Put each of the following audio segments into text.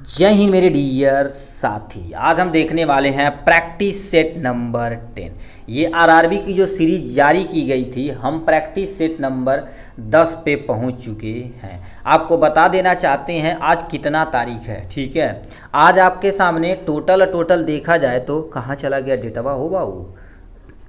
जय हिंद मेरे डियर साथी। आज हम देखने वाले हैं प्रैक्टिस सेट नंबर 10। ये आरआरबी की जो सीरीज जारी की गई थी, हम प्रैक्टिस सेट नंबर 10 पे पहुंच चुके हैं। आपको बता देना चाहते हैं आज कितना तारीख है। ठीक है, आज आपके सामने टोटल देखा जाए तो कहाँ चला गया डेटवा हो बाबू।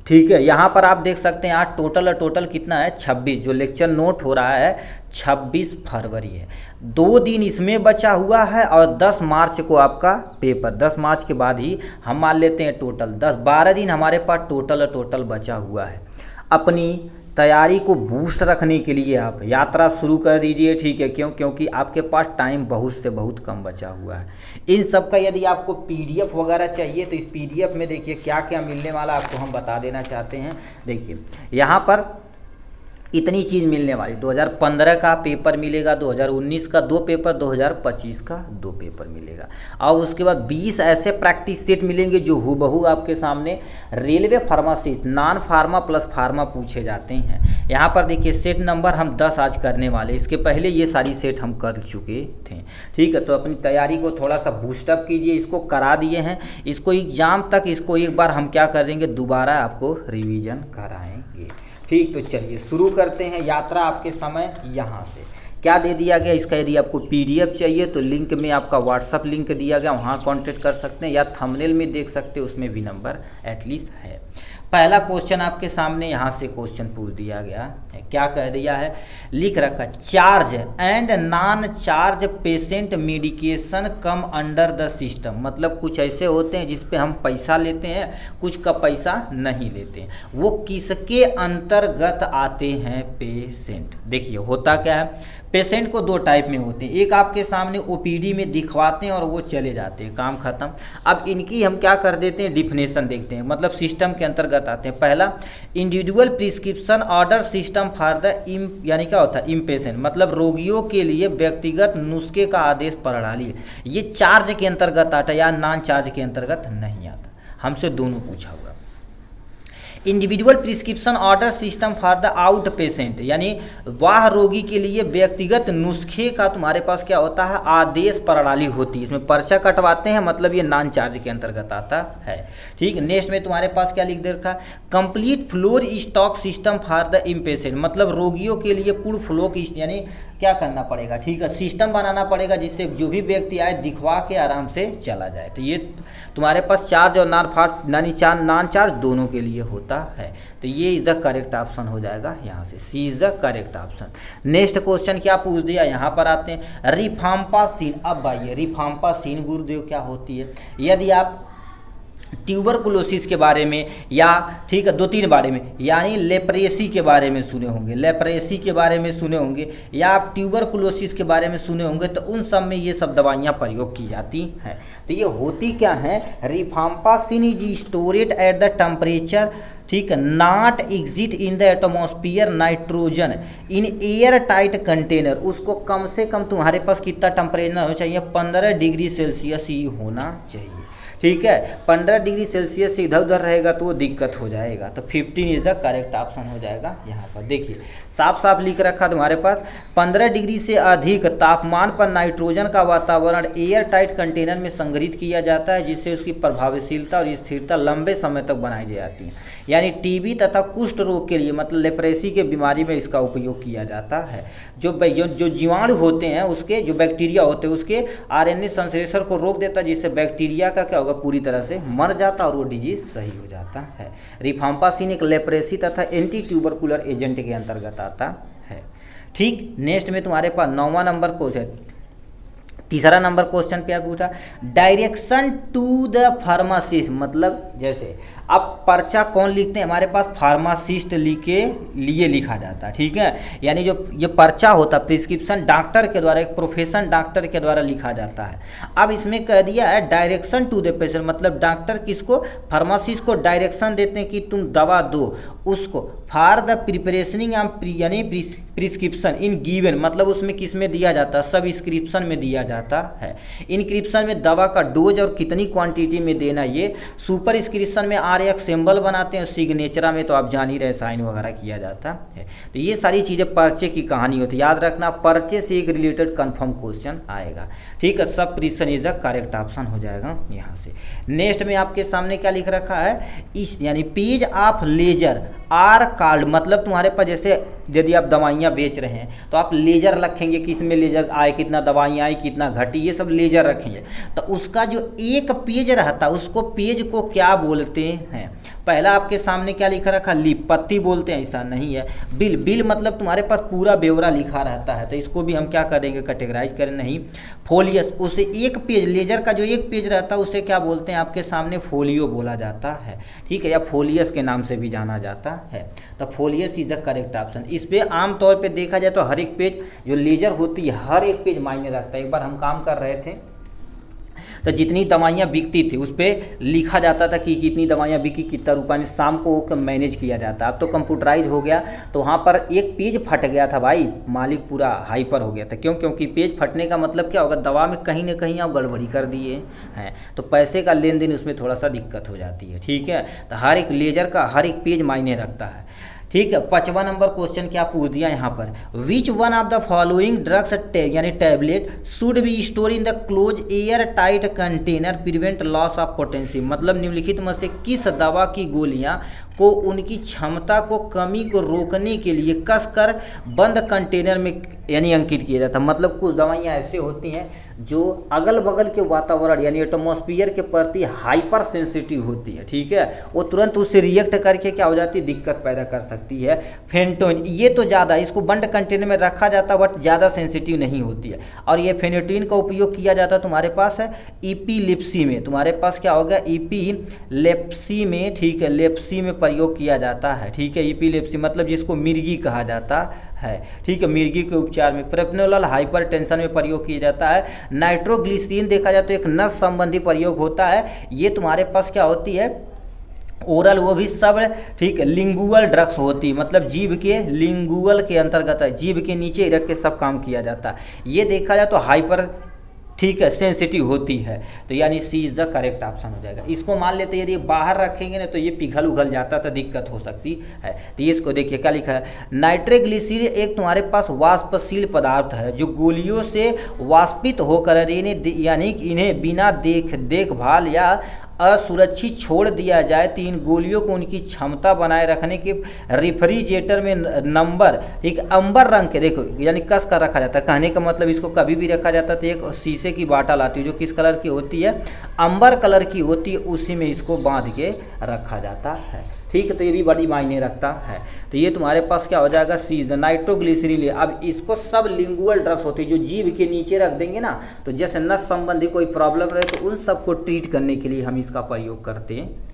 ठीक है, यहाँ पर आप देख सकते हैं आज टोटल कितना है 26। जो लेक्चर नोट हो रहा है 26 फरवरी है। 2 दिन इसमें बचा हुआ है और 10 मार्च को आपका पेपर। 10 मार्च के बाद ही हम मान लेते हैं टोटल 12 दिन हमारे पास टोटल बचा हुआ है। अपनी तैयारी को बूस्ट रखने के लिए आप यात्रा शुरू कर दीजिए। ठीक है, क्योंकि आपके पास टाइम बहुत से बहुत कम बचा हुआ है। इन सब का यदि आपको पीडीएफ वगैरह चाहिए तो इस पीडीएफ में देखिए क्या क्या मिलने वाला आपको हम बता देना चाहते हैं। देखिए यहाँ पर इतनी चीज़ मिलने वाली। 2015 का पेपर मिलेगा, 2019 का 2 पेपर, 2025 का 2 पेपर मिलेगा। और उसके बाद 20 ऐसे प्रैक्टिस सेट मिलेंगे जो हूबहू आपके सामने railway pharmacist non pharma plus pharma पूछे जाते हैं। यहाँ पर देखिए सेट नंबर हम 10 आज करने वाले। इसके पहले ये सारी सेट हम कर चुके थे। ठीक है, तो अपनी तैयारी को थोड़ा सा बूस्टअप कीजिए। इसको करा दिए हैं, इसको एग्जाम तक इसको एक बार हम क्या कर देंगे, दोबारा आपको रिवीजन कराएंगे। ठीक, तो चलिए शुरू करते हैं यात्रा। आपके समय यहाँ से क्या दे दिया गया इसका, यदि आपको पीडीएफ चाहिए तो लिंक में आपका व्हाट्सअप लिंक दिया गया, वहाँ कांटेक्ट कर सकते हैं, या थंबनेल में देख सकते हैं, उसमें भी नंबर एटलीस्ट है। पहला क्वेश्चन आपके सामने यहाँ से क्वेश्चन पूछ दिया गया है। क्या कह दिया है, लिख रखा charge and non charge patient medication come under the system. मतलब कुछ ऐसे होते हैं जिस पे हम पैसा लेते हैं, कुछ का पैसा नहीं लेते हैं। वो किसके अंतर्गत आते हैं पेशेंट। देखिए होता क्या है, पेशेंट को 2 टाइप में होते हैं। एक आपके सामने ओपीडी में दिखवाते हैं और वो चले जाते हैं, काम खत्म। अब इनकी हम क्या कर देते हैं, डिफिनेशन देखते हैं, मतलब सिस्टम के अंतर्गत आते हैं। पहला individual prescription order system for the यानी क्या होता है इम्पेशेंट, मतलब रोगियों के लिए व्यक्तिगत नुस्खे का आदेश प्रणाली। ये चार्ज के अंतर्गत आता है या नॉन चार्ज के अंतर्गत नहीं आता। हमसे दोनों पूछा हुआ। Individual prescription order system for the out patient, यानी वाह रोगी के लिए व्यक्तिगत नुस्खे का तुम्हारे पास क्या होता है, आदेश प्रणाली होती है। इसमें पर्चा कटवाते हैं, मतलब ये नॉन चार्ज के अंतर्गत आता है। ठीक, नेक्स्ट में तुम्हारे पास क्या लिख दे रखा है, complete floor stock system for the impatient, मतलब रोगियों के लिए पूर्ण फ्लो की यानी क्या करना पड़ेगा, ठीक है, सिस्टम बनाना पड़ेगा जिससे जो भी व्यक्ति आए दिखवा के आराम से चला जाए। तो ये तुम्हारे पास चार्ज और नॉन चार्ज दोनों के लिए होता है। तो ये इज द करेक्ट ऑप्शन हो जाएगा, यहाँ से C is the correct option. Next question क्या पूछ दिया, यहाँ पर आते हैं रिफाम्पासिन। अब भाई रिफाम्पासिन गुरुदेव क्या होती है, यदि आप ट्यूबरकुलोसिस के बारे में या ठीक है 2-3 बारे में, यानी लेप्रेसी के बारे में सुने होंगे, लेप्रेसी के बारे में सुने होंगे, या आप ट्यूबरकुलोसिस के बारे में सुने होंगे, तो उन सब में ये सब दवाइयाँ प्रयोग की जाती हैं। तो ये होती क्या है, rifampicin is stored at the temperature, ठीक है, not exit in the atmosphere nitrogen in air tight container. उसको कम से कम तुम्हारे पास कितना टेम्परेचर होना चाहिए, 15 डिग्री सेल्सियस ही होना चाहिए। ठीक है, 15 डिग्री सेल्सियस से इधर उधर रहेगा तो वो दिक्कत हो जाएगा। तो 15 इज द करेक्ट ऑप्शन हो जाएगा। यहाँ पर देखिए साफ साफ लिख रखा तुम्हारे पास, 15 डिग्री से अधिक तापमान पर नाइट्रोजन का वातावरण एयर टाइट कंटेनर में संग्रहित किया जाता है, जिससे उसकी प्रभावशीलता और स्थिरता लंबे समय तक बनाई जाती है। यानी टीबी तथा कुष्ठ रोग के लिए, मतलब लेप्रेसी के बीमारी में इसका उपयोग किया जाता है। जो जीवाणु होते हैं, उसके जो बैक्टीरिया होते हैं, उसके आरएनए संश्लेषण को रोक देता है, जिससे बैक्टीरिया का क्या होगा, पूरी तरह से मर जाता और वो डिजीज सही हो जाता है। रिफाम्पासिन एक लेप्रेसी तथा एंटी ट्यूबरकुलर एजेंट के अंतर्गत आता है। ठीक, नेक्स्ट में तुम्हारे पास 9वां नंबर को है, तीसरा नंबर क्वेश्चन पे पूछा डायरेक्शन टू द फार्मासिस्ट, मतलब जैसे अब पर्चा कौन लिखते हैं, हमारे पास फार्मासिस्ट लिए लिखा जाता है। ठीक है, यानी जो ये पर्चा होता है प्रिस्क्रिप्शन डॉक्टर के द्वारा, एक प्रोफेशन डॉक्टर के द्वारा लिखा जाता है। अब इसमें कह दिया है डायरेक्शन टू द पेशेंट, मतलब डॉक्टर किसको, फार्मासिस्ट को डायरेक्शन देते हैं कि तुम दवा दो उसको, फॉर द प्रिपरेशनिंग यानी प्रिस्क्रिप्शन इन गिवन, मतलब उसमें किस में दिया जाता है, सब्सक्रिप्शन में दिया जाता है। इनक्रिप्शन में दवा का डोज और कितनी क्वांटिटी में देना, ये सुपरस्क्रिप्शन में RX सिंबल बनाते हैं, सिग्नेचरा में तो आप जान ही रहे साइन वगैरह किया जाता है। तो ये सारी चीज़ें पर्चे की कहानी होती है, याद रखना पर्चे से एक रिलेटेड कंफर्म क्वेश्चन आएगा। ठीक है, सब प्रिशन इज द करेक्ट ऑप्शन हो जाएगा यहाँ से। नेक्स्ट में आपके सामने क्या लिख रखा है, इस यानी page of ledger or card, मतलब तुम्हारे पास जैसे यदि आप दवाइयाँ बेच रहे हैं तो आप लेजर रखेंगे कि इसमें लेजर आए, कितना दवाइयाँ आई, कितना घटी, ये सब लेजर रखेंगे। तो उसका जो एक पेज रहता है उसको पेज को क्या बोलते हैं। पहला आपके सामने क्या लिखा रखा, लीप, पत्ती बोलते हैं, ऐसा नहीं है। बिल, बिल मतलब तुम्हारे पास पूरा ब्यौरा लिखा रहता है, तो इसको भी हम क्या करेंगे, कैटेगराइज करें नहीं। फोलियस, उसे एक पेज, लेजर का जो एक पेज रहता है उसे क्या बोलते हैं, आपके सामने फोलियो बोला जाता है। ठीक है, या फोलियस के नाम से भी जाना जाता है। तो फोलियस इज द करेक्ट ऑप्शन। इस पे आमतौर पे देखा जाए तो हर एक पेज जो लेजर होती है, हर एक पेज मायने रखता है। एक बार हम काम कर रहे थे तो जितनी दवाइयाँ बिकती थी उस पर लिखा जाता था कि कितनी दवाइयाँ बिकी, कितना रुपया, शाम को मैनेज किया जाता। अब तो कंप्यूटराइज हो गया, तो वहाँ पर एक पेज फट गया था भाई, मालिक पूरा हाइपर हो गया था। क्यों? क्योंकि पेज फटने का मतलब क्या होगा, दवा में कहीं ना कहीं आप गड़बड़ी कर दिए हैं, तो पैसे का लेन देन उसमें थोड़ा सा दिक्कत हो जाती है। ठीक है, तो हर एक लेजर का हर एक पेज मायने रखता है। ठीक है, 5वां नंबर क्वेश्चन क्या पूछ दिया यहाँ पर, which one of the following drugs यानी tablet should be store in the close air tight container prevent loss of potency, मतलब निम्नलिखित में से किस दवा की गोलियाँ को उनकी क्षमता को कमी को रोकने के लिए कसकर बंद कंटेनर में यानी अंकित किया जाता है। मतलब कुछ दवाइयाँ ऐसे होती हैं जो अगल बगल के वातावरण यानी एटमॉस्फेयर के प्रति हाइपर सेंसिटिव होती है। ठीक है, वो तुरंत उससे रिएक्ट करके क्या हो जाती है, दिक्कत पैदा कर सकती है। फेंटोइन, ये तो ज़्यादा, इसको बंद कंटेनर में रखा जाता है बट ज़्यादा सेंसिटिव नहीं होती है। और ये फेनेटोइन का उपयोग किया जाता है तुम्हारे पास है इपीलिप्सी में, तुम्हारे पास क्या होगा, इपीलेप्सी में। ठीक है, लेप्सी में प्रयोग किया जाता है। ठीक है, इपीलेप्सी मतलब जिसको मिर्गी कहा जाता है। ठीक है, मिर्गी के उपचार में, प्रेपनोलल हाइपरटेंशन में प्रयोग किया जाता है। नाइट्रोग्लिसरीन देखा जाए तो एक नस संबंधी प्रयोग होता है। ये तुम्हारे पास क्या होती है, ओरल, वो भी सब। ठीक है, लिंगुअल ड्रग्स होती है, मतलब जीभ के लिंगुअल के अंतर्गत है, जीभ के नीचे रख के सब काम किया जाता है। ये देखा जाए तो हाइपर, ठीक है, सेंसिटिव होती है, तो यानी सी इज़ द करेक्ट ऑप्शन हो जाएगा। इसको मान लेते यदि बाहर रखेंगे ना तो ये पिघल उघल जाता तो दिक्कत हो सकती है। तो ये इसको देखिए क्या लिखा है, नाइट्रोग्लिसरीन एक तुम्हारे पास वाष्पशील पदार्थ है जो गोलियों से वाष्पित होकर यानी इन्हें बिना देखभाल या असुरक्षित छोड़ दिया जाए तो इन गोलियों को उनकी क्षमता बनाए रखने के रेफ्रिजरेटर में नंबर, ठीक, अंबर रंग के, देखो यानी कस कर रखा जाता है। कहने का मतलब इसको कभी भी रखा जाता है तो एक शीशे की बाटल आती है जो किस कलर की होती है, अंबर कलर की होती है, उसी में इसको बांध के रखा जाता है। ठीक है, तो ये भी बड़ी मायने रखता है। तो ये तुम्हारे पास क्या हो जाएगा, सी नाइट्रोग्लिसरीन। अब इसको सब लिंगुअल ड्रग्स होते हैं जो जीभ के नीचे रख देंगे ना, तो जैसे नस संबंधी कोई प्रॉब्लम रहे तो उन सबको ट्रीट करने के लिए हम इसका प्रयोग करते हैं।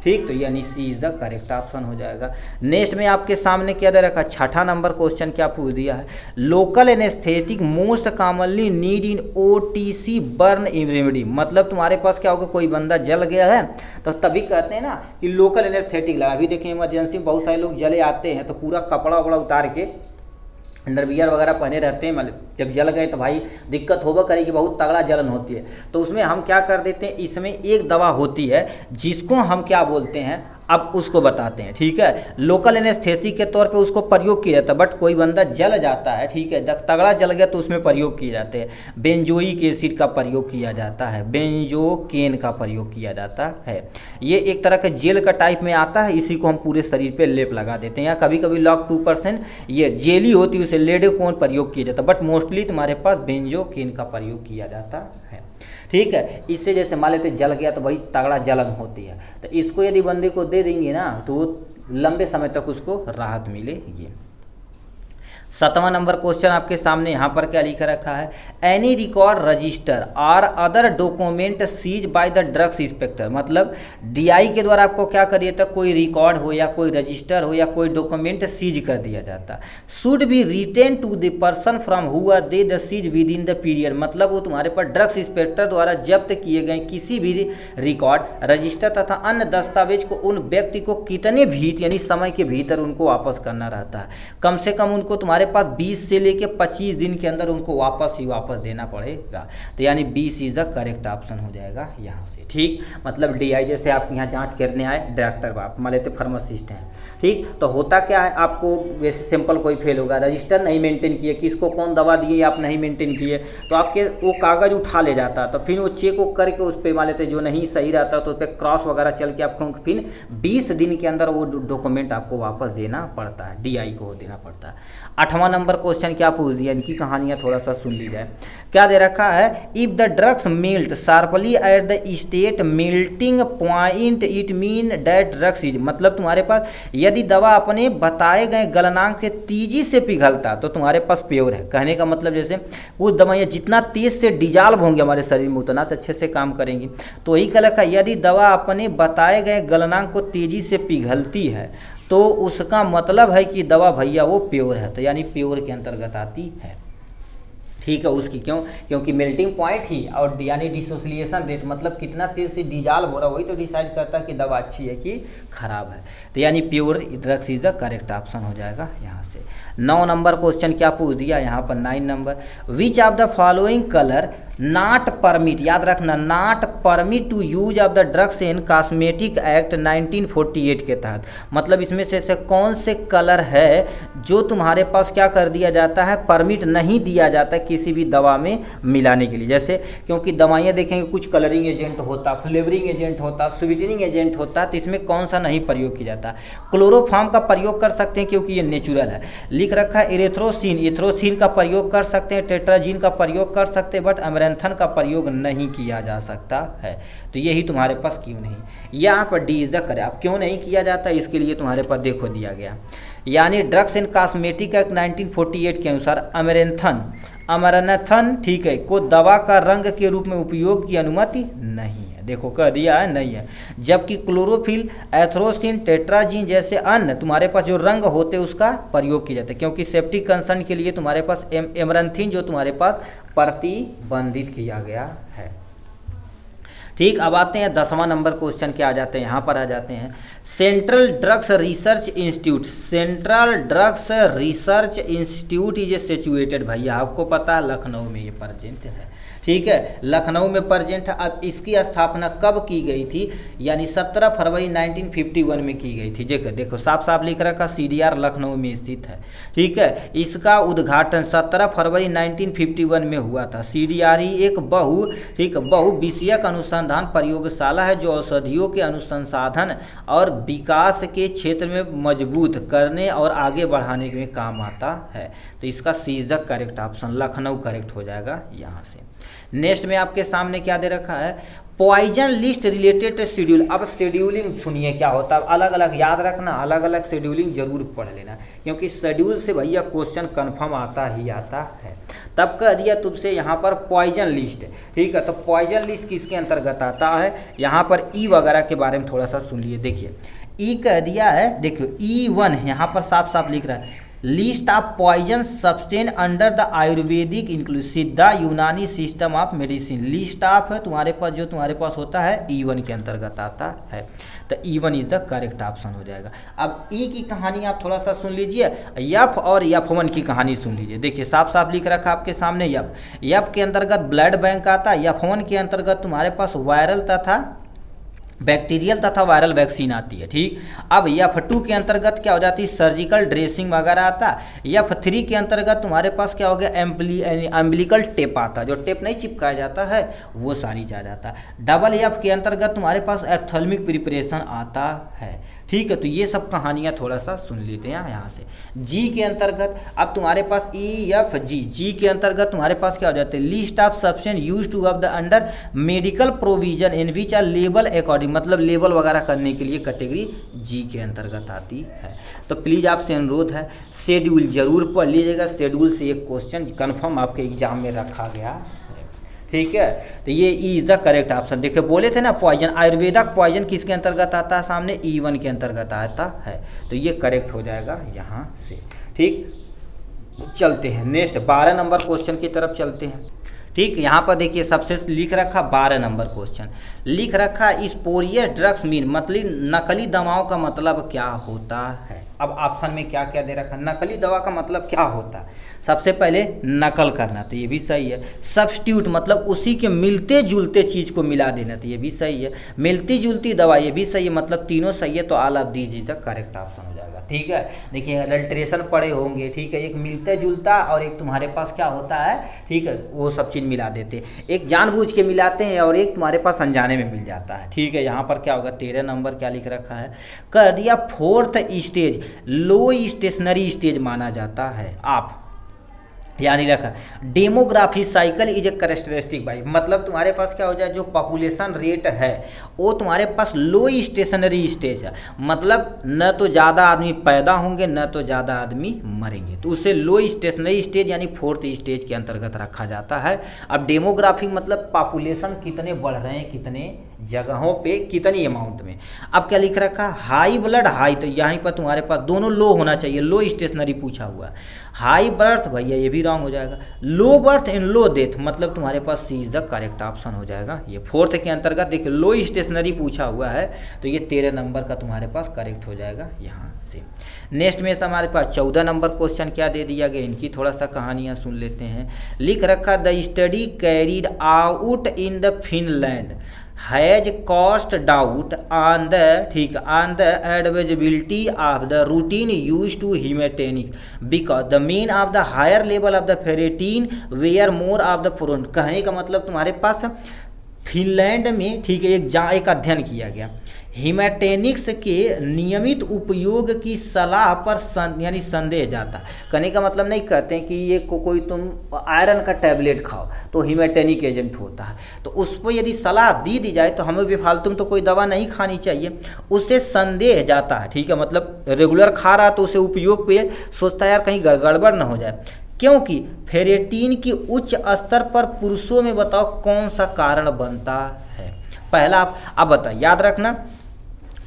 ठीक, तो यानी सी इज द करेक्ट ऑप्शन हो जाएगा। नेक्स्ट में आपके सामने क्या दे रखा, 6ठा नंबर क्वेश्चन क्या पूछ दिया है, local anaesthetic most commonly need in OTC burn remedy, मतलब तुम्हारे पास क्या होगा, कोई बंदा जल गया है तो तभी कहते हैं ना कि लोकल एनेस्थेटिक लगा। अभी देखिए इमरजेंसी में बहुत सारे लोग जले आते हैं तो पूरा कपड़ा वपड़ा उतार के अंडरवियर वगैरह पहने रहते हैं, मतलब जब जल गए तो भाई दिक्कत होगा करेगी, बहुत तगड़ा जलन होती है। तो उसमें हम क्या कर देते हैं, इसमें एक दवा होती है जिसको हम क्या बोलते हैं, अब उसको बताते हैं। ठीक है, लोकल एनेस्थेटिक के तौर पे उसको प्रयोग किया जाता है, बट कोई बंदा जल जाता है, ठीक है, जब तगड़ा जल गया तो उसमें प्रयोग किए जाते हैं। बेंजोइक एसिड का प्रयोग किया जाता है, बेंजोकेन का प्रयोग किया जाता है। ये एक तरह का जेल का टाइप में आता है, इसी को हम पूरे शरीर पे लेप लगा देते हैं, या कभी कभी लॉक 2% ये जेली होती है उसे लेडोकोन प्रयोग किया जाता है, बट मोस्टली तुम्हारे पास बेंजोकेन का प्रयोग किया जाता है। ठीक है, इससे जैसे मान लेते जल गया तो बड़ी तगड़ा जलन होती है, तो इसको यदि बंदे को दे देंगे ना तो लंबे समय तक उसको राहत मिलेगी। 7वां नंबर क्वेश्चन आपके सामने यहाँ पर क्या लिखा रखा है, एनी रिकॉर्ड रजिस्टर और other document seize by the drugs inspector, मतलब DI के द्वारा आपको क्या करिए तो कोई रिकॉर्ड हो या कोई रजिस्टर हो या कोई डॉक्यूमेंट सीज कर दिया जाता, should be retain to the person from who are they the seize within the period, मतलब वो तुम्हारे पर ड्रग्स इंस्पेक्टर द्वारा जब्त किए गए किसी भी रिकॉर्ड, रजिस्टर तथा अन्य दस्तावेज को उन व्यक्ति को कितने यानी समय के भीतर उनको वापस करना रहता है। कम से कम उनको तुम्हारे तुम्हारे पास 20 से लेके 25 दिन के अंदर उनको वापस देना पड़ेगा। तो यानी 20 इज द करेक्ट ऑप्शन हो जाएगा यहाँ से। ठीक, मतलब DI जैसे आप यहाँ जांच करने आए, डॉक्टर आप मान लेते फार्मासिस्ट हैं, ठीक, तो होता क्या है, आपको वैसे सिंपल कोई फेल होगा, रजिस्टर नहीं मेंटेन किए, किसको कौन दवा दिए आप नहीं मेंटेन किए, तो आपके वो कागज़ उठा ले जाता, तो फिर वो चेक वो करके उस पर मान लेते जो नहीं सही रहता तो उस पर क्रॉस वगैरह चल के आपको फिर 20 दिन के अंदर वो डॉक्यूमेंट आपको वापस देना पड़ता है, DI को देना पड़ता है। 8वां नंबर क्वेश्चन क्या पूछ दिया, इनकी कहानियाँ थोड़ा सा सुन ली जाए। क्या दे रखा है, if the drugs melt sharply at the state melting point it mean that drugs is, मतलब तुम्हारे पास यदि दवा अपने बताए गए गलनांक से तेजी से पिघलता तो तुम्हारे पास प्योर है। कहने का मतलब जैसे कुछ दवाइयाँ जितना तेज से डिजॉल्व होंगी हमारे शरीर में उतना तो अच्छे से काम करेंगी, तो वही कह रखा है यदि दवा अपने बताए गए गलनांक को तेजी से पिघलती है तो उसका मतलब है कि दवा भैया वो प्योर है, तो यानी प्योर के अंतर्गत आती है। ठीक है, उसकी क्योंकि मेल्टिंग पॉइंट ही और यानी डिसोसिएशन रेट, मतलब कितना तेज से डिजॉल्व हो रहा है वही तो डिसाइड करता है कि दवा अच्छी है कि खराब है, तो यानी pure drugs is the correct option हो जाएगा यहाँ से। 9 नंबर क्वेश्चन क्या पूछ दिया यहाँ पर 9 number, which of the following colour not permit, याद रखना not permit to use of the drugs in cosmetic act 1948 के तहत, मतलब इसमें से कौन से कलर है जो तुम्हारे पास क्या कर दिया जाता है, परमिट नहीं दिया जाता किसी भी दवा में मिलाने के लिए। जैसे क्योंकि दवाइयाँ देखेंगे कुछ कलरिंग एजेंट होता, फ्लेवरिंग एजेंट होता, स्वीटनिंग एजेंट होता, तो इसमें कौन सा नहीं प्रयोग किया जाता। क्लोरोफॉर्म का प्रयोग कर सकते हैं क्योंकि ये नेचुरल है, लिख रखा है एरिथ्रोसिन का प्रयोग कर सकते हैं, टेट्राजीन का प्रयोग कर सकते हैं, बट अमेरेंथन का प्रयोग नहीं किया जा सकता है, तो यही तुम्हारे पास क्यों नहीं, यहाँ पर डी इज द करेक्ट। अब क्यों नहीं किया जाता इसके लिए तुम्हारे पास देखो दिया गया, यानी ड्रग्स एंड कॉस्मेटिक एक्ट 1948 के अनुसार अमरनथन ठीक है को दवा का रंग के रूप में उपयोग की अनुमति नहीं है, देखो कह दिया है नहीं है, जबकि क्लोरोफिल, एथ्रोसिन, टेट्राजीन जैसे अन्य तुम्हारे पास जो रंग होते उसका प्रयोग किया जाता है, क्योंकि सेफ्टी कंसर्न के लिए तुम्हारे पास एमरंथिन जो तुम्हारे पास प्रतिबंधित किया गया है। ठीक, अब आते हैं 10वां नंबर क्वेश्चन क्या आ जाते हैं, यहाँ पर आ जाते हैं central drugs research institute, central drugs research institute is situated, भैया आपको पता है लखनऊ में ये प्रेजेंट है, ठीक है, लखनऊ में प्रेजेंट है। अब इसकी स्थापना कब की गई थी, यानी 17 फरवरी 1951 में की गई थी। देखो साफ साफ लिख रखा CDR लखनऊ में स्थित है, ठीक है। इसका उद्घाटन 17 फरवरी 1951 में हुआ था। CDR एक बहु विषयक अनुसंधान प्रयोगशाला है जो औषधियों के अनुसंधान और विकास के क्षेत्र में मजबूत करने और आगे बढ़ाने में काम आता है, तो इसका C is the correct option, Lucknow correct हो जाएगा यहाँ से। नेक्स्ट में आपके सामने क्या दे रखा है, पॉइजन लिस्ट रिलेटेड शेड्यूल। अब शेड्यूलिंग सुनिए क्या होता है, अलग अलग याद रखना, अलग अलग शेड्यूलिंग जरूर पढ़ लेना, क्योंकि शेड्यूल से भैया क्वेश्चन कंफर्म आता ही आता है। तब कह दिया तुमसे यहाँ पर पॉइजन लिस्ट, ठीक है, तो पॉइजन लिस्ट किसके अंतर्गत आता है, यहाँ पर ई वगैरह के बारे में थोड़ा सा सुन लिए। देखिए ई कह दिया है, देखियो E1 यहाँ पर साफ साफ लिख रहा है, list of poison substance under the Ayurvedic inclusive the Unani system of medicine. List of है तुम्हारे पास, जो तुम्हारे पास होता है E1 के अंतर्गत आता है, तो E1 is the correct option हो जाएगा। अब ई की कहानी आप थोड़ा सा सुन लीजिए, F और F1 की कहानी सुन लीजिए। देखिए साफ साफ लिख रखा आपके सामने, F के अंतर्गत ब्लड बैंक आता है, F1 के अंतर्गत तुम्हारे पास वायरल तथा बैक्टीरियल तथा वायरल वैक्सीन आती है, ठीक। अब F2 के अंतर्गत क्या हो जाती है, सर्जिकल ड्रेसिंग वगैरह आता है। F3 के अंतर्गत तुम्हारे पास क्या हो गया, एम्बिलिकल टेप आता है, जो टेप नहीं चिपकाया जाता है वो सारी चीज आता है। डबल F के अंतर्गत तुम्हारे पास एप्थेल्मिक प्रिपरेशन आता है, ठीक है, तो ये सब कहानियाँ थोड़ा सा सुन लेते हैं यहाँ से। जी के अंतर्गत अब तुम्हारे पास जी के अंतर्गत तुम्हारे पास क्या हो जाते हैं, list of substance used to of the under medical provision in which are label according, मतलब लेबल वगैरह करने के लिए कैटेगरी जी के अंतर्गत आती है। तो प्लीज़ आपसे अनुरोध है शेड्यूल जरूर पढ़ लीजिएगा, शेड्यूल से एक क्वेश्चन कन्फर्म आपके एग्जाम में रखा गया है, ठीक है। तो ये E is the correct option. देखिए बोले थे ना पॉइजन, आयुर्वेदिक पॉइजन किसके अंतर्गत आता है, सामने E1 के अंतर्गत आता है, तो ये करेक्ट हो जाएगा यहाँ से, ठीक। चलते हैं नेक्स्ट 12 नंबर क्वेश्चन की तरफ चलते हैं, ठीक। यहाँ पर देखिए सबसे लिख रखा 12 नंबर क्वेश्चन लिख रखा स्पोरियस ड्रग्स मीन, मतलब नकली दवाओं का मतलब क्या होता है। अब ऑप्शन में क्या क्या दे रखा, नकली दवा का मतलब क्या होता है, सबसे पहले नकल करना, तो ये भी सही है। सब्स्टिट्यूट मतलब उसी के मिलते जुलते चीज़ को मिला देना, तो ये भी सही है। मिलती जुलती दवा, ये भी सही है, मतलब तीनों सही है, तो all of these is the correct option हो जाएगा। ठीक है, देखिए अडल्ट्रेशन पढ़े होंगे, ठीक है, एक मिलता जुलता और एक तुम्हारे पास क्या होता है, ठीक है, वो सब चीज़ मिला देते, एक जानबूझ के मिलाते हैं और एक तुम्हारे पास अनजाने में मिल जाता है। ठीक है, यहाँ पर क्या होगा, 13 नंबर क्या लिख रखा है, कर दिया फोर्थ स्टेज लो स्टेशनरी स्टेज माना जाता है। आप यानी रखा demography cycle is a characteristic by, मतलब तुम्हारे पास क्या हो जाए, जो पॉपुलेशन रेट है वो तुम्हारे पास लो स्टेशनरी स्टेज है, मतलब न तो ज़्यादा आदमी पैदा होंगे न तो ज़्यादा आदमी मरेंगे, तो उसे लो स्टेशनरी स्टेज यानी फोर्थ स्टेज के अंतर्गत रखा जाता है। अब डेमोग्राफी मतलब पॉपुलेशन कितने बढ़ रहे हैं, कितने जगहों पे, कितनी अमाउंट में। अब क्या लिख रखा, हाई ब्लड हाई, तो यहाँ पर तुम्हारे पास दोनों लो होना चाहिए, लो स्टेशनरी पूछा हुआ है। हाई बर्थ भैया ये भी रॉन्ग हो जाएगा। Low birth and low death, मतलब तुम्हारे पास सी इज द करेक्ट ऑप्शन हो जाएगा। ये फोर्थ के अंतर्गत देखिए लो स्टेशनरी पूछा हुआ है, तो ये 13 नंबर का तुम्हारे पास करेक्ट हो जाएगा यहाँ से। नेक्स्ट में से हमारे पास 14 नंबर क्वेश्चन क्या दे दिया गया, इनकी थोड़ा सा कहानियाँ सुन लेते हैं। लिख रखा, the study carried out in the Finland has cast doubt on the, ठीक, on the advisability of the routine use to haematinics because the mean of the higher level of the ferritin were more of the prone. कहने का मतलब तुम्हारे पास Finland में, ठीक है, एक अध्ययन किया गया, हीमेटेनिक्स के नियमित उपयोग की सलाह पर यानी संदेह जाता। कहने का मतलब नहीं कहते हैं कि ये कोई तुम आयरन का टैबलेट खाओ तो हीमेटेनिक एजेंट होता है, तो उस पर यदि सलाह दी जाए तो हमें बेफालतू तो कोई दवा नहीं खानी चाहिए, उससे संदेह जाता है। ठीक है, मतलब रेगुलर खा रहा तो उसे उपयोग पे सोचता है यार कहीं गड़बड़ ना हो जाए, क्योंकि फेरेटीन की उच्च स्तर पर पुरुषों में बताओ कौन सा कारण बनता है। पहला आप बताओ, याद रखना,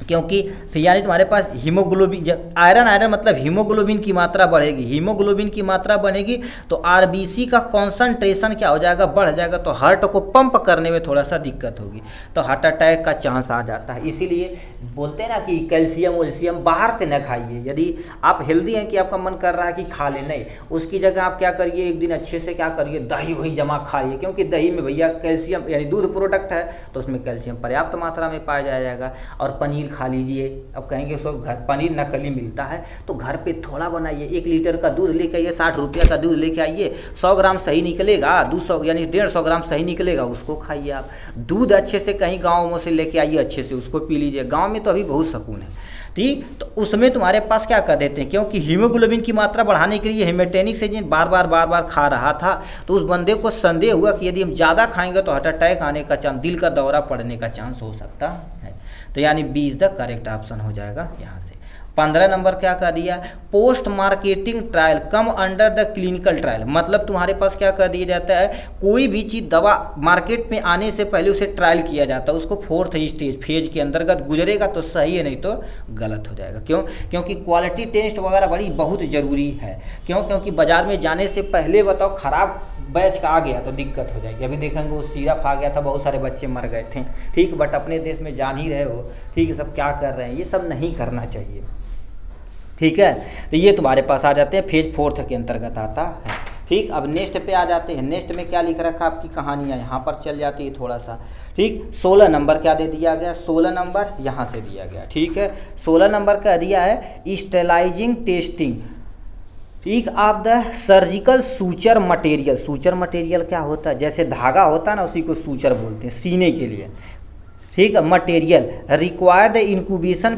क्योंकि फिर यानी तुम्हारे पास हीमोग्लोबिन, आयरन मतलब हीमोग्लोबिन की मात्रा बढ़ेगी, हीमोग्लोबिन की मात्रा बढ़ेगी तो आरबीसी का कॉन्सनट्रेशन क्या हो जाएगा, बढ़ जाएगा, तो हार्ट को पंप करने में थोड़ा सा दिक्कत होगी, तो हार्ट अटैक का चांस आ जाता है। इसीलिए बोलते हैं ना कि कैल्शियम वैल्शियम बाहर से न खाइए। यदि आप हेल्दी हैं कि आपका मन कर रहा है कि खा ले, नहीं, उसकी जगह आप क्या करिए, एक दिन अच्छे से क्या करिए, दही वही जमा खाइए, क्योंकि दही में भैया कैल्शियम यानी दूध प्रोडक्ट है तो उसमें कैल्शियम पर्याप्त मात्रा में पाया जाएगा। और पनीर खा लीजिए। अब कहेंगे सब घर पनीर नकली मिलता है तो घर पे थोड़ा बनाइए, 1 लीटर का दूध लेके आइए, 60 रुपये का दूध लेके आइए, 100 ग्राम सही निकलेगा, 200 यानी 150 ग्राम सही निकलेगा, उसको खाइए। आप दूध अच्छे से कहीं गाँव में से लेके आइए, अच्छे से उसको पी लीजिए। गाँव में तो अभी बहुत सुकून है, ठीक, तो उसमें तुम्हारे पास क्या कर देते हैं, क्योंकि हीमोग्लोबिन की मात्रा बढ़ाने के लिए हीमेटेनिक्स एजेंट बार बार खा रहा था, तो उस बंदे को संदेह हुआ कि यदि हम ज़्यादा खाएंगे तो हार्ट अटैक आने का चांस, दिल का दौरा पड़ने का चांस हो सकता है। तो यानी B is the correct option हो जाएगा यहाँ से। 15 नंबर क्या कर दिया, post marketing trial come under the clinical trial, मतलब तुम्हारे पास क्या कर दिया जाता है, कोई भी चीज़ दवा मार्केट में आने से पहले उसे ट्रायल किया जाता है, उसको 4th स्टेज फेज के अंतर्गत गुजरेगा तो सही है, नहीं तो गलत हो जाएगा। क्यों? क्योंकि क्वालिटी टेस्ट वगैरह बड़ी बहुत ज़रूरी है। क्यों? क्योंकि बाजार में जाने से पहले बताओ खराब बैच का आ गया तो दिक्कत हो जाएगी। अभी देखेंगे वो सिरप आ गया था, बहुत सारे बच्चे मर गए थे, ठीक, बट अपने देश में जान ही रहे हो, ठीक है, सब क्या कर रहे हैं, ये सब नहीं करना चाहिए, ठीक है। तो ये तुम्हारे पास आ जाते हैं, फेज 4th के अंतर्गत आता है, ठीक। अब नेक्स्ट पे आ जाते हैं। नेक्स्ट में क्या लिख रखा, आपकी कहानियाँ यहाँ पर चल जाती है थोड़ा सा, ठीक। 16 नंबर क्या दे दिया गया, 16 नंबर यहाँ से दिया गया, ठीक है। 16 नंबर का दिया है स्टेलाइजिंग टेस्टिंग, ठीक, of the surgical suture material. Suture material क्या होता है, जैसे धागा होता है ना, उसी को सूचर बोलते हैं, सीने के लिए, ठीक है। Material require the incubation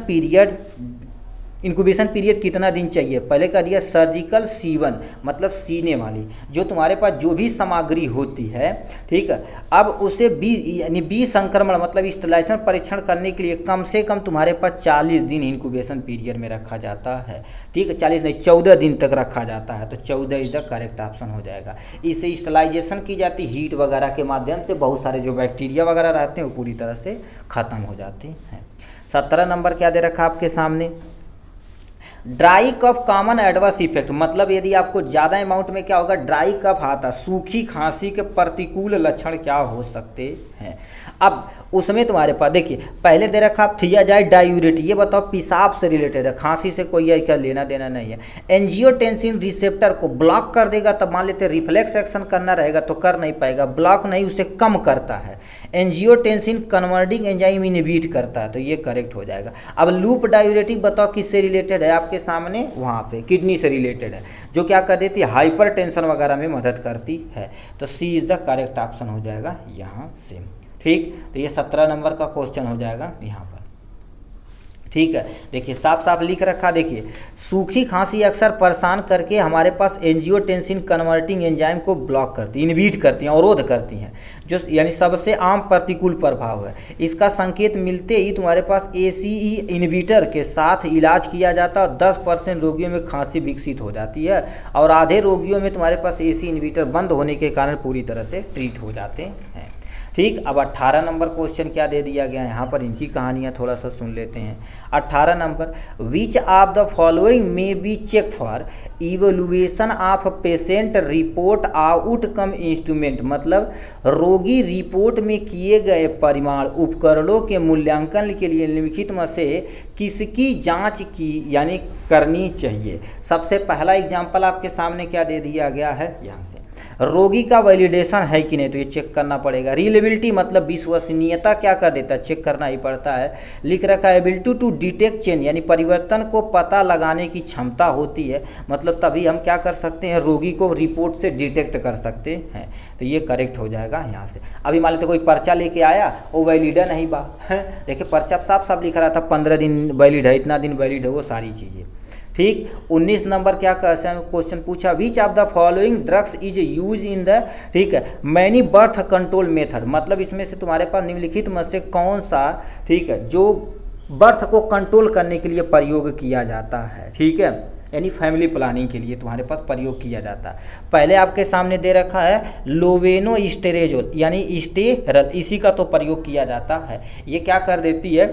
period कितना दिन चाहिए, पहले का दिया सर्जिकल सीवन मतलब सीने वाली, जो तुम्हारे पास जो भी सामग्री होती है, ठीक है, अब उसे यानी बी संक्रमण मतलब स्टेलाइजेशन परीक्षण करने के लिए कम से कम तुम्हारे पास 40 दिन इंक्यूबेशन पीरियड में रखा जाता है, ठीक है। 40 नहीं 14 दिन तक रखा जाता है, तो 14 इज द करेक्ट ऑप्शन हो जाएगा। इससे स्टेलाइजेशन की जाती हीट वगैरह के माध्यम से, बहुत सारे जो बैक्टीरिया वगैरह रहते हैं वो पूरी तरह से ख़त्म हो जाते हैं। 17 नंबर क्या दे रखा आपके सामने, dry cough common adverse effect, मतलब यदि आपको ज़्यादा अमाउंट में क्या होगा, ड्राई कफ आता, सूखी खांसी के प्रतिकूल लक्षण क्या हो सकते हैं। अब उसमें तुम्हारे पास देखिए पहले दे रखा आप थियाजाइड डायूरेटिक, ये बताओ पेशाब से रिलेटेड है, खांसी से कोई क्या लेना देना नहीं है। एंजियोटेंसिन रिसेप्टर को ब्लॉक कर देगा, तब मान लेते रिफ्लेक्स एक्शन करना रहेगा तो कर नहीं पाएगा, ब्लॉक नहीं उसे कम करता है। एंजियोटेंसिन कन्वर्टिंग एंजाइम इनहिबिट करता है, तो ये करेक्ट हो जाएगा। अब लूप डायूरेटिक बताओ किससे रिलेटेड है, आपके सामने वहाँ पे किडनी से रिलेटेड है, जो क्या कर देती है, हाइपर टेंशन वगैरह में मदद करती है। तो सी इज़ द करेक्ट ऑप्शन हो जाएगा यहाँ से। ठीक, तो ये 17 नंबर का क्वेश्चन हो जाएगा यहाँ पर। ठीक है, देखिए साफ साफ लिख रखा, देखिए सूखी खांसी अक्सर परेशान करके हमारे पास एंजियोटेंसिन कन्वर्टिंग एंजाइम को ब्लॉक करती, इनहिबिट करती हैं, अवरोध करती हैं, जो यानी सबसे आम प्रतिकूल प्रभाव है। इसका संकेत मिलते ही तुम्हारे पास ACE इनहिबिटर के साथ इलाज किया जाता है, 10% रोगियों में खांसी विकसित हो जाती है और आधे रोगियों में तुम्हारे पास ACE इनहिबिटर बंद होने के कारण पूरी तरह से ट्रीट हो जाते हैं। ठीक, अब 18 नंबर क्वेश्चन क्या दे दिया गया है, यहाँ पर इनकी कहानियाँ थोड़ा सा सुन लेते हैं। 18 number, which of the following may be check for evolution of patient report outcome instrument, मतलब रोगी रिपोर्ट में किए गए परिमाण उपकरणों के मूल्यांकन के लिए निम्नलिखित में से किसकी जांच की यानी करनी चाहिए। सबसे पहला एग्जाम्पल आपके सामने क्या दे दिया गया है, यहाँ से रोगी का वैलिडेशन है कि नहीं, तो ये चेक करना पड़ेगा। रिलेबिलिटी मतलब विश्वसनीयता क्या कर देता है, चेक करना ही पड़ता है। लिख रखा है एबिलिटी टू डिटेक्ट चेंज, यानी परिवर्तन को पता लगाने की क्षमता होती है, मतलब तभी हम क्या कर सकते हैं, रोगी को रिपोर्ट से डिटेक्ट कर सकते हैं। तो ये करेक्ट हो जाएगा यहाँ से। अभी मान लेते कोई पर्चा लेके आया, वो वैलिड है नहीं बा, देखिए पर्चा साफ साफ लिख रहा था 15 दिन वैलिड है, इतना दिन वैलिड है, वो सारी चीज़ें। ठीक, 19 नंबर क्या क्वेश्चन पूछा, विच of the following drugs is use in the, ठीक है, मैनी बर्थ कंट्रोल मेथड, मतलब इसमें से तुम्हारे पास निम्नलिखित में से कौन सा, ठीक है, जो बर्थ को कंट्रोल करने के लिए प्रयोग किया जाता है। ठीक है, यानी फैमिली प्लानिंग के लिए तुम्हारे पास प्रयोग किया जाता है। पहले आपके सामने दे रखा है लोवेनोस्टेरेजोल यानी स्टेरल, इसी का तो प्रयोग किया जाता है। ये क्या कर देती है,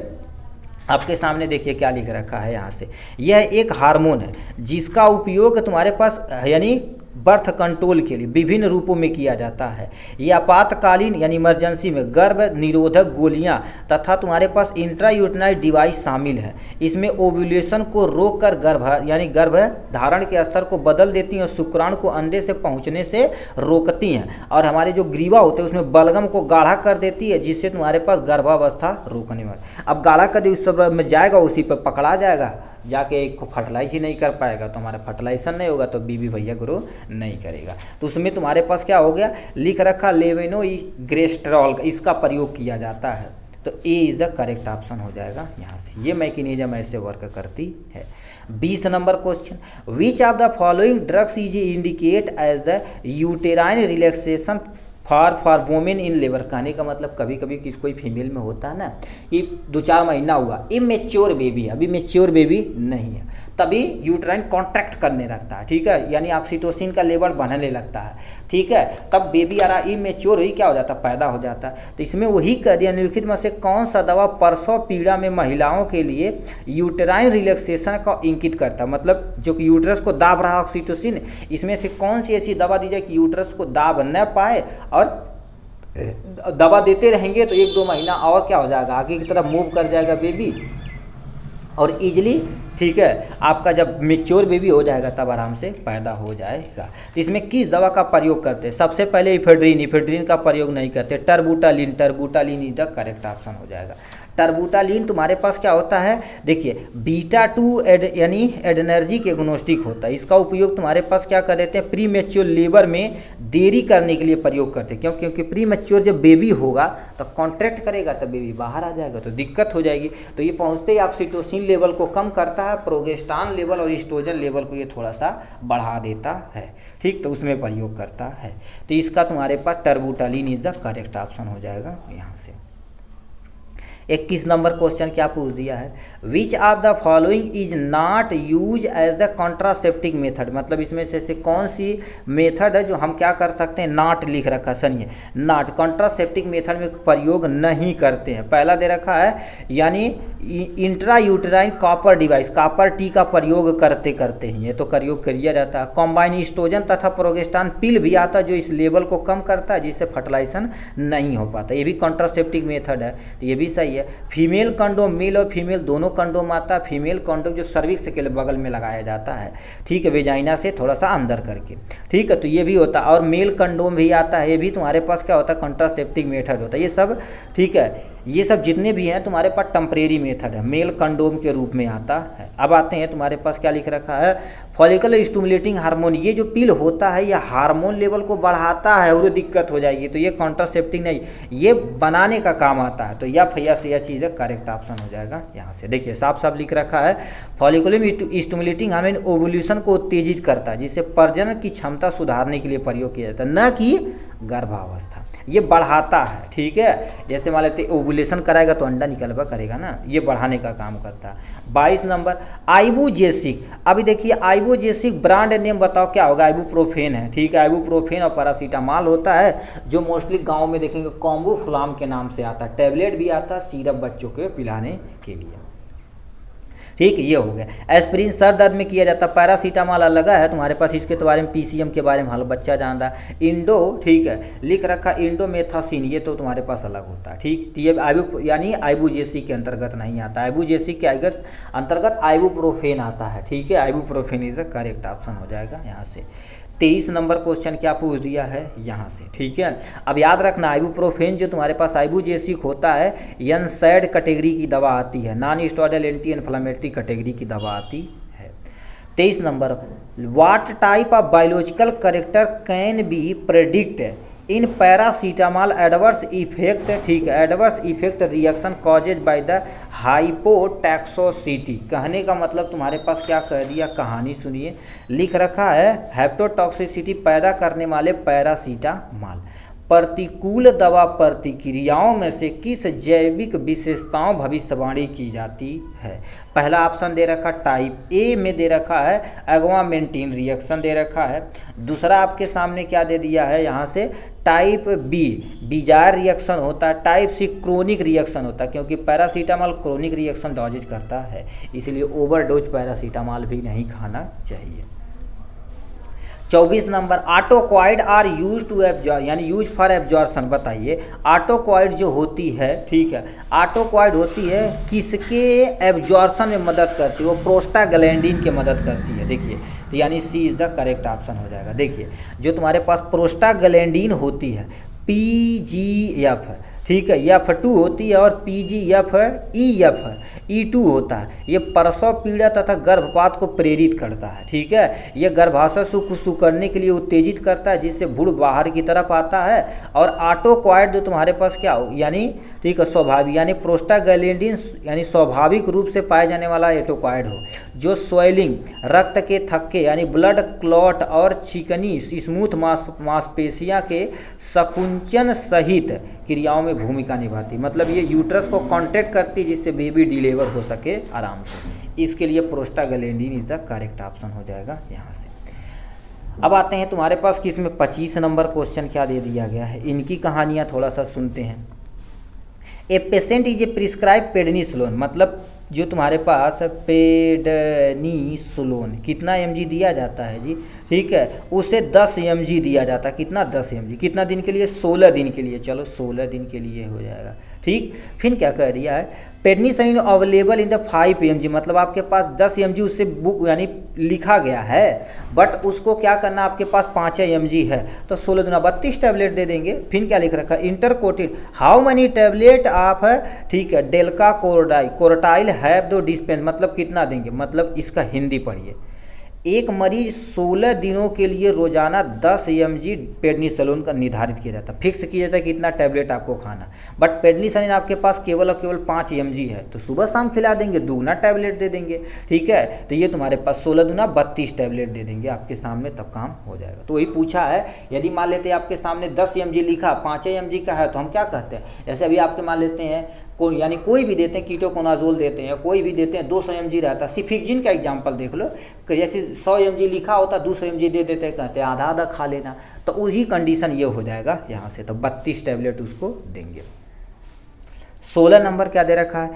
आपके सामने देखिए क्या लिख रखा है यहाँ से, यह एक हार्मोन है जिसका उपयोग तुम्हारे पास यानी बर्थ कंट्रोल के लिए विभिन्न रूपों में किया जाता है। ये आपातकालीन यानी इमरजेंसी में गर्भ निरोधक गोलियां तथा तुम्हारे पास इंट्रायूटेराइन डिवाइस शामिल है। इसमें ओव्यूलेशन को रोककर गर्भ धारण के स्तर को बदल देती हैं और शुक्राणु को अंडे से पहुंचने से रोकती हैं, और हमारे जो ग्रीवा होते हैं उसमें बलगम को गाढ़ा कर देती है, जिससे तुम्हारे पास गर्भावस्था रोकने में। अब गाढ़ा कर दे उस सब में जाएगा, उसी पर पकड़ा जाएगा, जाके एक को फर्टिलाइज ही नहीं कर पाएगा, तो हमारा फर्टिलाइजेशन नहीं होगा तो बीबी भैया ग्रो नहीं करेगा। तो उसमें तुम्हारे पास क्या हो गया, लिख रखा लेवेनोग्रेस्टेरॉल, इसका प्रयोग किया जाता है। तो A is the correct option हो जाएगा यहाँ से। ये मैकेनिज्म ऐसे वर्क करती है। 20 number question, which of the following drugs is indicate as the uterine relaxation for women in labour. कहने का मतलब कभी कभी कोई फीमेल में होता है ना कि 2-4 महीना हुआ, इमेच्योर बेबी है, अभी मेच्योर बेबी नहीं है, तभी यूट्राइन कॉन्ट्रैक्ट करने लगता है। ठीक है, यानी ऑक्सीटोसिन का लेवल बढ़ने लगता है। ठीक है, तब बेबी आ रहा इमेच्योर ही क्या हो जाता है, पैदा हो जाता है। तो इसमें वही कह दिया निम्नलिखित में से कौन सा दवा प्रसव पीड़ा में महिलाओं के लिए यूटेराइन रिलैक्सेशन का इंगित करता है, मतलब जो कि यूट्रस को दाब रहा ऑक्सीटोसिन, इसमें से कौन सी ऐसी दवा दी जाए कि यूट्रस को दाब न पाए, और दवा देते रहेंगे तो 1-2 महीना और क्या हो जाएगा, आगे की तरफ मूव कर जाएगा बेबी और ईजिली, ठीक है, आपका जब मेच्योर बेबी हो जाएगा तब आराम से पैदा हो जाएगा। तो इसमें किस दवा का प्रयोग करते हैं, सबसे पहले इफेड्रीन का प्रयोग नहीं करते, टर्बूटालिन इज द करेक्ट ऑप्शन हो जाएगा। टर्बूटालिन तुम्हारे पास क्या होता है, देखिए बीटा-2 यानी एडनर्जी के एग्नोस्टिक होता है। इसका उपयोग तुम्हारे पास क्या कर देते हैं, प्री मैच्योर लेबर में देरी करने के लिए प्रयोग करते हैं। क्योंकि प्री मैच्योर जब बेबी होगा तो कॉन्ट्रैक्ट करेगा, तब बेबी बाहर आ जाएगा तो दिक्कत हो जाएगी। तो ये पहुँचते ही ऑक्सीटोसिन लेवल को कम करता है, प्रोगेस्टेरॉन लेवल और एस्ट्रोजन लेवल को ये थोड़ा सा बढ़ा देता है। ठीक, तो उसमें प्रयोग करता है। तो इसका तुम्हारे पास टर्बूटालिन इज द करेक्ट ऑप्शन हो जाएगा यहाँ से। 21 नंबर क्वेश्चन क्या पूछ दिया है, which of the following is not use as the contraceptive method, मतलब इसमें से कौन सी मेथड है जो हम क्या कर सकते हैं, नॉट लिख रखा है, सुनिए नॉट कॉन्ट्रासेप्टिव मेथड में प्रयोग नहीं करते हैं। पहला दे रखा है यानी intra uterine copper device, copper T का प्रयोग करते हैं, ये तो प्रयोग किया जाता है। कॉम्बाइन ईस्ट्रोजन तथा प्रोगेस्टेरॉन पिल भी आता है जो इस लेवल को कम करता है जिससे फर्टिलाइजेशन नहीं हो पाता, ये भी कॉन्ट्रासेप्टिव मेथड है, तो ये भी सही है। फीमेल कंडोम, मेल और फीमेल दोनों कंडोम आता है। फीमेल कंडोम जो सर्विक्स के बगल में लगाया जाता है, ठीक है, वेजाइना से थोड़ा सा अंदर करके, ठीक है, तो ये भी होता है। और मेल कंडोम भी आता है, ये भी तुम्हारे पास क्या होता है, कॉन्ट्रासेप्टिव मेथड होता है। ये सब ठीक है, ये सब जितने भी हैं तुम्हारे पास टेम्परेरी मेथड है, मेल कंडोम के रूप में आता है। अब आते हैं तुम्हारे पास क्या लिख रखा है, फॉलिकल स्टिमुलेटिंग हार्मोन, ये जो पिल होता है ये हार्मोन लेवल को बढ़ाता है और दिक्कत हो जाएगी, तो ये कॉन्ट्रासेप्टिव नहीं, ये बनाने का काम आता है, तो यह चीज़ है, करेक्ट ऑप्शन हो जाएगा यहाँ से। देखिए साफ साफ लिख रखा है, फॉलिकुलर स्टिमुलेटिंग हार्मोन ओवुलेशन को उत्तेजित करता है जिससे प्रजनन की क्षमता सुधारने के लिए प्रयोग किया जाता है, न कि गर्भावस्था, ये बढ़ाता है, ठीक है। जैसे मान लेते ओवुलेशन कराएगा तो अंडा निकलवा करेगा ना, ये बढ़ाने का काम करता है। 22 नंबर आइबुजेसिक, अभी देखिए आइबुजेसिक ब्रांड नेम बताओ क्या होगा, आइबुप्रोफेन है, ठीक है, आइबुप्रोफेन और पैरासीटामॉल होता है जो मोस्टली गांव में देखेंगे कॉम्बोफ्लाम के नाम से आता है, टैबलेट भी आता है सिरप बच्चों के पिलाने के लिए, ठीक, ये हो गया। एस्पिरिन सर दर्द में किया जाता है, पैरासीटामॉल अलग है तुम्हारे पास, इसके बारे में पीसीएम के बारे में हल बच्चा जान रहा है। इंडो, ठीक है, लिख रखा इंडोमेथासिन, ये तो तुम्हारे पास अलग होता है, ठीक, तो ये यानी आइबुजेसी के अंतर्गत नहीं आता, आइबुजेसी के अंतर्गत आइबुप्रोफेन आता है, ठीक है, ibuprofen is the correct option हो जाएगा यहाँ से। 23 नंबर क्वेश्चन क्या पूछ दिया है यहाँ से, ठीक है। अब याद रखना आइबुप्रोफेन जो तुम्हारे पास आइबुजेसिक होता है, एनसैड कैटेगरी की दवा आती है, non steroidal anti inflammatory category की दवा आती है। 23 number, what type of biological character can be predict in paracetamol adverse effect, ठीक है, adverse effect reaction causes by the hepatotoxicity, कहने का मतलब तुम्हारे पास क्या कह दिया, कहानी सुनिए, लिख रखा है हेप्टोटॉक्सिसिटी पैदा करने वाले पैरासीटामॉल प्रतिकूल दवा प्रतिक्रियाओं में से किस जैविक विशेषताओं भविष्यवाणी की जाती है। पहला ऑप्शन दे रखा टाइप ए में दे रखा है एग्वामेंटिन रिएक्शन दे रखा है, दूसरा आपके सामने क्या दे दिया है यहाँ से टाइप बी बिजार रिएक्शन होता है, टाइप सी क्रोनिक रिएक्शन होता है, क्योंकि पैरासीटामॉल क्रोनिक रिएक्शन डॉजेज करता है, इसलिए ओवरडोज पैरासीटामॉल भी नहीं खाना चाहिए। 24 number, autacoids are use to absorb, यानी यूज फॉर एब्जॉर्शन, बताइए ऑटोक्वाइड जो होती है, ठीक है, ऑटोक्वाइड होती है किसके एब्जॉर्शन में मदद करती है, वो प्रोस्टाग्लैंडिन की मदद करती है, देखिए, तो यानी सी इज़ द करेक्ट ऑप्शन हो जाएगा। देखिए जो तुम्हारे पास प्रोस्टाग्लैंडिन होती है PGF, ठीक है, F2 होती है और PGF EF E2 होता है, ये प्रसव पीड़ा तथा गर्भपात को प्रेरित करता है, ठीक है, ये गर्भाशय को सुकड़ने के लिए उत्तेजित करता है जिससे भ्रूण बाहर की तरफ आता है। और ऑटोक्वाइड जो तुम्हारे पास क्या हो, यानी ठीक है स्वाभाविक, यानी प्रोस्टाग्लैंडिन यानी स्वाभाविक रूप से पाए जाने वाला एटोक्वाइड हो जो स्वेलिंग, रक्त के थक्के यानी ब्लड क्लॉट और चिकनी स्मूथ मांसपेशियां के संकुचन सहित क्रियाओं में भूमिका निभाती, मतलब ये यूट्रस को कॉन्ट्रैक्ट करती है जिससे बेबी डिलीवर हो सके आराम से, इसके लिए prostaglandin is the correct option हो जाएगा यहाँ से। अब आते हैं तुम्हारे पास कि इसमें 25 नंबर क्वेश्चन क्या दे दिया गया है, इनकी कहानियाँ थोड़ा सा सुनते हैं। A patient is a prescribe prednisolone, मतलब जो तुम्हारे पास पेडनीसोलोन कितना mg दिया जाता है जी, ठीक है, उसे 10 mg दिया जाता है, कितना 10 mg, कितना दिन के लिए, 16 दिन के लिए, चलो 16 दिन के लिए हो जाएगा, ठीक। फिर क्या कह दिया है, पेडनीसोलिन अवेलेबल इन द 5 mg, मतलब आपके पास 10 mg उससे बुक यानी लिखा गया है, बट उसको क्या करना, आपके पास 5 mg है तो 16 दुना 32 टैबलेट दे देंगे। फिर क्या लिख रखा है, इंटरकोटेड हाउ मनी टैबलेट आप है, ठीक है, डेल्का कोरटाइल हैव दो डिस्पेंस, मतलब कितना देंगे, मतलब इसका हिंदी पढ़िए, एक मरीज 16 दिनों के लिए रोजाना 10 mg पेडनिसोलिन का निर्धारित किया जाता है, फिक्स किया जाता है कि इतना टैबलेट आपको खाना। बट पेडनिसोलिन आपके पास केवल और केवल 5 mg है, तो सुबह शाम खिला देंगे, दुगना टैबलेट दे देंगे, ठीक है। तो ये तुम्हारे पास 16 दूना 32 टैबलेट दे देंगे आपके सामने, तब काम हो जाएगा। तो वही पूछा है, यदि मान लेते हैं आपके सामने 10 mg लिखा, 5 mg का है, तो हम क्या कहते हैं, जैसे अभी आपके मान लेते हैं यानी कोई भी देते हैं, कीटोकोनाजोल देते हैं, कोई भी देते हैं, 200 mg रहता है। सिफिक्जिन का एग्जांपल देख लो कि जैसे 100 mg लिखा होता, 200 mg दे देते हैं, कहते हैं आधा आधा खा लेना, तो वही कंडीशन ये हो जाएगा यहाँ से, तो 32 टैबलेट उसको देंगे। 16 नंबर क्या दे रखा है,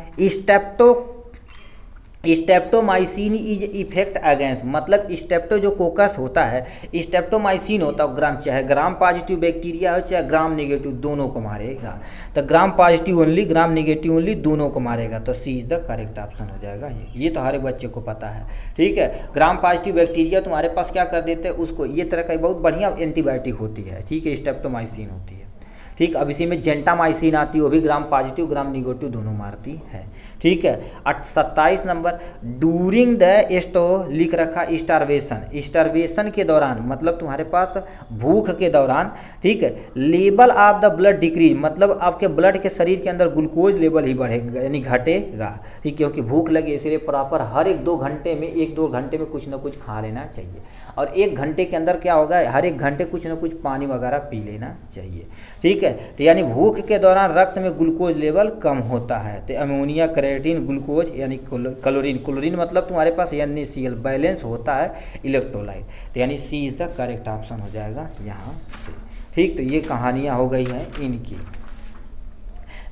स्टेप्टोमाइसिन इज इफेक्ट अगेंस्ट, मतलब स्टेप्टो जो कोकस होता है, स्टेप्टोमाइसिन होता है ग्राम, चाहे ग्राम पॉजिटिव बैक्टीरिया हो चाहे ग्राम नेगेटिव, दोनों को मारेगा। तो gram positive only, gram negative only, दोनों को मारेगा। तो सी इज द करेक्ट ऑप्शन हो जाएगा ये तो हर एक बच्चे को पता है, ठीक है। ग्राम पॉजिटिव बैक्टीरिया तुम्हारे पास क्या कर देते हैं उसको, ये तरह का बहुत बढ़िया एंटीबायोटिक होती है, ठीक है, स्टेप्टोमाइसिन होती है, ठीक। अब इसी में जेंटामाइसिन आती है, वो भी ग्राम पॉजिटिव ग्राम निगेटिव दोनों मारती है, ठीक है। 27 नंबर, डूरिंग द एस्टो लिख रखा स्टारवेशन, स्टारवेशन के दौरान मतलब तुम्हारे पास भूख के दौरान, ठीक है, level of the blood decrease, मतलब आपके ब्लड के शरीर के अंदर ग्लूकोज लेवल ही बढ़ेगा यानी घटेगा, ठीक, क्योंकि भूख लगे, इसलिए प्रॉपर हर 1-2 घंटे में 1-2 घंटे में कुछ ना कुछ खा लेना चाहिए, और 1 घंटे के अंदर क्या होगा, हर 1 घंटे कुछ ना कुछ पानी वगैरह पी लेना चाहिए, ठीक है। तो यानी भूख के दौरान रक्त में ग्लूकोज लेवल कम होता है, तो अमोनिया क्रेटिन ग्लूकोज यानी क्लोरीन, क्लोरीन मतलब तुम्हारे पास NaCl बैलेंस होता है इलेक्ट्रोलाइट, तो यानी सी इज द करेक्ट ऑप्शन हो जाएगा यहाँ से, ठीक। तो ये कहानियाँ हो गई हैं इनकी।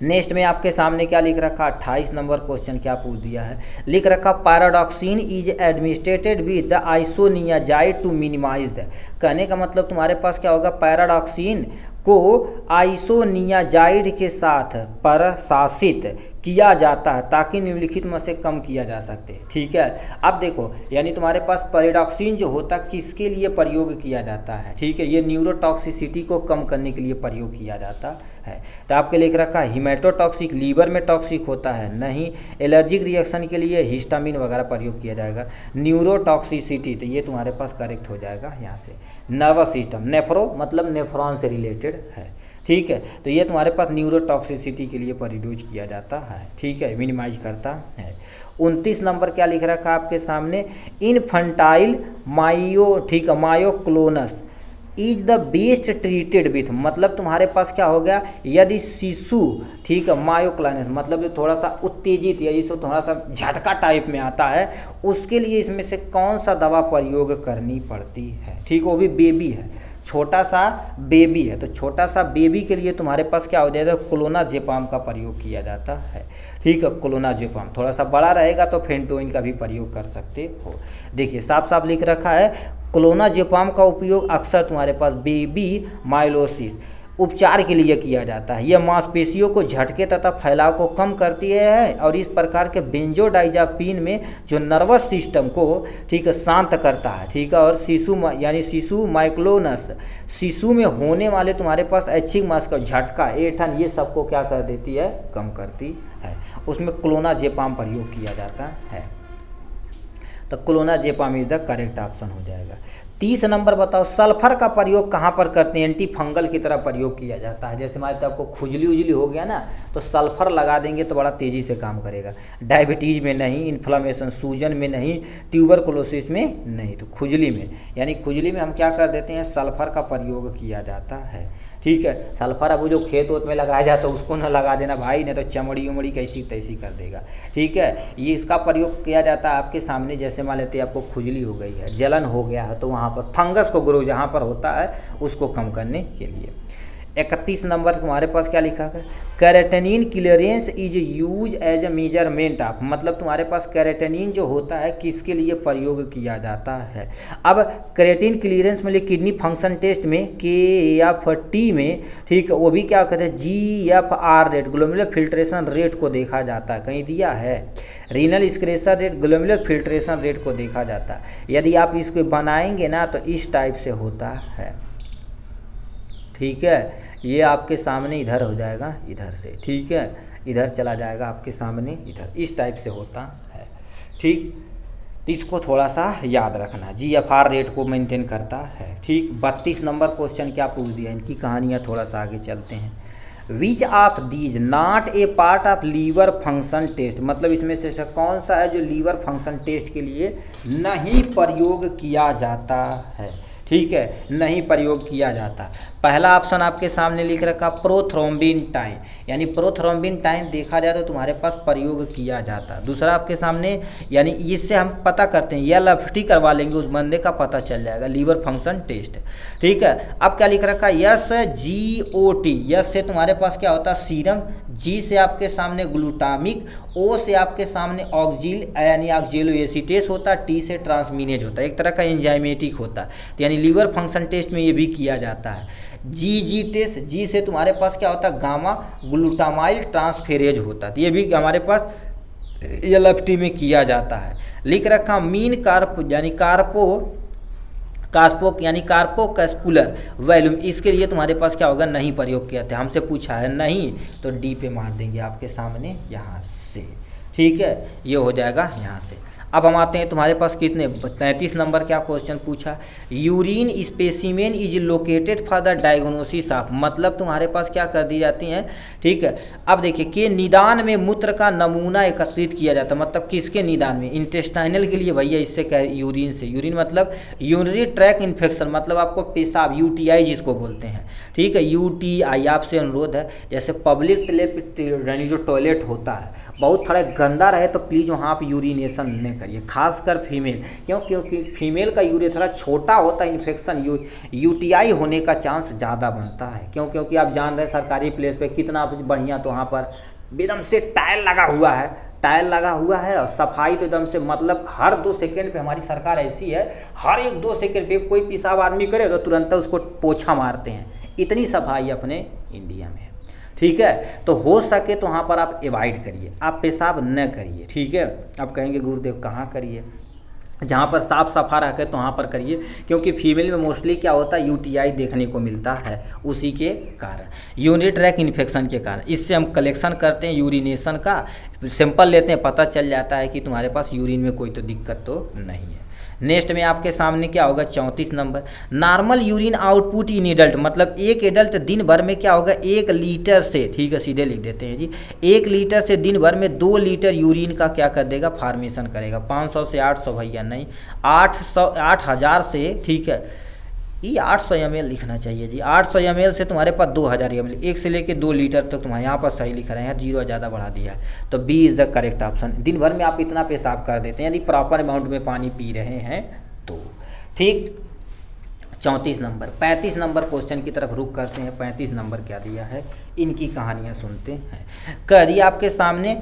नेक्स्ट में आपके सामने क्या लिख रखा, 28 नंबर क्वेश्चन क्या पूछ दिया है, लिख रखा pyridoxine is administered with the isoniazid to minimise the, कहने का मतलब तुम्हारे पास क्या होगा, पैराडॉक्सिन को आइसोनियाजाइड के साथ प्रशासित किया जाता है ताकि निम्नलिखित में से कम किया जा सके, ठीक है। अब देखो यानी तुम्हारे पास पैराडॉक्सिन जो होता है किसके लिए प्रयोग किया जाता है, ठीक है, ये न्यूरोटॉक्सिसिटी को कम करने के लिए प्रयोग किया जाता है। तो आपके लिख रखा है हिमेटोटॉक्सिक, लीवर में टॉक्सिक होता है नहीं, एलर्जिक रिएक्शन के लिए हिस्टामिन वगैरह प्रयोग किया जाएगा, न्यूरोटॉक्सिसिटी, तो ये तुम्हारे पास करेक्ट हो जाएगा यहाँ से। नर्वस सिस्टम, नेफ्रो मतलब नेफ्रॉन से रिलेटेड है, ठीक है, तो ये तुम्हारे पास न्यूरोटॉक्सिसिटी के लिए प्रोड्यूस किया जाता है, ठीक है, मिनिमाइज करता है। 29 नंबर क्या लिख रखा है आपके सामने, इनफंटाइल ठीक है, myoclonus is the best treated with, मतलब तुम्हारे पास क्या हो गया, यदि शिशु, ठीक है, मायोक्लोनस मतलब जो थोड़ा सा उत्तेजित या जिसको थोड़ा सा झटका टाइप में आता है, उसके लिए इसमें से कौन सा दवा प्रयोग करनी पड़ती है, ठीक, वो भी बेबी है, छोटा सा बेबी है, तो छोटा सा बेबी के लिए तुम्हारे पास क्या हो जाएगा, क्लोनाजेपाम का प्रयोग किया जाता है, ठीक है, क्लोनाजेपाम। थोड़ा सा बड़ा रहेगा तो फेंटोइन का भी प्रयोग कर सकते हो। देखिए साफ साफ लिख रखा है, क्लोनाजेपाम का उपयोग अक्सर तुम्हारे पास बेबी माइलोसिस उपचार के लिए किया जाता है। यह मांसपेशियों को झटके तथा फैलाव को कम करती है और इस प्रकार के बेंजोडाइजापीन में जो नर्वस सिस्टम को, ठीक है, शांत करता है, ठीक है, और शिशु यानी शिशु माइक्लोनस, शिशु में होने वाले तुम्हारे पास ऐच्छिक मांस का झटका, ऐंठन, ये सबको क्या कर देती है, कम करती है। उसमें क्लोनाजेपाम प्रयोग किया जाता है, तो clonazepam is the correct option हो जाएगा। 30 नंबर बताओ, सल्फर का प्रयोग कहाँ पर करते हैं, एंटी फंगल की तरह प्रयोग किया जाता है। जैसे मान लो आपको खुजली उजली हो गया ना, तो सल्फर लगा देंगे तो बड़ा तेज़ी से काम करेगा। डायबिटीज़ में नहीं, इन्फ्लामेशन सूजन में नहीं, ट्यूबरकुलोसिस में नहीं, तो खुजली में, यानी खुजली में हम क्या कर देते हैं, सल्फर का प्रयोग किया जाता है, ठीक है। सल्फर अब वो जो खेत वोत में लगाया जाता है उसको ना लगा देना भाई, नहीं तो चमड़ी उमड़ी कैसी तैसी कर देगा, ठीक है। ये इसका प्रयोग किया जाता है आपके सामने, जैसे मान लेते हैं आपको खुजली हो गई है, जलन हो गया है, तो वहाँ पर फंगस को ग्रो जहाँ पर होता है उसको कम करने के लिए। 31 नंबर तुम्हारे पास क्या लिखा है, creatinine clearance is use as a measurement of, मतलब तुम्हारे पास कैरेटिनिन जो होता है किसके लिए प्रयोग किया जाता है। अब कैरेटिन क्लियरेंस में किडनी फंक्शन टेस्ट में KFT में, ठीक है, वो भी क्या कहते हैं, GFR rate, glomerular filtration rate को देखा जाता है, कहीं दिया है, renal excretion rate, glomerular filtration rate को देखा जाता है। यदि आप इसको बनाएंगे ना तो इस टाइप से होता है, ठीक है, ये आपके सामने इधर हो जाएगा, इधर से, ठीक है, इधर चला जाएगा आपके सामने, इधर इस टाइप से होता है, ठीक। इसको थोड़ा सा याद रखना, जीएफआर रेट को मेंटेन करता है। ठीक, 32 नंबर क्वेश्चन क्या पूछ दिया, इनकी कहानियाँ थोड़ा सा आगे चलते हैं। Which of these not a part of liver function test, मतलब इसमें से कौन सा है जो लीवर फंक्शन टेस्ट के लिए नहीं प्रयोग किया जाता है। ठीक है, नहीं प्रयोग किया जाता। पहला ऑप्शन आपके सामने लिख रखा प्रोथ्रोम्बिन टाइम, यानी प्रोथ्रोम्बिन टाइम देखा जाए तो तुम्हारे पास प्रयोग किया जाता। दूसरा आपके सामने, यानी इससे हम पता करते हैं, यह LFT करवा लेंगे उस बंदे का पता चल जाएगा, लीवर फंक्शन टेस्ट। ठीक है, अब क्या लिख रखा SGOT, यस से तुम्हारे पास क्या होता है सीरम, जी से आपके सामने ग्लूटामिक, ओ से आपके सामने ऑक्जिल यानी ऑक्जेलो एसिटेस होता है, टी से ट्रांसमिनेज होता है, एक तरह का एंजाइमेटिक होता है। तो यानी लीवर फंक्शन टेस्ट में ये भी किया जाता है। जी टेस्ट, जी से तुम्हारे पास क्या होता है गामा ग्लूटामाइल ट्रांसफेरेज होता है, तो ये भी हमारे पास LFT में किया जाता है। लिख रखा मीन कार्प यानी कार्पोकैस्पुलर वैल्यूम, इसके लिए तुम्हारे पास क्या होगा नहीं प्रयोग किया था, हमसे पूछा है नहीं तो डी पे मार देंगे आपके सामने यहाँ से। ठीक है, ये हो जाएगा यहाँ से। अब हम आते हैं तुम्हारे पास कितने 33 नंबर क्या क्वेश्चन पूछा, urine specimen is located for the diagnosis of, मतलब तुम्हारे पास क्या कर दी जाती हैं। ठीक है, अब देखिए कि निदान में मूत्र का नमूना एकत्रित किया जाता है, मतलब किसके निदान में, इंटेस्टाइनल के लिए भैया, इससे क्या यूरिन से, यूरिन मतलब यूरिनरी ट्रैक इन्फेक्शन, मतलब आपको पेशाब UTI जिसको बोलते हैं। ठीक है, UTI आपसे अनुरोध है, जैसे पब्लिक यानी जो टॉयलेट होता है बहुत थोड़ा गंदा रहे तो प्लीज़ वहाँ आप यूरिनेशन नहीं करिए, खासकर फीमेल, क्योंकि फीमेल का यूरिन थोड़ा छोटा होता है, इन्फेक्शन UTI होने का चांस ज़्यादा बनता है। क्योंकि आप जान रहे हैं सरकारी प्लेस पे कितना बढ़िया, तो वहाँ पर एकदम से टाइल लगा हुआ है और सफाई तो एकदम से, मतलब हर 2 सेकंड पे हमारी सरकार ऐसी है, हर 1-2 सेकंड पे कोई पेशाब आदमी करे तो तुरंत उसको पोछा मारते हैं, इतनी सफाई अपने इंडिया में। ठीक है, तो हो सके तो वहाँ पर आप अवॉइड करिए, आप पेशाब न करिए। ठीक है, आप कहेंगे गुरुदेव कहाँ करिए, जहाँ पर साफ सफा रखे तो वहाँ पर करिए, क्योंकि फीमेल में मोस्टली क्या होता है UTI देखने को मिलता है, उसी के कारण यूरिनरी ट्रैक इन्फेक्शन के कारण। इससे हम कलेक्शन करते हैं यूरिनेशन का सैंपल लेते हैं, पता चल जाता है कि तुम्हारे पास यूरिन में कोई तो दिक्कत तो नहीं है। नेक्स्ट में आपके सामने क्या होगा 34 number, normal urine output in adult, मतलब एक एडल्ट दिन भर में क्या होगा 1 लीटर से, ठीक है सीधे लिख देते हैं जी, 1 लीटर से दिन भर में 2 लीटर यूरिन का क्या कर देगा फॉर्मेशन करेगा। 500 से 800 भैया नहीं, 8000 से, ठीक है ये 800 ml लिखना चाहिए जी, 800 ml से तुम्हारे पास 2000 ml, 1 से लेके 2 लीटर तक तुम्हारे यहाँ पर सही लिखा रहे हैं, 0 ज़्यादा बढ़ा दिया है, तो B is the correct option. दिन भर में आप इतना पेशाब कर देते हैं यदि प्रॉपर अमाउंट में पानी पी रहे हैं तो। ठीक, 34 नंबर। 35 नंबर क्वेश्चन की तरफ रुक करते हैं। 35 नंबर क्या दिया है, इनकी कहानियाँ सुनते हैं। कह दिया आपके सामने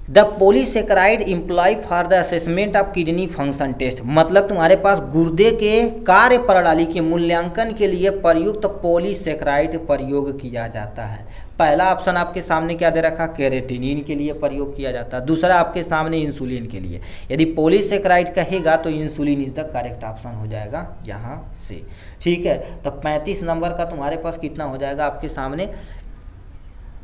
the polysaccharide employ for the assessment of kidney function test, मतलब तुम्हारे पास गुर्दे के कार्य प्रणाली के मूल्यांकन के लिए प्रयुक्त पॉलीसेकेराइड प्रयोग किया जाता है। पहला ऑप्शन आपके सामने क्या दे रखा, केरेटिनिन के लिए प्रयोग किया जाता है। दूसरा आपके सामने इंसुलिन के लिए, यदि पॉलीसेकेराइड कहेगा तो insulin is the correct option हो जाएगा यहाँ से। ठीक है, तो 35 नंबर का तुम्हारे पास कितना हो जाएगा आपके सामने,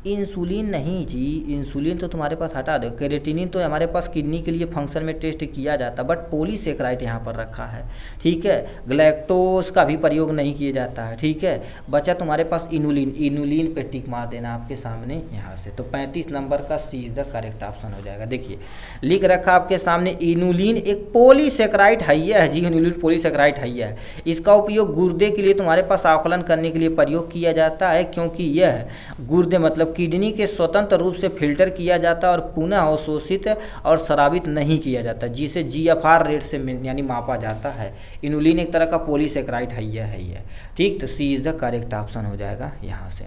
इंसुलिन नहीं जी, इंसुलिन तो तुम्हारे पास हटा दो, केरेटिनिन तो हमारे पास किडनी के लिए फंक्शन में टेस्ट किया जाता, बट पॉलीसेकेराइड यहाँ पर रखा है। ठीक है, ग्लैक्टोज का भी प्रयोग नहीं किया जाता है। ठीक है, बचा तुम्हारे पास इनुलिन, इनुलिन पे टिक मार देना आपके सामने यहाँ से, तो 35 नंबर का सी इज द करेक्ट ऑप्शन हो जाएगा। देखिए लिख रखा आपके सामने इनुलिन एक पॉलीसेकेराइड है जी, इनुलिन पॉलीसेकेराइड है, इसका उपयोग गुर्दे के लिए तुम्हारे पास आकलन करने के लिए प्रयोग किया जाता है, क्योंकि यह गुर्दे मतलब किडनी के स्वतंत्र रूप से फिल्टर किया जाता है और पुनः अवशोषित और स्रावित नहीं किया जाता, जिसे GFR रेट से यानी मापा जाता है। इनुलिन एक तरह का पॉलीसेकेराइड है। ठीक, तो सी इज द करेक्ट ऑप्शन हो जाएगा यहाँ से।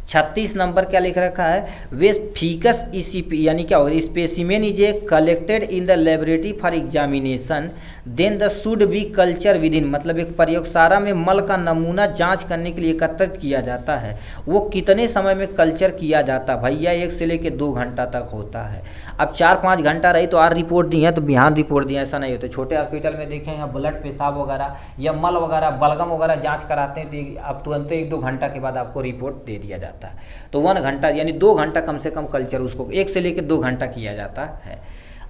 36 नंबर क्या लिख रखा है, वे फीकस ECP यानी क्या होगा, specimen is a collected in the laboratory for examination then the should be culture within, मतलब एक प्रयोगशाला में मल का नमूना जांच करने के लिए एकत्रित किया जाता है। वो कितने समय में कल्चर किया जाता है भैया, 1 से लेकर 2 घंटा तक होता है। अब 4-5 घंटा रही तो आज रिपोर्ट दी है तो बिहान रिपोर्ट दिया, ऐसा नहीं होता। छोटे हॉस्पिटल में देखें यहाँ ब्लड पेशाब वगैरह या मल वगैरह बलगम वगैरह जाँच कराते हैं तो अब तुरंत 1-2 घंटा के बाद आपको रिपोर्ट दे दिया जाता है। तो 1 घंटा यानी 2 घंटा कम से कम कल्चर उसको 1 से लेकर 2 घंटा किया जाता है।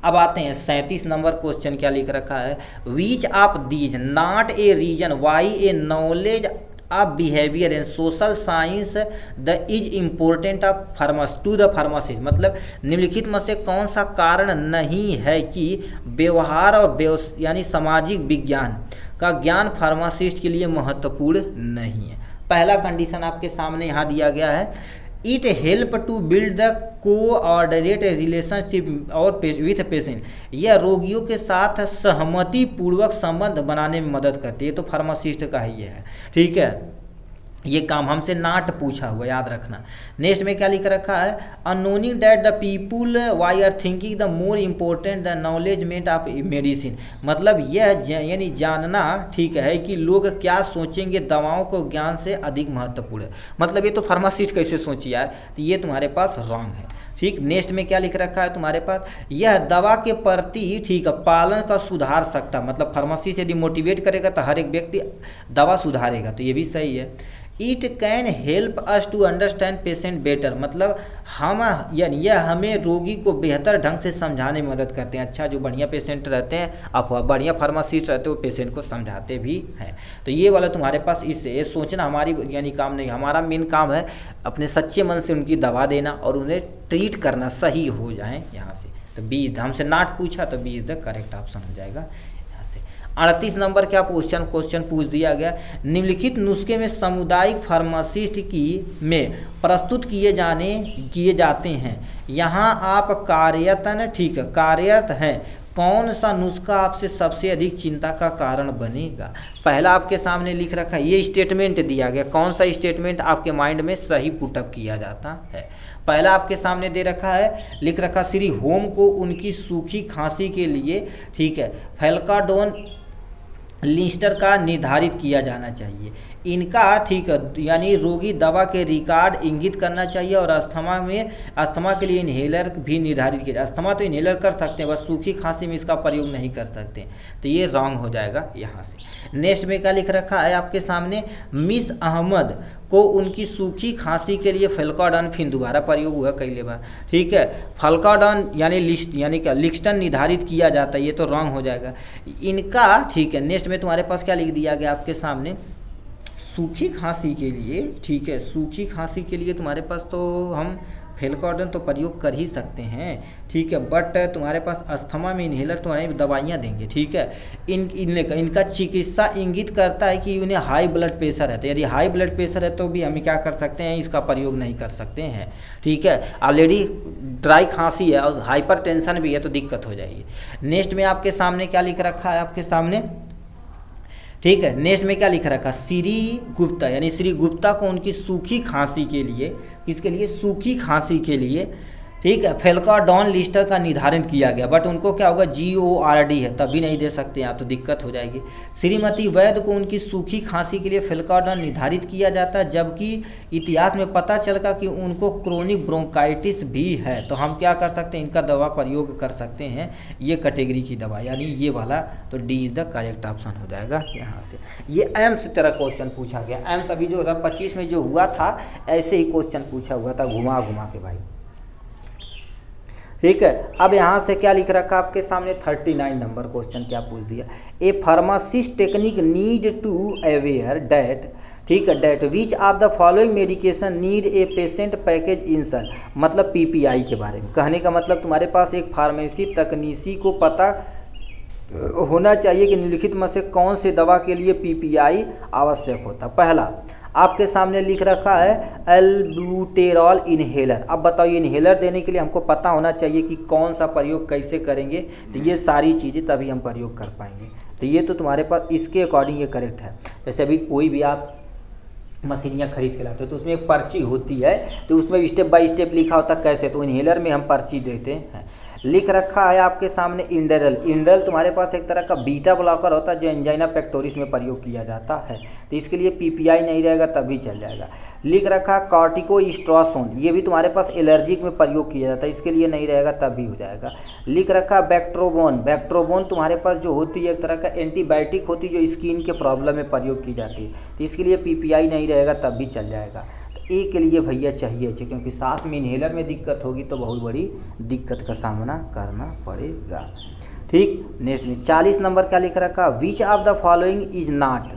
अब आते हैं 37 नंबर क्वेश्चन, क्या लिख रखा है, which of these not a reason why a knowledge of behaviour and social science the is important of to the pharmacist. मतलब निम्नलिखित में से कौन सा कारण नहीं है कि व्यवहार और यानी सामाजिक विज्ञान का ज्ञान फार्मासिस्ट के लिए महत्वपूर्ण नहीं है। पहला कंडीशन आपके सामने यहाँ दिया गया है, it help to build the coordinate relationship और विथ पेशेंट, यह रोगियों के साथ सहमति पूर्वक संबंध बनाने में मदद करती है। तो फार्मासिस्ट का ही है, ठीक है, ये काम हमसे नाट पूछा हुआ, याद रखना। नेक्स्ट में क्या लिख रखा है, unknowing that the people why are thinking the more important the acknowledgement of medicine. मतलब यह यानी जानना, ठीक है, कि लोग क्या सोचेंगे दवाओं को ज्ञान से अधिक महत्वपूर्ण है। मतलब ये तो फार्मासिस्ट कैसे सोची यार, तो ये तुम्हारे पास रॉन्ग है, ठीक। नेक्स्ट में क्या लिख रखा है तुम्हारे पास, यह दवा के प्रति, ठीक है, पालन का सुधार सकता। मतलब फार्मासिस्ट यदि मोटिवेट करेगा तो हर एक व्यक्ति दवा सुधारेगा, तो ये भी सही है। It can help us to understand patient better. मतलब हम यानी यह हमें रोगी को बेहतर ढंग से समझाने में मदद करते हैं। अच्छा, जो बढ़िया पेशेंट रहते हैं, अब बढ़िया फार्मासिस्ट रहते हैं, वो पेशेंट को समझाते भी हैं। तो ये वाला तुम्हारे पास, इससे ये सोचना हमारी यानी काम नहीं, हमारा मेन काम है अपने सच्चे मन से उनकी दवा देना और उन्हें ट्रीट करना, सही हो जाए यहाँ से। तो बी, हमसे नाट पूछा तो B is the correct option हो जाएगा। 38 नंबर क्या क्वेश्चन पूछ दिया गया, निम्नलिखित नुस्खे में सामुदायिक फार्मासिस्ट की में प्रस्तुत किए जाते हैं, यहाँ आप कार्यरत, ठीक है, कार्यरत हैं, कौन सा नुस्खा आपसे सबसे अधिक चिंता का कारण बनेगा। पहला आपके सामने लिख रखा है, ये स्टेटमेंट दिया गया, कौन सा स्टेटमेंट आपके माइंड में सही पुटअप किया जाता है। पहला आपके सामने दे रखा है, लिख रखा, श्री होम को उनकी सूखी खांसी के लिए, ठीक है, फेल्काडोन लिस्टर का निर्धारित किया जाना चाहिए। इनका, ठीक है, यानी रोगी दवा के रिकॉर्ड इंगित करना चाहिए। और अस्थमा के लिए इन्हेलर भी निर्धारित किया। अस्थमा तो इन्हेलर कर सकते हैं, बस सूखी खांसी में इसका प्रयोग नहीं कर सकते, तो ये रॉन्ग हो जाएगा यहाँ से। नेक्स्ट में क्या लिख रखा है आपके सामने, मिस अहमद को उनकी सूखी खांसी के लिए फेल्काडॉन, फिर दोबारा प्रयोग हुआ कई बार, ठीक है, फेल्काडॉन यानी क्या लिस्टन निर्धारित किया जाता है, ये तो रॉन्ग हो जाएगा इनका, ठीक है। नेक्स्ट में तुम्हारे पास क्या लिख दिया गया आपके सामने, सूखी खांसी के लिए, ठीक है, सूखी खांसी के लिए तुम्हारे पास तो हम फेल्काडॉन तो प्रयोग कर ही सकते हैं, ठीक है, बट तुम्हारे पास अस्थमा में इन्हेलर तुम्हारे दवाइयाँ देंगे, ठीक है। इनका चिकित्सा इंगित करता है कि उन्हें हाई ब्लड प्रेशर है, तो यदि हाई ब्लड प्रेशर है तो भी हम क्या कर सकते हैं, इसका प्रयोग नहीं कर सकते हैं, ठीक है। ऑलरेडी ड्राई खांसी है और हाइपर टेंशन भी है, तो दिक्कत हो जाएगी। नेक्स्ट में आपके सामने क्या लिख रखा है आपके सामने, ठीक है, नेक्स्ट में क्या लिख रखा, श्री गुप्ता, यानी श्री गुप्ता को उनकी सूखी खांसी के लिए, किसके लिए, सूखी खांसी के लिए, ठीक है, फेल्काडॉन लिस्टर का निर्धारण किया गया, बट उनको क्या होगा, GORD है, तभी नहीं दे सकते आप, तो दिक्कत हो जाएगी। श्रीमती वैद्य को उनकी सूखी खांसी के लिए फेल्काडॉन निर्धारित किया जाता है, जबकि इतिहास में पता चला कि उनको क्रोनिक ब्रोंकाइटिस भी है, तो हम क्या कर सकते हैं, इनका दवा प्रयोग कर सकते हैं, ये कैटेगरी की दवा, यानी ये वाला, तो D is the correct option हो जाएगा यहाँ से। ये एम्स तरह क्वेश्चन पूछा गया, एम्स अभी जो 25 में जो हुआ था, ऐसे ही क्वेश्चन पूछा हुआ था, घुमा घुमा के भाई, ठीक है। अब यहाँ से क्या लिख रखा आपके सामने, 39 नंबर क्वेश्चन क्या पूछ दिया, a pharmacist technique need to aware that, ठीक है, that which of the following medication need a patient package insert. मतलब PPI के बारे में कहने का मतलब, तुम्हारे पास एक फार्मेसी तकनीसी को पता होना चाहिए कि निम्नलिखित में से कौन से दवा के लिए PPI आवश्यक होता। पहला आपके सामने लिख रखा है एल्ब्यूटेरॉल इन्हेलर। अब बताओ, ये इन्हेलर देने के लिए हमको पता होना चाहिए कि कौन सा प्रयोग कैसे करेंगे, तो ये सारी चीज़ें तभी हम प्रयोग कर पाएंगे। तो ये तो तुम्हारे पास इसके अकॉर्डिंग ये करेक्ट है। जैसे अभी कोई भी आप मशीनियाँ खरीद के लाते हो तो उसमें एक पर्ची होती है, तो उसमें स्टेप बाय स्टेप लिखा होता है कैसे, तो इन्हेलर में हम पर्ची देते हैं। लिख रखा है आपके सामने इंडरल। इंडरल तुम्हारे पास एक तरह का बीटा ब्लॉकर होता है जो एंजाइना पेक्टोरिस में प्रयोग किया जाता है, तो इसके लिए PPI नहीं रहेगा तभी चल जाएगा। लिख रखा कॉर्टिकोस्ट्रासोन, ये भी तुम्हारे पास एलर्जिक में प्रयोग किया जाता है, इसके लिए नहीं रहेगा तभी हो जाएगा। लिख रखा बैक्ट्रोबोन। बैक्ट्रोबोन तुम्हारे पास जो होती है एक तरह का एंटीबायोटिक होती है जो स्किन के प्रॉब्लम में प्रयोग की जाती है, तो इसके लिए PPI नहीं रहेगा तब भी चल जाएगा। ए के लिए भैया चाहिए, क्योंकि साथ में इन्हेलर में दिक्कत होगी तो बहुत बड़ी दिक्कत का सामना करना पड़ेगा। ठीक, नेक्स्ट में 40 नंबर क्या लिख रखा, विच of the following is not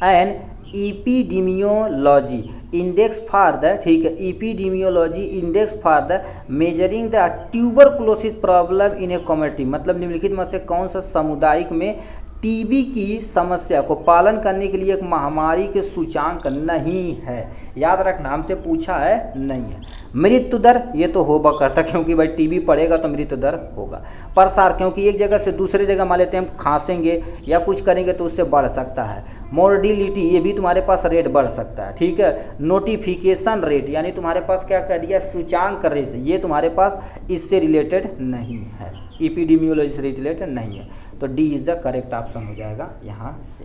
an epidemiology index for the, ठीक है, epidemiology index for the measuring the tuberculosis problem in a community, मतलब निम्नलिखित में से कौन सा सामुदायिक में टीबी की समस्या को पालन करने के लिए एक महामारी के सूचांक नहीं है। याद रखना, हमसे पूछा है, नहीं है। मृत्यु दर, ये तो होगा करता, क्योंकि भाई टीबी पड़ेगा तो मृत्यु दर होगा। प्रसार, क्योंकि एक जगह से दूसरी जगह मान लेते हैं हम खांसेंगे या कुछ करेंगे तो उससे बढ़ सकता है। मोर्डिलिटी, ये भी तुम्हारे पास रेट बढ़ सकता है। ठीक है, नोटिफिकेशन रेट, यानी तुम्हारे पास क्या कर दिया, सूचांक रेट, ये तुम्हारे पास इससे रिलेटेड नहीं है, एपिडेमियोलॉजी से रिलेटेड नहीं है। तो D is the correct option हो जाएगा यहाँ से।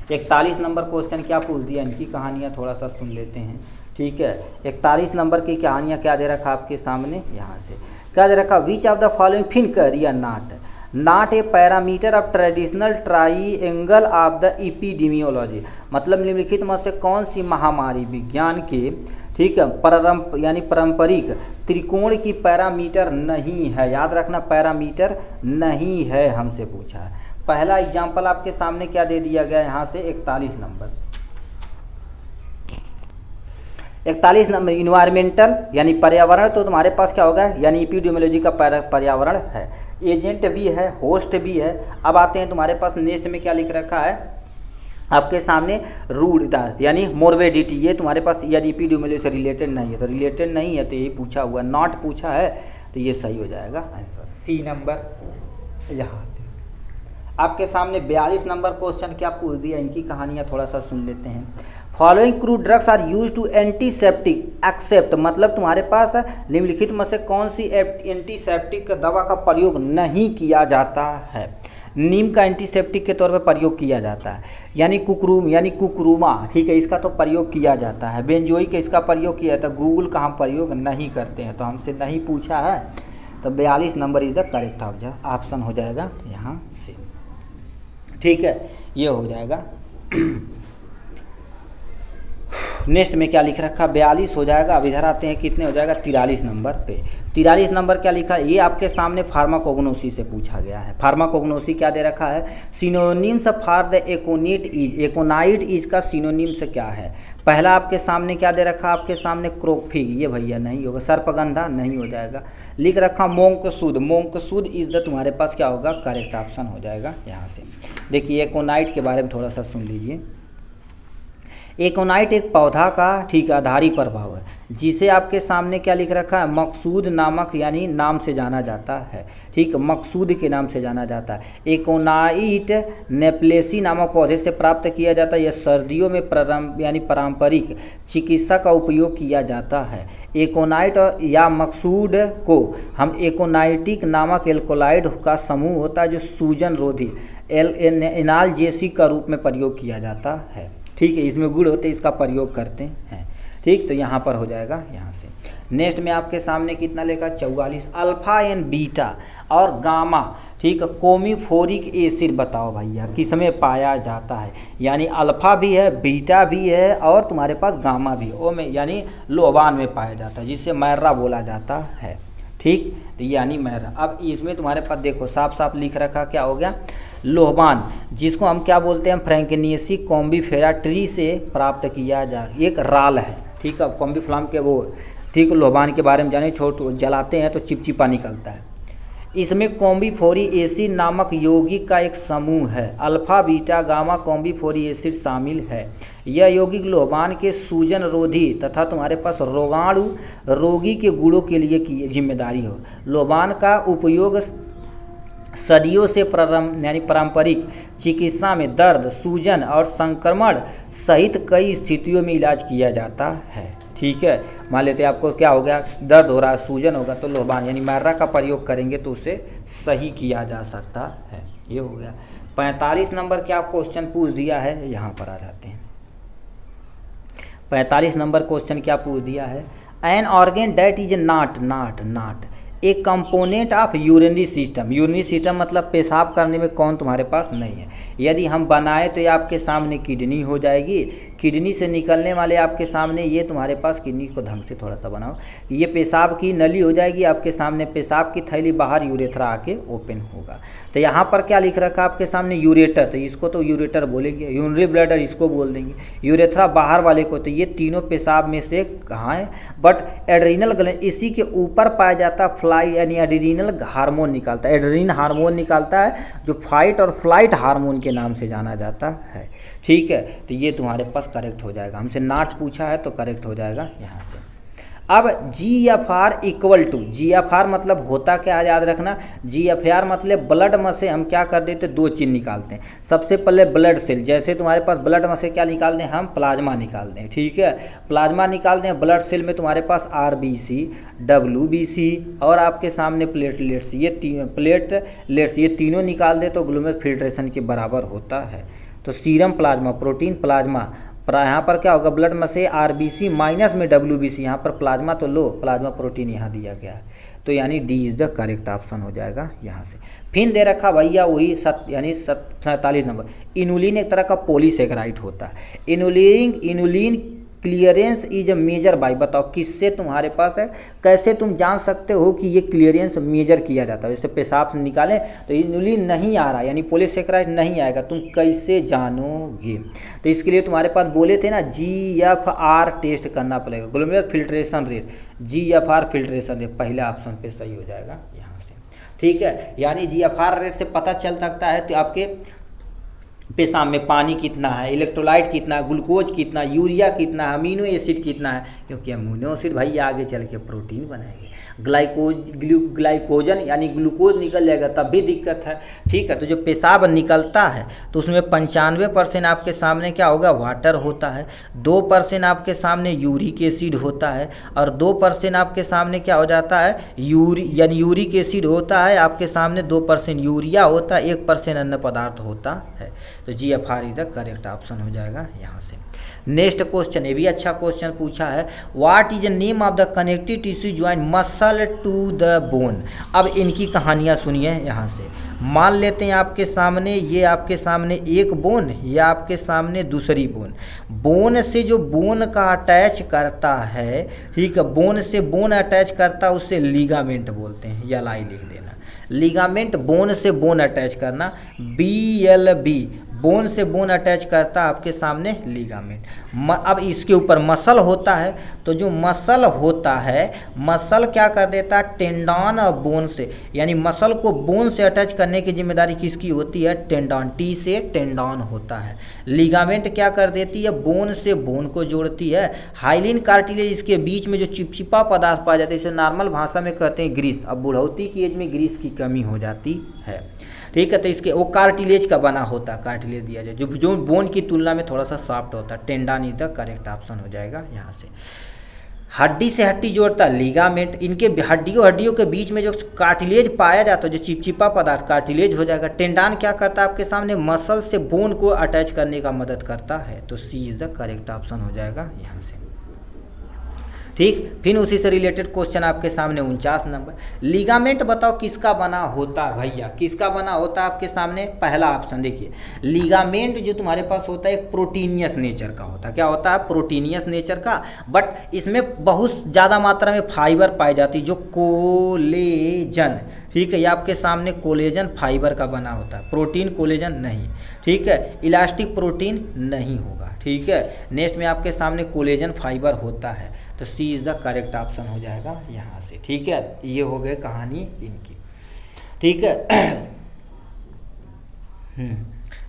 41 नंबर क्वेश्चन क्या पूछ दिया, इनकी कहानियाँ थोड़ा सा सुन लेते हैं। ठीक है, 41 नंबर की कहानियाँ क्या दे रखा आपके सामने, यहाँ से क्या दे रखा, विच ऑफ द फॉलोइंग फिनकर या not a parameter of traditional triangle of the epidemiology, मतलब निम्नलिखित में से कौन सी महामारी विज्ञान के, ठीक है, पारंपरिक त्रिकोण की पैरामीटर नहीं है। याद रखना, पैरामीटर नहीं है, हमसे पूछा है। पहला एग्जाम्पल आपके सामने क्या दे दिया गया यहाँ से, 41 नंबर इन्वायरमेंटल यानी पर्यावरण, तो तुम्हारे पास क्या होगा, यानी एपिडेमियोलॉजी का पर्यावरण है, एजेंट भी है, होस्ट भी है। अब आते हैं तुम्हारे पास नेक्स्ट में क्या लिख रखा है आपके सामने, रूट यानी मोर्बिडिटी, ये तुम्हारे पास यानी एपिडेमियोलॉजी से रिलेटेड नहीं है, तो रिलेटेड नहीं है तो यही पूछा हुआ, नॉट पूछा है तो ये सही हो जाएगा आंसर, सी नंबर। यहाँ आपके सामने 42 नंबर क्वेश्चन क्या पूछ दिया, इनकी कहानियाँ थोड़ा सा सुन लेते हैं। Following crude drugs are use to antiseptic except, मतलब तुम्हारे पास निम्नलिखित में से कौन सी एंटीसेप्टिक दवा का प्रयोग नहीं किया जाता है। नीम का एंटीसेप्टिक के तौर पर प्रयोग किया जाता है, यानी कुकरूमा, ठीक है, इसका तो प्रयोग किया जाता है। बेंजोइक इसका प्रयोग किया जाता है, गूगल का हम प्रयोग नहीं करते हैं, तो हमसे नहीं पूछा है। तो 42 number is the correct option हो जाएगा यहाँ से। ठीक है, ये हो जाएगा। नेक्स्ट में क्या लिख रखा, 42 हो जाएगा। अब इधर आते हैं, कितने हो जाएगा, 43 नंबर पे। 43 नंबर क्या लिखा है, ये आपके सामने फार्माकोग्नोसी से पूछा गया है। फार्माकोग्नोसी क्या दे रखा है, synonyms for the aconite is, aconite is का सिनोनिम्स क्या है। पहला आपके सामने क्या दे रखा, आपके सामने क्रोफिग, ये भैया नहीं होगा। सर्पगंधा नहीं हो जाएगा। लिख रखा मोंकसूद इज द तुम्हारे पास क्या होगा, करेक्ट ऑप्शन हो जाएगा यहाँ से। देखिए एकोनाइट के बारे में थोड़ा सा सुन लीजिए। एकोनाइट एक पौधा का, ठीक, आधारी प्रभाव है, जिसे आपके सामने क्या लिख रखा है, मकसूद नामक यानी नाम से जाना जाता है। ठीक, मकसूद के नाम से जाना जाता है। एकोनाइट नेप्लेसी नामक पौधे से प्राप्त किया जाता है। यह सर्दियों में पारंपरिक चिकित्सा का उपयोग किया जाता है। एकोनाइट या मकसूद को हम एकोनाइटिक नामक एल्कोलाइड का समूह होता है जो सूजन रोधी एनाल्जेसिक का रूप में प्रयोग किया जाता है। ठीक है, इसमें गुण होते इसका प्रयोग करते हैं। ठीक, तो यहाँ पर हो जाएगा यहाँ से। नेक्स्ट में आपके सामने कितना लेगा, 44। अल्फा एंड बीटा और गामा, ठीक है, कोमिफोरिक एसिड बताओ भैया किसमें पाया जाता है। यानी अल्फा भी है, बीटा भी है और तुम्हारे पास गामा भी है, ओ में यानी लोबान में पाया जाता है, जिसे मैर्रा बोला जाता है। ठीक, तो यानी मैर्रा। अब इसमें तुम्हारे पास देखो साफ साफ लिख रखा, क्या हो गया, लोहबान, जिसको हम क्या बोलते हैं, फ्रैंकिनेसी कॉम्बीफेरा ट्री से प्राप्त किया जा, एक राल है। ठीक है, कॉम्बीफ्लाम के वो, ठीक, लोहबान के बारे में जाने, छोड़ जलाते हैं तो चिपचिपा निकलता है। इसमें कॉम्बीफोरी एसिड नामक यौगिक का एक समूह है। अल्फा बीटा गामा कॉम्बीफोरी एसिड शामिल है। यह यौगिक लोहबान के सूजन रोधी तथा तुम्हारे पास रोगाणु रोगी के गुणों के लिए की जिम्मेदारी हो। लोहबान का उपयोग सदियों से पारंपरिक चिकित्सा में दर्द, सूजन और संक्रमण सहित कई स्थितियों में इलाज किया जाता है। ठीक है, मान लेते हैं आपको क्या हो गया, दर्द हो रहा है, सूजन होगा तो लोहबान यानी मैर्रा का प्रयोग करेंगे तो उसे सही किया जा सकता है। ये हो गया। 45 नंबर क्या क्वेश्चन पूछ दिया है, यहाँ पर आ जाते हैं। 45 नंबर क्वेश्चन क्या पूछ दिया है, an organ that is not a component of urinary system. Urinary system मतलब पेशाब करने में कौन तुम्हारे पास नहीं है। यदि हम बनाए तो ये आपके सामने किडनी हो जाएगी। किडनी से निकलने वाले आपके सामने ये तुम्हारे पास, किडनी को ढंग से थोड़ा सा बनाओ, ये पेशाब की नली हो जाएगी आपके सामने, पेशाब की थैली बाहर यूरेथ्रा आके ओपन होगा। तो यहाँ पर क्या लिख रखा आपके सामने, यूरेटर, तो इसको तो यूरेटर बोलेंगे, यूरिनरी ब्लैडर इसको बोल देंगे, यूरेथ्रा बाहर वाले को। तो ये तीनों पेशाब में से कहाँ है, बट एड्रीनल ग्लैंड इसी के ऊपर पाया जाता है, फ्लाइट यानी एड्रीनल हार्मोन निकालता है, एड्रीन हार्मोन निकालता है जो फाइट और फ्लाइट हार्मोन के नाम से जाना जाता है। ठीक है, तो ये तुम्हारे पास करेक्ट हो जाएगा, हमसे नाट पूछा है तो करेक्ट हो जाएगा यहाँ से। अब GFR इक्वल टू, GFR मतलब होता क्या, याद रखना, GFR मतलब ब्लड में से हम क्या कर देते, दो चीज़ निकालते हैं। सबसे पहले ब्लड सेल, जैसे तुम्हारे पास ब्लड में से क्या निकालते हैं हम, प्लाज्मा निकालते हैं। ठीक है, प्लाज्मा निकालते हैं, ब्लड सेल में तुम्हारे पास RBC, WBC और आपके सामने प्लेटलेट्स, ये प्लेटलेट्स, ये तीनों निकाल दे तो ग्लूमेरुलर फिल्ट्रेशन के बराबर होता है। तो सीरम प्लाज्मा, प्रोटीन प्लाज्मा, यहाँ पर क्या होगा, ब्लड में से RBC माइनस में WBC, यहाँ पर प्लाज्मा तो लो, प्लाज्मा प्रोटीन यहाँ दिया गया है, तो यानी D is the correct option हो जाएगा यहाँ से। फिर दे रखा भैया वही यानी 47 नंबर, इनुलिन एक तरह का पॉलीसेकेराइड होता है। Inulin clearance is a measure by, बताओ किससे तुम्हारे पास है, कैसे तुम जान सकते हो कि ये क्लियरेंस मेजर किया जाता है। जैसे पेशाब निकालें तो इनुलिन नहीं आ रहा, यानी पॉलीसेकेराइड नहीं आएगा, तुम कैसे जानोगे। तो इसके लिए तुम्हारे पास बोले थे ना GFR टेस्ट करना पड़ेगा, glomerular filtration rate, GFR filtration rate पहले ऑप्शन पे सही हो जाएगा यहाँ से। ठीक है, यानी GFR रेट से पता चल सकता है तो आपके पेशाब में पानी कितना है, इलेक्ट्रोलाइट कितना है, ग्लूकोज कितना, यूरिया कितना है, अमीनो एसिड कितना है, क्योंकि अमीनो एसिड भाई आगे चल के प्रोटीन बनाएंगे। ग्लाइकोजन यानी ग्लूकोज निकल जाएगा तब भी दिक्कत है। ठीक है, तो जो पेशाब निकलता है तो उसमें 95% आपके सामने क्या होगा, वाटर होता है, 2% आपके सामने यूरिक एसिड होता है और 2% आपके सामने क्या हो जाता है, यानी यूरिक एसिड होता है आपके सामने, 2% यूरिया होता है, 1% अन्य पदार्थ होता है। तो GFR is the correct option हो जाएगा यहाँ से। नेक्स्ट क्वेश्चन, ये भी अच्छा क्वेश्चन पूछा है, what is the name of the connective tissue join muscle to the bone. अब इनकी कहानियाँ सुनिए यहाँ से। मान लेते हैं आपके सामने, ये आपके सामने एक बोन, या आपके सामने दूसरी बोन, बोन से जो बोन का अटैच करता है, ठीक है, बोन से बोन अटैच करता है उसे लिगामेंट बोलते हैं, या लाई लिख देना, लिगामेंट बोन से बोन अटैच करना, BLB, बोन से बोन अटैच करता है आपके सामने लिगामेंट। अब इसके ऊपर मसल होता है, तो जो मसल होता है, मसल क्या कर देता है, टेंडन और बोन से, यानी मसल को बोन से अटैच करने की जिम्मेदारी किसकी होती है, टेंडन, T से टेंडन होता है। लिगामेंट क्या कर देती है, बोन से बोन को जोड़ती है। हाइलिन कार्टिलेज, इसके बीच में जो चिपचिपा पदार्थ पाया जाता है, इसे नॉर्मल भाषा में कहते हैं ग्रीस। अब बुढ़ौती की एज में ग्रीस की कमी हो जाती है। ठीक है, तो इसके वो कार्टिलेज का बना होता है, कार्टिलेज दिया जाए जो बोन की तुलना में थोड़ा सा सॉफ्ट होता है। Tendon is the correct option हो जाएगा यहाँ से। हड्डी से हड्डी जोड़ता है लिगामेंट, इनके हड्डियों के बीच में जो कार्टिलेज पाया जाता है, जो चिपचिपा पदार्थ कार्टिलेज हो जाएगा। टेंडन क्या करता है आपके सामने, मसल से बोन को अटैच करने का मदद करता है। तो C is the correct option हो जाएगा यहाँ से। ठीक, फिर उसी से रिलेटेड क्वेश्चन आपके सामने 49 नंबर, लिगामेंट बताओ किसका बना होता है भैया, किसका बना होता है आपके सामने। पहला ऑप्शन देखिए, लिगामेंट जो तुम्हारे पास होता है एक प्रोटीनियस नेचर का होता है। क्या होता है, प्रोटीनियस नेचर का, बट इसमें बहुत ज़्यादा मात्रा में फाइबर पाई जाती है, जो कोलेजन, ठीक है, ये आपके सामने कोलेजन फाइबर का बना होता है, प्रोटीन कोलेजन नहीं। ठीक है, इलास्टिक प्रोटीन नहीं होगा। ठीक है, नेक्स्ट में आपके सामने कोलेजन फाइबर होता है, तो C is the correct option हो जाएगा यहाँ से। ठीक है, ये हो गए कहानी इनकी। ठीक है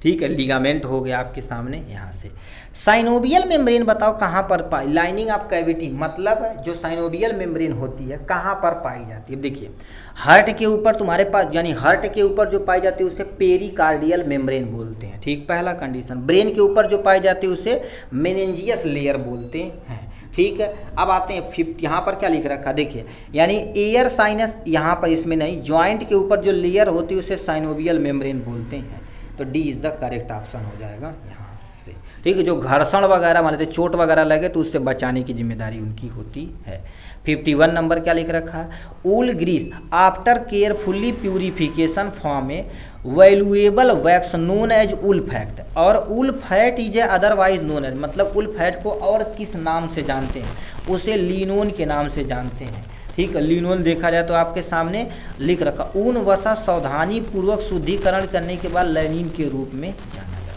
ठीक है, लिगामेंट हो गया आपके सामने यहाँ से। साइनोवियल मेम्ब्रेन बताओ कहाँ पर पाई, लाइनिंग ऑफ कैविटी, मतलब जो साइनोवियल मेम्ब्रेन होती है कहाँ पर पाई जाती है। देखिए, हार्ट के ऊपर तुम्हारे पास, यानी हार्ट के ऊपर जो पाई जाती है उसे पेरिकार्डियल मेम्ब्रेन बोलते हैं। ठीक, पहला कंडीशन। ब्रेन के ऊपर जो पाई जाती है उसे मेनिंजियस लेयर बोलते हैं। ठीक है, अब आते हैं फिफ्थ, यहाँ पर क्या लिख रखा देखिए, यानी एयर साइनस, यहाँ पर इसमें नहीं, जॉइंट के ऊपर जो लेयर होती है उसे साइनोवियल मेम्ब्रेन बोलते हैं। तो D is the correct option हो जाएगा यहाँ से। ठीक है, जो घर्षण वगैरह माने चोट वगैरह लगे तो उससे बचाने की जिम्मेदारी उनकी होती है। 51 नंबर क्या लिख रखा है, wool grease after carefully purification form में valuable wax known as wool fat, और wool fat is a otherwise known as, मतलब उल फैट को और किस नाम से जानते हैं, उसे लिनोन के नाम से जानते हैं। ठीक है, लिनोन देखा जाए तो आपके सामने लिख रखा, ऊन वसा सावधानी पूर्वक शुद्धिकरण करने के बाद लैनिन के रूप में जाना जाता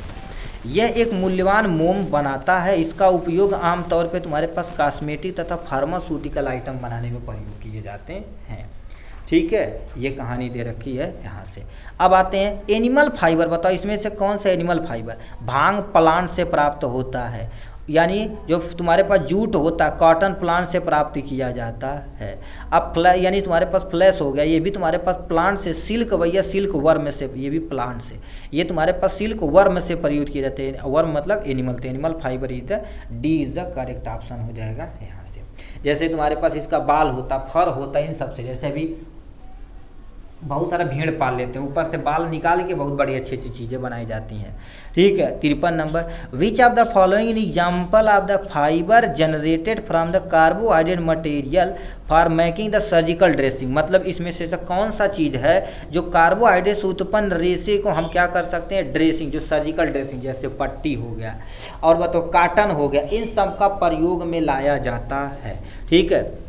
है। यह एक मूल्यवान मोम बनाता है। इसका उपयोग आमतौर पे तुम्हारे पास कॉस्मेटिक तथा फार्मास्यूटिकल आइटम बनाने में प्रयोग किए जाते हैं। ठीक है, ये कहानी दे रखी है यहाँ से। अब आते हैं एनिमल फाइबर, बताओ इसमें से कौन सा एनिमल फाइबर भांग प्लांट से प्राप्त होता है, यानी जो तुम्हारे पास जूट होता है कॉटन प्लांट से प्राप्त किया जाता है। अब यानी तुम्हारे पास फ्लैश हो गया, ये भी तुम्हारे पास प्लांट से, सिल्क भैया सिल्क वर्म से, ये भी प्लांट से, ये तुम्हारे पास सिल्क वर्म से प्रयोग किए जाते हैं। वर्म मतलब एनिमल, तो animal fibre is the D is the correct option हो जाएगा यहाँ से। जैसे तुम्हारे पास इसका बाल होता, फर होता है, इन सबसे, जैसे अभी बहुत सारा भेड़ पाल लेते हैं, ऊपर से बाल निकाल के बहुत बड़ी अच्छी अच्छी चीज़ें बनाई जाती हैं। ठीक है, 53 number, which of the following in example of the fibre generated from the carbohydrate material for making the surgical dressing, मतलब इसमें से कौन सा चीज़ है जो कार्बोहाइड्रेट से उत्पन्न रेशे को हम क्या कर सकते हैं, ड्रेसिंग, जो सर्जिकल ड्रेसिंग, जैसे पट्टी हो गया और बताओ काटन हो गया, इन सब का प्रयोग में लाया जाता है। ठीक है,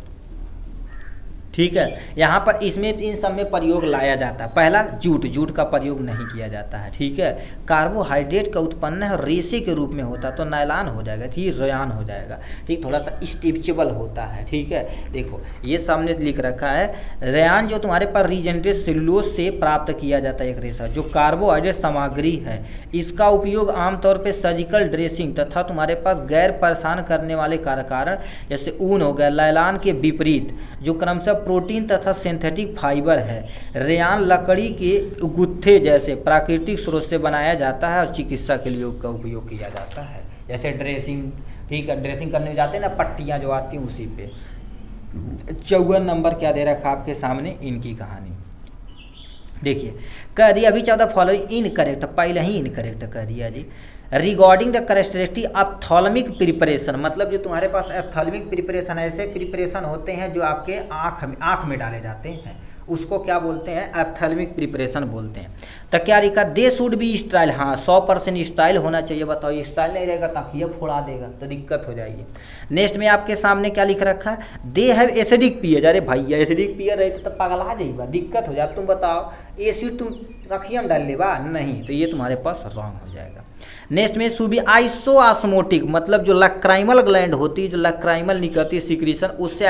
ठीक है, यहाँ पर इसमें इन सब में प्रयोग लाया जाता है। पहला जूट, जूट का प्रयोग नहीं किया जाता है। ठीक है, कार्बोहाइड्रेट का उत्पन्न है रेशे के रूप में होता तो नायलॉन हो जाएगा, ठीक, रेयान हो जाएगा। ठीक, थोड़ा सा स्ट्रेचेबल होता है। ठीक है, देखो ये सामने लिख रखा है, रेयान जो तुम्हारे पास रीजेनरेट सेलुलोज से प्राप्त किया जाता है एक रेशा, जो कार्बोहाइड्रेट सामग्री है। इसका उपयोग आमतौर पर सर्जिकल ड्रेसिंग तथा तुम्हारे पास गैर परेशान करने वाले कारण जैसे ऊन हो गया, नायलॉन के विपरीत जो क्रमशः प्रोटीन तथा सिंथेटिक फाइबर है। रेयान लकड़ी के गुत्थे जैसे प्राकृतिक स्रोत से बनाया जाता है और चिकित्सा के लिए उसका उपयोग किया जाता है, जैसे ड्रेसिंग। ठीक है, ड्रेसिंग करने जाते हैं ना, पट्टियाँ जो आती हैं उसी पे। 54 नंबर क्या दे रखा आपके सामने, इनकी कहानी देखिए। कह दिया अभी 14 फॉलोइंग इनकरेक्ट, पहले ही इनकरेक्ट कह दिया जी। Regarding the characteristic ophthalmic preparation, मतलब जो तुम्हारे पास ऑप्थेल्मिक प्रिपरेशन, ऐसे प्रिपरेशन होते हैं जो आपके आँख में डाले जाते हैं, उसको क्या बोलते हैं, ऑप्थेल्मिक प्रिपरेशन बोलते हैं। तो क्या लिखा, दे शुड बी स्टाइल, हाँ 100% स्टाइल होना चाहिए। बताओ ये स्टाइल नहीं रहेगा तो आँखियाँ फोड़ा देगा, तो दिक्कत हो जाएगी। नेक्स्ट में आपके सामने क्या लिख रखा है, दे हैव एसिडिक पीएच। अरे भैया एसिडिक पीएच रहते तो पगला जाइएगा, दिक्कत हो जाए। तुम बताओ एसिड तुम आँखियाँ में डाल लेगा, नहीं, तो ये तुम्हारे पास रॉन्ग हो जाएगा। नेक्स्ट में सुबी आइसोआस्मोटिक, मतलब जो लक्राइमल ग्लैंड होती है, जो लक्राइमल निकलती है सिक्रीशन, उससे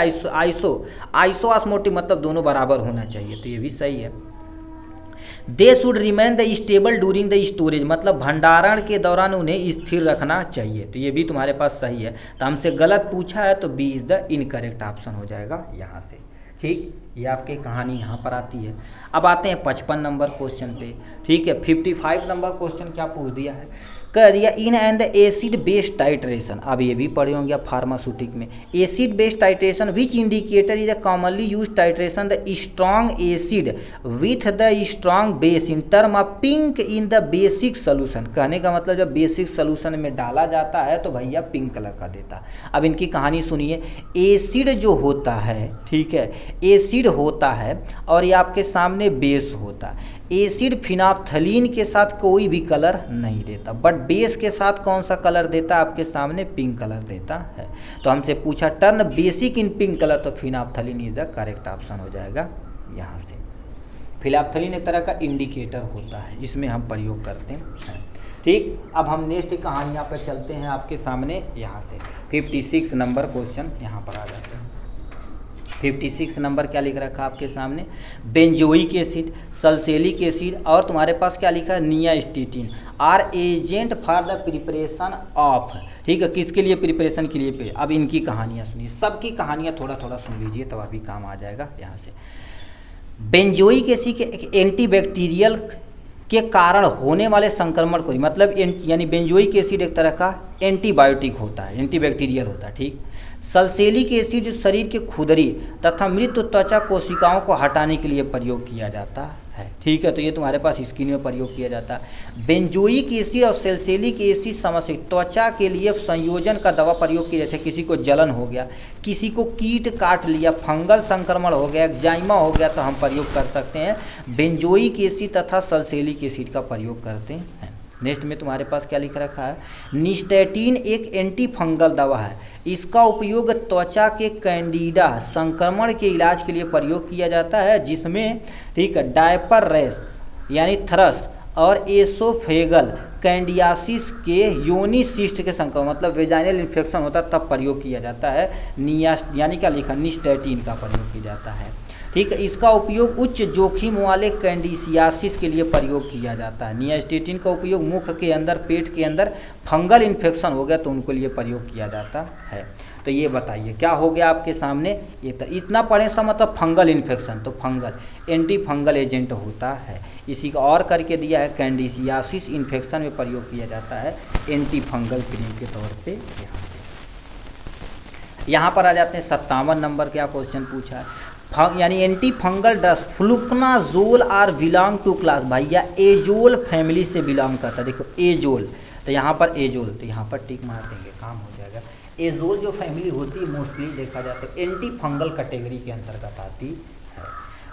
आइसोआस्मोटिक मतलब दोनों बराबर होना चाहिए, तो ये भी सही है। They should remain the stable during the storage, मतलब भंडारण के दौरान उन्हें स्थिर रखना चाहिए, तो ये भी तुम्हारे पास सही है। तो हमसे गलत पूछा है तो B is the incorrect option हो जाएगा यहाँ से। ठीक, ये आपकी कहानी यहाँ पर आती है। अब आते हैं 55 नंबर क्वेश्चन पे। ठीक है, 55 नंबर क्वेश्चन क्या पूछ दिया है, कह दिया in and acid based titration. अब ये भी पढ़े होंगे आप फार्मास्यूटिक में, acid based titration which indicator is a commonly use titration the strong acid with the strong base in term of pink in the basic solution. कहने का मतलब जब बेसिक सोल्यूशन में डाला जाता है तो भैया पिंक कलर का देता। अब इनकी कहानी सुनिए। एसिड जो होता है, ठीक है, एसिड होता है और ये आपके सामने बेस होता है। एसिड फिनाप्थलीन के साथ कोई भी कलर नहीं देता, बट बेस के साथ कौन सा कलर देता है, आपके सामने पिंक कलर देता है। तो हमसे पूछा turn basic in pink colour, तो फिनाप्थलीन इज द करेक्ट ऑप्शन हो जाएगा यहाँ से। फिनाप्थलीन एक तरह का इंडिकेटर होता है, इसमें हम प्रयोग करते हैं। ठीक, अब हम नेक्स्ट कहानियाँ पर चलते हैं आपके सामने यहाँ से। 56 नंबर क्वेश्चन यहाँ पर आ जाते हैं। 56 नंबर क्या लिख रखा आपके सामने, बेंजोइक एसिड, सल्फेलिक एसिड और तुम्हारे पास क्या लिखा है, nystatin are agent for the preparation of. ठीक है, किसके लिए, प्रिपरेशन के लिए पे। अब इनकी कहानियाँ सुनिए, सबकी कहानियाँ थोड़ा थोड़ा सुन लीजिए तब अभी काम आ जाएगा यहाँ से। बेंजोइक एसिड के एक एंटीबैक्टीरियल के कारण होने वाले संक्रमण को, मतलब यानी बेंजोइक एसिड एक तरह का एंटीबायोटिक होता है, एंटीबैक्टीरियल होता है। ठीक, सल्फेलिक एसिड जो शरीर के खुदरी तथा मृत त्वचा कोशिकाओं को हटाने के लिए प्रयोग किया जाता है। ठीक है, तो ये तुम्हारे पास स्किन में प्रयोग किया जाता है। बेंजोइक एसिड और सैलिसिलिक एसिड समस्या त्वचा के लिए संयोजन का दवा प्रयोग किया जाता है। किसी को जलन हो गया, किसी को कीट काट लिया, फंगल संक्रमण हो गया, एक्जाइमा हो गया, तो हम प्रयोग कर सकते हैं बेंजोइक एसिड तथा सैलिसिलिक एसिड का प्रयोग करते हैं। नेक्स्ट में तुम्हारे पास क्या लिख रखा है, निस्टेटिन एक एंटी फंगल दवा है। इसका उपयोग त्वचा के कैंडिडा संक्रमण के इलाज के लिए प्रयोग किया जाता है, जिसमें ठीक है डायपर रैश यानी थ्रस और एसोफेगल कैंडियासिस के योनि सिस्ट के संक्रमण मतलब वेजाइनल इन्फेक्शन होता है तब प्रयोग किया जाता है। यानी क्या लिखा, निस्टेटिन का प्रयोग किया जाता है। ठीक है, इसका उपयोग उच्च जोखिम वाले कैंडिसियासिस के लिए प्रयोग किया जाता है। निस्टेटिन का उपयोग मुख के अंदर, पेट के अंदर फंगल इन्फेक्शन हो गया तो उनको लिए प्रयोग किया जाता है। तो ये बताइए क्या हो गया आपके सामने, ये तो इतना पढ़े सा मतलब फंगल इन्फेक्शन, तो फंगल एंटी फंगल एजेंट होता है। इसी का और करके दिया है कैंडिसियासिस इन्फेक्शन में प्रयोग किया जाता है एंटी फंगल क्रीम के तौर पे। यहाँ पर आ जाते हैं 57 नंबर, क्या क्वेश्चन पूछा है, यानी anti fungal drugs fluconazole are belong to class, भैया एजोल फैमिली से बिलोंग करता है। देखो एजोल, तो यहाँ पर एजोल, तो यहाँ पर टिक मार देंगे, काम हो जाएगा। एजोल जो फैमिली होती है मोस्टली देखा जाता है एंटी फंगल कैटेगरी के अंतर्गत आती है।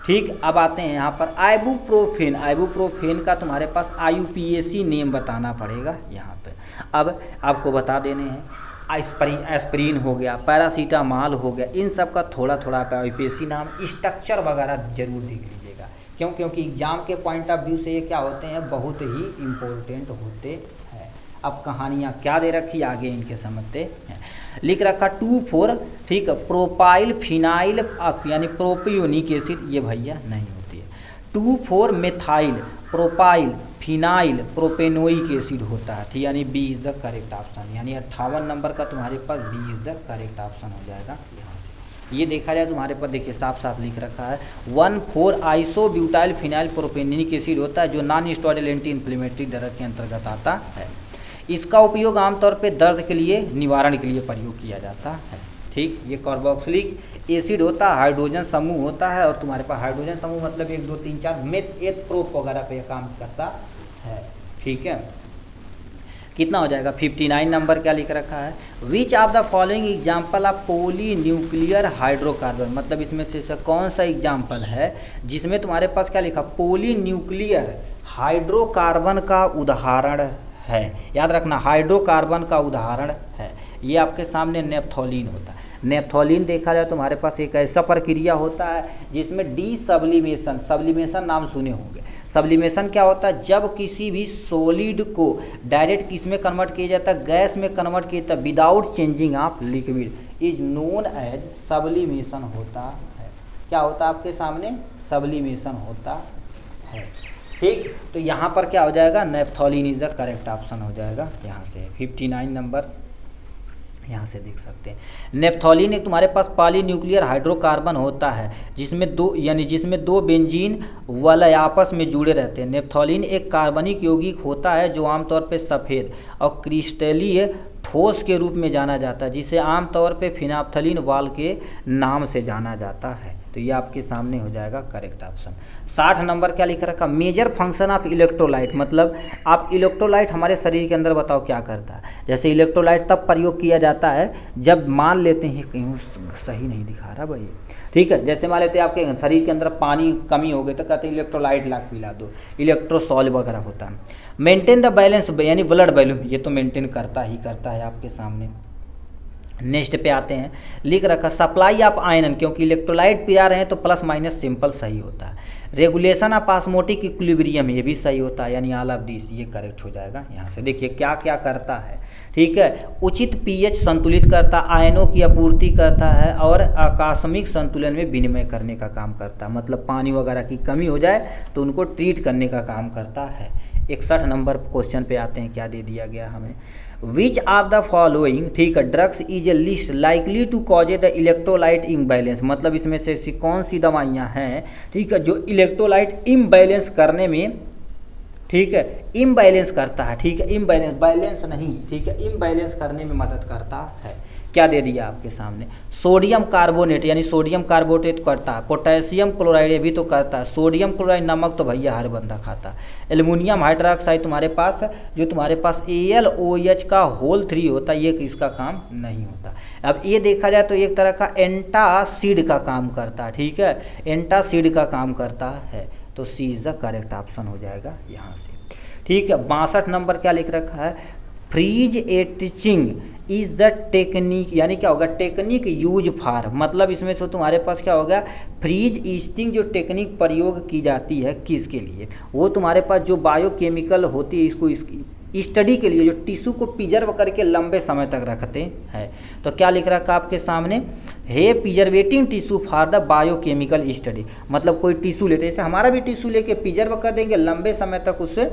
ठीक, अब आते हैं यहाँ पर आइबुप्रोफेन। आइबुप्रोफेन का तुम्हारे पास IUPAC नेम बताना पड़ेगा यहाँ पे। अब आपको बता देने हैं एस्प्रिन हो गया, पैरासीटामॉल हो गया, इन सब का थोड़ा थोड़ा IUPAC नाम, स्ट्रक्चर वगैरह जरूर देख लीजिएगा। क्योंकि एग्जाम के पॉइंट ऑफ व्यू से ये क्या होते हैं, बहुत ही इम्पोर्टेंट होते हैं। अब कहानियाँ क्या दे रखी आगे इनके समझते हैं। लिख रखा 2,4 ठीक है प्रोपाइल फिनाइल यानी प्रोपियोनिक एसिड, ये भैया नहीं होती है। 2,4 methyl propyl phenyl propanoic acid होता है। ठीक, यानी B is the correct option, यानी 58 नंबर का तुम्हारे पास B is the correct option हो जाएगा। यहाँ से ये देखा जाए तुम्हारे पास देखिए साफ साफ लिख रखा है 1,4 आइसोब्यूटाइल फिनाइल प्रोपेनिक एसिड होता है जो non steroidal anti inflammatory drug के अंतर्गत आता है। इसका उपयोग आमतौर पर दर्द के लिए निवारण के लिए प्रयोग किया जाता है। ठीक, ये कार्बोक्सिलिक एसिड होता है, हाइड्रोजन समूह होता है, और तुम्हारे पास हाइड्रोजन समूह मतलब 1 2 3 4 मेथ एथ प्रोप वगैरह पे काम करता है। ठीक है, कितना हो जाएगा 59 नंबर, क्या लिख रखा है, which of the following example of poly nuclear hydrocarbon, मतलब इसमें से कौन सा एग्जाम्पल है जिसमें तुम्हारे पास क्या लिखा, पॉली न्यूक्लियर हाइड्रोकार्बन का उदाहरण है। याद रखना हाइड्रोकार्बन का उदाहरण है, ये आपके सामने नेप्थोलीन होता है। नेप्थोलीन देखा जाए तुम्हारे पास एक ऐसा प्रक्रिया होता है जिसमें डी सब्लिमेशन, सब्लिमेशन नाम सुने होंगे। सब्लिमेशन क्या होता है, जब किसी भी सॉलिड को डायरेक्ट किस में कन्वर्ट किया जाता है, गैस में कन्वर्ट किया जाता है without changing of liquid, is known as sublimation होता है। क्या होता है आपके सामने, सब्लिमेशन होता है। ठीक, तो यहाँ पर क्या हो जाएगा, नेप्थोलीन इज द करेक्ट ऑप्शन हो जाएगा। यहाँ से 59 नंबर यहाँ से देख सकते हैं। नेप्थोलीन एक तुम्हारे पास पॉलीन्यूक्लियर हाइड्रोकार्बन होता है जिसमें दो बेंजीन वाले आपस में जुड़े रहते हैं। नेप्थोलीन एक कार्बनिक यौगिक होता है जो आमतौर पे सफ़ेद और क्रिस्टलीय ठोस के रूप में जाना जाता है, जिसे आमतौर पे फिनाप्थलीन वाल के नाम से जाना जाता है। तो ये आपके सामने हो जाएगा करेक्ट ऑप्शन। 60 नंबर क्या लिख रखा, मेजर फंक्शन ऑफ इलेक्ट्रोलाइट, मतलब आप इलेक्ट्रोलाइट हमारे शरीर के अंदर बताओ क्या करता है। जैसे इलेक्ट्रोलाइट तब प्रयोग किया जाता है जब मान लेते हैं कहीं सही नहीं दिखा रहा भाई, ठीक है, जैसे मान लेते हैं आपके शरीर के अंदर पानी कमी हो गई तो कहते हैं इलेक्ट्रोलाइट ला पिला दो, इलेक्ट्रोसॉल वगैरह होता है। मेंटेन द बैलेंस यानी ब्लड वॉल्यूम, ये तो मेंटेन करता है आपके सामने। नेक्स्ट पे आते हैं, लिख रखा सप्लाई ऑफ आयरन, क्योंकि इलेक्ट्रोलाइट पिला रहे हैं तो प्लस माइनस सिंपल सही होता है। रेगुलेशन ऑफ ऑस्मोटिक इक्विलिब्रियम, ये भी सही होता है, यानी ऑल ऑफ दिस ये करेक्ट हो जाएगा। यहाँ से देखिए क्या क्या करता है, ठीक है, उचित पीएच संतुलित करता, आयनों की आपूर्ति करता है और आकस्मिक संतुलन में विनिमय करने का काम करता है, मतलब पानी वगैरह की कमी हो जाए तो उनको ट्रीट करने का काम करता है। 61 नंबर क्वेश्चन पे आते हैं, क्या दे दिया गया हमें, विच ऑफ द फॉलोइंग, ठीक है, drugs is a list likely to cause the electrolyte imbalance, मतलब इसमें से कौन सी दवाइयाँ हैं, ठीक है, जो इलेक्ट्रोलाइट इम्बैलेंस करने में, ठीक है, इम्बैलेंस करता है, ठीक है, इम्बैलेंस बैलेंस नहीं, ठीक है, इम्बैलेंस करने में मदद करता है। क्या दे दिया आपके सामने, सोडियम कार्बोनेट यानी सोडियम कार्बोनेट करता है, पोटेशियम क्लोराइड ये भी तो करता है, सोडियम क्लोराइड नमक तो भैया हर बंदा खाता है, एल्युमिनियम हाइड्रोक्साइड तुम्हारे पास जो तुम्हारे पास AlOH का होल 3 होता है, ये इसका काम नहीं होता। अब ये देखा जाए तो एक तरह का एंटासिड का काम करता है, ठीक है, एंटासिड का काम करता है, तो सी इज द करेक्ट ऑप्शन हो जाएगा यहाँ से, ठीक है। 62 नंबर क्या लिख रखा है, freeze etching is the technique, यानी क्या होगा, टेक्निक यूज फॉर, मतलब इसमें से तुम्हारे पास क्या होगा, फ्रीज ईस्टिंग जो टेक्निक प्रयोग की जाती है किसके लिए, वो तुम्हारे पास जो बायोकेमिकल होती है इसको स्टडी के लिए, जो टिश्यू को प्रिजर्व करके लंबे समय तक रखते हैं। तो क्या लिख रखा आपके सामने, हे preserving tissue for the biochemical study, मतलब कोई टिश्यू लेते हैं, जैसे हमारा भी टिश्यू लेके प्रिजर्व कर देंगे, लंबे समय तक उसे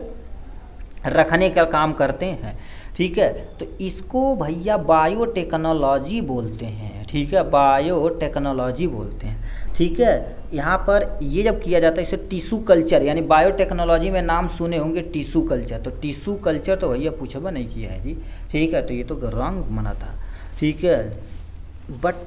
रखने का काम करते हैं, ठीक है। तो इसको भैया बायोटेक्नोलॉजी बोलते हैं, ठीक है, बायोटेक्नोलॉजी बोलते हैं, ठीक है। यहाँ पर ये जब किया जाता है इसे टिश्यू कल्चर, यानी बायोटेक्नोलॉजी में नाम सुने होंगे टिश्यू कल्चर, तो टिश्यू कल्चर तो भैया पूछबा नहीं किया है जी, ठीक है, तो ये तो रॉन्ग मना था, ठीक है। But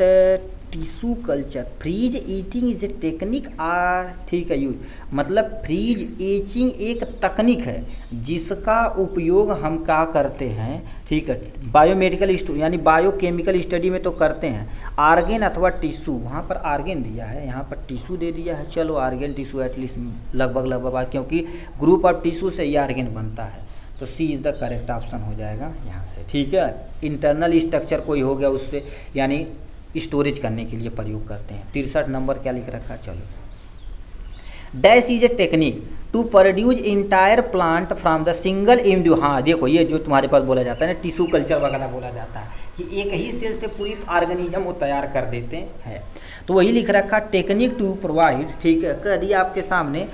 tissue culture freeze etching is a technique are, ठीक है, यूज, मतलब फ्रीज ईचिंग एक तकनीक है जिसका उपयोग हम क्या करते हैं, ठीक है, बायोमेडिकल यानी बायोकेमिकल स्टडी में तो करते हैं, आर्गेन अथवा टिश्यू, वहाँ पर आर्गेन दिया है, यहाँ पर टिश्यू दे दिया है, चलो आर्गेन टिश्यू एटलीस्ट लगभग क्योंकि ग्रुप ऑफ टिश्यू से ये आर्गेन बनता है, तो सी इज़ द करेक्ट ऑप्शन हो जाएगा यहाँ से, ठीक है। इंटरनल स्ट्रक्चर कोई हो गया उससे, यानी स्टोरेज करने के लिए प्रयोग करते हैं। 63 नंबर क्या लिख रखा, चलो, dash is a technique to produce entire plant from the single individual, हाँ देखो ये जो तुम्हारे पास बोला जाता है ना, टिश्यू कल्चर वगैरह बोला जाता है कि एक ही सेल से पूरी ऑर्गेनिज्म वो तैयार कर देते हैं, तो वही लिख रखा टेक्निक टू प्रोवाइड, ठीक है, कह दिया आपके सामने,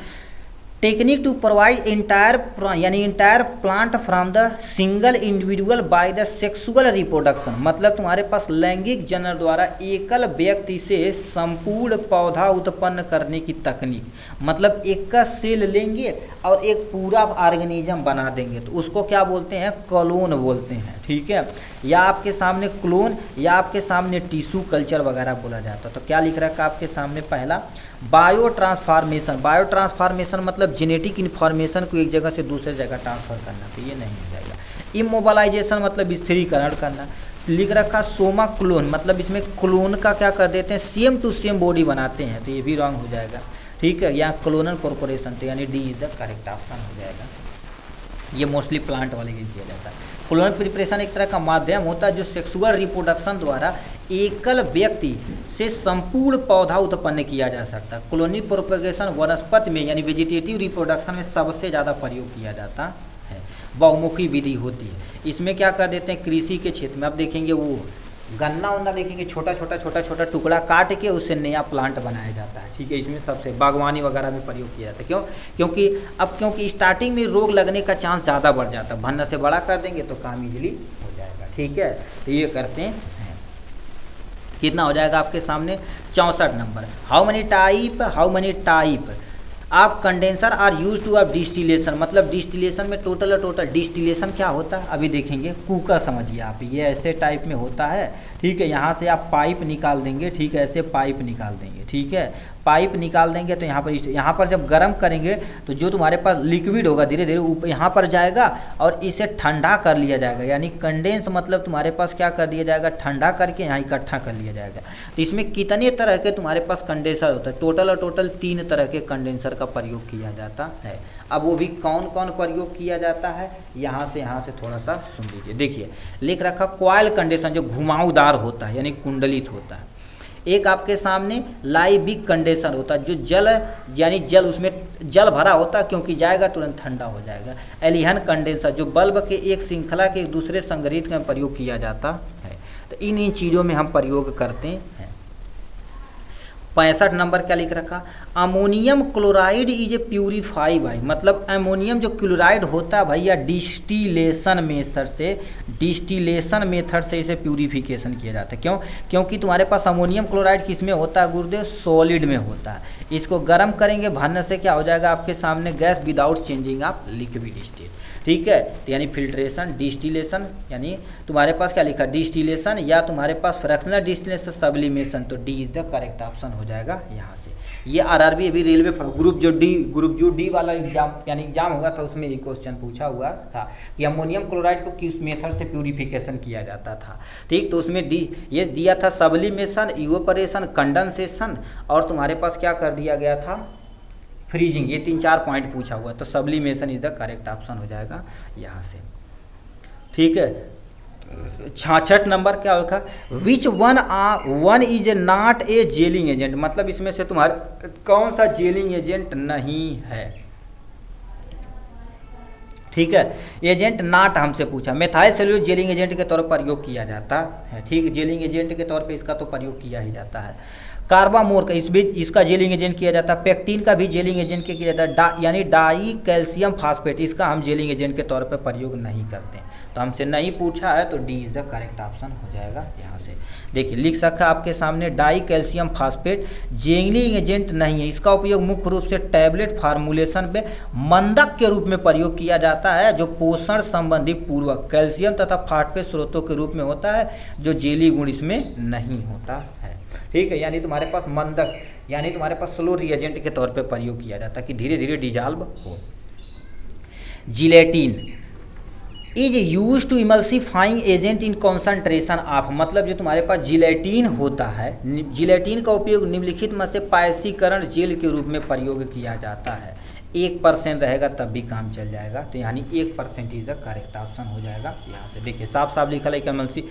टेक्निक टू प्रोवाइड इंटायर यानी entire plant from the single individual by the sexual reproduction, मतलब तुम्हारे पास लैंगिक जनन द्वारा एकल व्यक्ति से संपूर्ण पौधा उत्पन्न करने की तकनीक, मतलब एक का सेल लेंगे और एक पूरा ऑर्गेनिज्म बना देंगे, तो उसको क्या बोलते हैं, क्लोन बोलते हैं, ठीक है, या आपके सामने क्लोन या आपके सामने टिश्यू कल्चर वगैरह बोला जाता है। तो क्या लिख रखा आपके सामने, पहला बायो ट्रांसफॉर्मेशन, बायो ट्रांसफॉर्मेशन मतलब जेनेटिक इन्फॉर्मेशन को एक जगह से दूसरे जगह ट्रांसफर करना, तो ये नहीं हो जाएगा। इमोबलाइजेशन मतलब स्थिरीकरण करना, लिख रखा सोमा क्लोन, मतलब इसमें क्लोन का क्या कर देते हैं, सेम टू सेम बॉडी बनाते हैं, तो ये भी रॉन्ग हो जाएगा, ठीक है। यहाँ क्लोनल कॉर्पोरेशन, तो यानी D is the correct option हो जाएगा, ये मोस्टली प्लांट वाले के किया जाता है। क्लोनल प्रिपरेशन एक तरह का माध्यम होता है जो सेक्सुअल रिप्रोडक्शन द्वारा एकल व्यक्ति से संपूर्ण पौधा उत्पन्न किया जा सकता है। क्लोनल प्रोपगेशन वनस्पति में यानी वेजिटेटिव रिप्रोडक्शन में सबसे ज़्यादा प्रयोग किया जाता है, बहुमुखी विधि होती है। इसमें क्या कर देते हैं, कृषि के क्षेत्र में आप देखेंगे वो गन्ना उन्ना देखेंगे, छोटा छोटा टुकड़ा काट के उससे नया प्लांट बनाया जाता है, ठीक है। इसमें सबसे बागवानी वगैरह में प्रयोग किया जाता है, क्यों, क्योंकि स्टार्टिंग में रोग लगने का चांस ज़्यादा बढ़ जाता है, भन्न से बड़ा कर देंगे तो काम इजीली हो जाएगा, ठीक है। तो ये करते हैं, कितना हो जाएगा आपके सामने, 64 number, how many type of condenser are use to of distillation, मतलब डिस्टिलेशन में टोटल डिस्टिलेशन क्या होता है अभी देखेंगे, कुकर समझिए आप, ये ऐसे टाइप में होता है, ठीक है। यहाँ से आप पाइप निकाल देंगे, ठीक है, ऐसे पाइप निकाल देंगे, ठीक है, पाइप निकाल देंगे तो यहाँ पर जब गर्म करेंगे तो जो तुम्हारे पास लिक्विड होगा धीरे धीरे ऊपर यहाँ पर जाएगा और इसे ठंडा कर लिया जाएगा, यानी कंडेंस मतलब तुम्हारे पास क्या कर दिया जाएगा, ठंडा करके यहाँ इकट्ठा कर लिया जाएगा। तो इसमें कितने तरह के तुम्हारे पास कंडेंसर होता है, टोटल 3 तरह के कंडेंसर का प्रयोग किया जाता है। अब वो भी कौन कौन प्रयोग किया जाता है, यहाँ से थोड़ा सा सुन लीजिए। देखिए लिख रखा कॉइल कंडेंसर जो घुमावदार होता है यानी कुंडलित होता है। एक आपके सामने लाइबिक कंडेंसर होता है जो जल उसमें जल भरा होता है, क्योंकि जाएगा तुरंत ठंडा हो जाएगा। एलिहन कंडेंसर जो बल्ब के एक श्रृंखला के एक दूसरे संग्रहित में प्रयोग किया जाता है। तो इन चीज़ों में हम प्रयोग करते हैं। 65 नंबर क्या लिख रखा, ammonium chloride is a purify भाई, मतलब अमोनियम जो क्लोराइड होता है भैया डिस्टिलेशन मेथड से इसे प्यूरिफिकेशन किया जाता है। क्यों? क्योंकि तुम्हारे पास अमोनियम क्लोराइड किस में होता है गुरुदेव, सॉलिड में होता है। इसको गर्म करेंगे भरने से क्या हो जाएगा आपके सामने, gas without changing of liquid state, ठीक है। तो यानी फिल्ट्रेशन, डिस्टिलेशन, यानी तुम्हारे पास क्या लिखा, डिस्टिलेशन, या तुम्हारे पास फ्रैक्शनल डिस्टिलेशन, सब्लिमेशन, तो D is the correct option हो जाएगा यहाँ से। ये आरआरबी अभी रेलवे ग्रुप जो डी वाला एग्जाम यानी एग्जाम हुआ था उसमें ये क्वेश्चन पूछा हुआ था कि अमोनियम क्लोराइड को किस मेथड से प्यूरिफिकेशन किया जाता था, ठीक। तो उसमें डी ये दिया था सब्लिमेशन, इवोपरेशन, कंडेंसेशन, और तुम्हारे पास क्या कर दिया गया था, फ्रीजिंग। ये 3-4 पॉइंट पूछा हुआ, तो sublimation is the correct option हो जाएगा यहाँ से, ठीक है। 66 नंबर क्या होगा, which one is not A gelling agent, मतलब इसमें से तुम्हारे कौन सा जेलिंग एजेंट नहीं है, ठीक है। एजेंट नॉट हमसे पूछा, मेथाइल सेल्यूलोज जेलिंग एजेंट के तौर पर प्रयोग किया जाता है, ठीक। जेलिंग एजेंट के तौर पे इसका तो प्रयोग किया ही जाता है। कार्बामोर का इसका जेलिंग एजेंट किया जाता है। पेक्टिन का भी जेलिंग एजेंट किया जाता है, यानी डाई कैल्शियम फास्फेट, इसका हम जेलिंग एजेंट के तौर पर प्रयोग नहीं करते हैं। तो हमसे नहीं पूछा है तो D is the correct option हो जाएगा यहाँ से। देखिए लिख रखा आपके सामने, die calcium phosphate gelling agent नहीं है। इसका उपयोग मुख्य रूप से टैबलेट फार्मूलेशन में मंदक के रूप में प्रयोग किया जाता है, जो पोषण संबंधी पूर्वक कैल्शियम तथा फास्फेट स्रोतों के रूप में होता है, जो जेली गुण इसमें नहीं होता है, ठीक है। यानी तुम्हारे पास मंदक, यानी तुम्हारे पास स्लो रिएजेंट के तौर पे प्रयोग किया जाता है कि धीरे धीरे डिजॉल्व हो। Gelatin is use to emulsifying agent in concentration of, मतलब जो तुम्हारे पास जिलेटिन होता है, जिलेटिन का उपयोग निम्नलिखित में से पायसीकरण जेल के रूप में प्रयोग किया जाता है। 1% रहेगा तब भी काम चल जाएगा, तो यानी 1% इज द करेक्ट ऑप्शन हो जाएगा यहाँ से। देखिए साफ साफ लिखा है,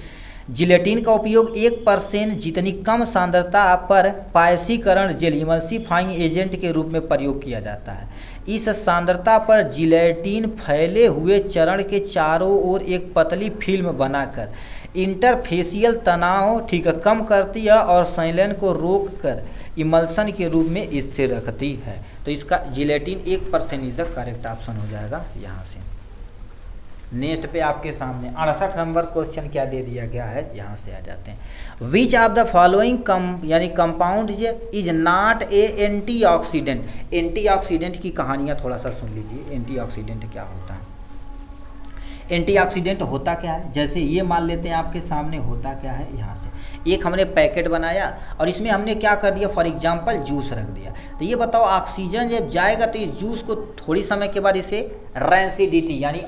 जिलेटिन का उपयोग 1% जितनी कम सांद्रता पर पायसीकरण जेल इमल्सिफाइंग एजेंट के रूप में प्रयोग किया जाता है। इस सांद्रता पर जिलेटिन फैले हुए चरण के चारों ओर एक पतली फिल्म बनाकर इंटरफेसियल तनाव, ठीक है, कम करती है और संलयन को रोककर इमल्सन के रूप में स्थिर रखती है। तो इसका gelatin 1% is the correct option हो जाएगा यहाँ से। नेक्स्ट पे आपके सामने 68 नंबर क्वेश्चन क्या दे दिया गया है, यहाँ से आ जाते हैं। विच ऑफ द फॉलोइंग यानी compound is not A antioxidant. Antioxidant की कहानियाँ थोड़ा सा सुन लीजिए। एंटीऑक्सीडेंट क्या होता है, एंटीऑक्सीडेंट होता क्या है, जैसे ये मान लेते हैं आपके सामने होता क्या है। यहाँ से एक हमने पैकेट बनाया और इसमें हमने क्या कर दिया, फॉर एग्जांपल जूस रख दिया। तो ये बताओ ऑक्सीजन जब जाएगा तो इस जूस को थोड़ी समय के बाद इसे रैंसिडिटी यानी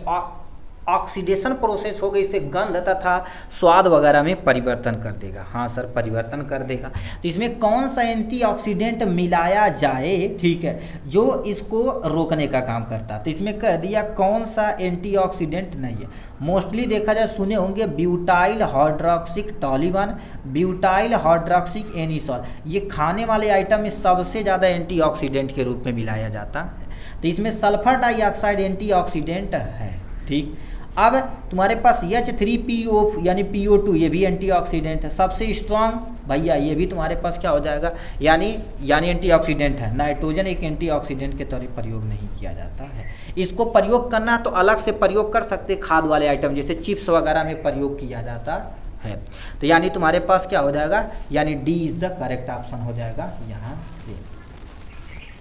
ऑक्सीडेशन प्रोसेस हो गई, इससे गंध तथा स्वाद वगैरह में परिवर्तन कर देगा। हाँ सर, परिवर्तन कर देगा। तो इसमें कौन सा एंटीऑक्सीडेंट मिलाया जाए, ठीक है, जो इसको रोकने का काम करता है। तो इसमें कह दिया कौन सा एंटीऑक्सीडेंट नहीं है। मोस्टली देखा जाए सुने होंगे ब्यूटाइल हाइड्रोक्सिक टॉलिवन, ब्यूटाइल हाइड्रोक्सिक एनिसॉल, ये खाने वाले आइटम में सबसे ज़्यादा एंटीऑक्सीडेंट के रूप में मिलाया जाता है। तो इसमें सल्फर डाइऑक्साइड एंटीऑक्सीडेंट है, ठीक। अब तुम्हारे पास H3PO यानी PO2 ये भी एंटीऑक्सीडेंट है। सबसे स्ट्रांग भैया ये भी तुम्हारे पास क्या हो जाएगा, यानी एंटीऑक्सीडेंट है। नाइट्रोजन एक एंटीऑक्सीडेंट के तौर पर प्रयोग नहीं किया जाता है। इसको प्रयोग करना तो अलग से प्रयोग कर सकते, खाद वाले आइटम जैसे चिप्स वगैरह में प्रयोग किया जाता है। तो यानी तुम्हारे पास क्या हो जाएगा, यानी D is the correct option हो जाएगा यहाँ से,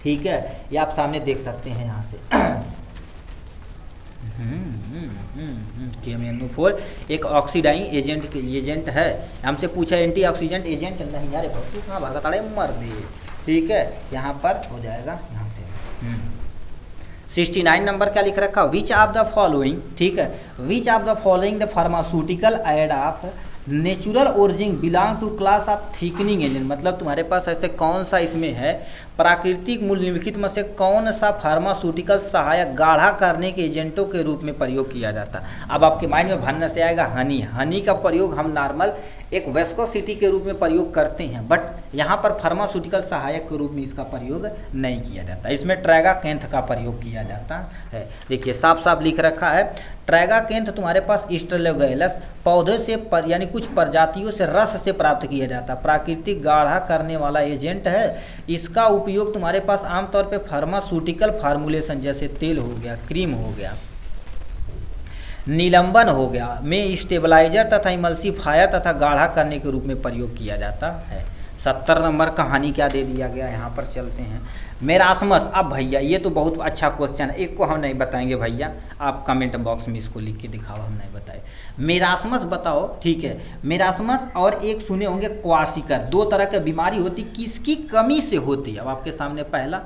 ठीक है। ये आप सामने देख सकते हैं यहाँ से। KMnO4 एक ऑक्सीडाइंग एजेंट है। हमसे पूछा एंटीऑक्सीडेंट एजेंट नहीं, यार तू कहाँ भागा ताड़े मर दे, ठीक है। यहाँ पर हो जाएगा यहाँ से। 69 नंबर क्या लिख रखा, विच ऑफ द फॉलोइंग, ठीक है, which of the following the pharmaceutical aid of natural origin belong to class of thickening agent, मतलब तुम्हारे पास ऐसे कौन सा इसमें है, प्राकृतिक मूल निम्नलिखित में से कौन सा फार्मास्यूटिकल सहायक गाढ़ा करने के एजेंटों के रूप में प्रयोग किया जाता है। अब आपके माइंड में भनने से आएगा हनी। हनी का प्रयोग हम नॉर्मल एक वेस्कोसिटी के रूप में प्रयोग करते हैं, बट यहाँ पर फार्मास्यूटिकल सहायक के रूप में इसका प्रयोग नहीं किया जाता। इसमें ट्रैगाकैंथ का प्रयोग किया जाता है। देखिए साफ साफ लिख रखा है, ट्रैगाकेंथ तुम्हारे पास एस्ट्रेलोगैलस पौधे से यानी कुछ प्रजातियों से रस से प्राप्त किया जाता है, प्राकृतिक गाढ़ा करने वाला एजेंट है। इसका उपयोग तुम्हारे पास आमतौर पे फार्मास्यूटिकल फार्मूलेशन जैसे तेल हो गया, क्रीम हो गया, निलंबन हो गया में स्टेबलाइजर तथा इमल्सीफायर तथा गाढ़ा करने के रूप में प्रयोग किया जाता है। 70 नंबर कहानी क्या दे दिया गया, यहाँ पर चलते हैं। मेरास्मस, अब भैया ये तो बहुत अच्छा क्वेश्चन है, एक को हम नहीं बताएंगे भैया, आप कमेंट बॉक्स में इसको लिख के दिखाओ, हम नहीं बताए। मेरास्मस बताओ, ठीक है। मेरास्मस और एक सुने होंगे क्वासिकर, दो तरह की बीमारी होती, किसकी कमी से होती है? अब आपके सामने पहला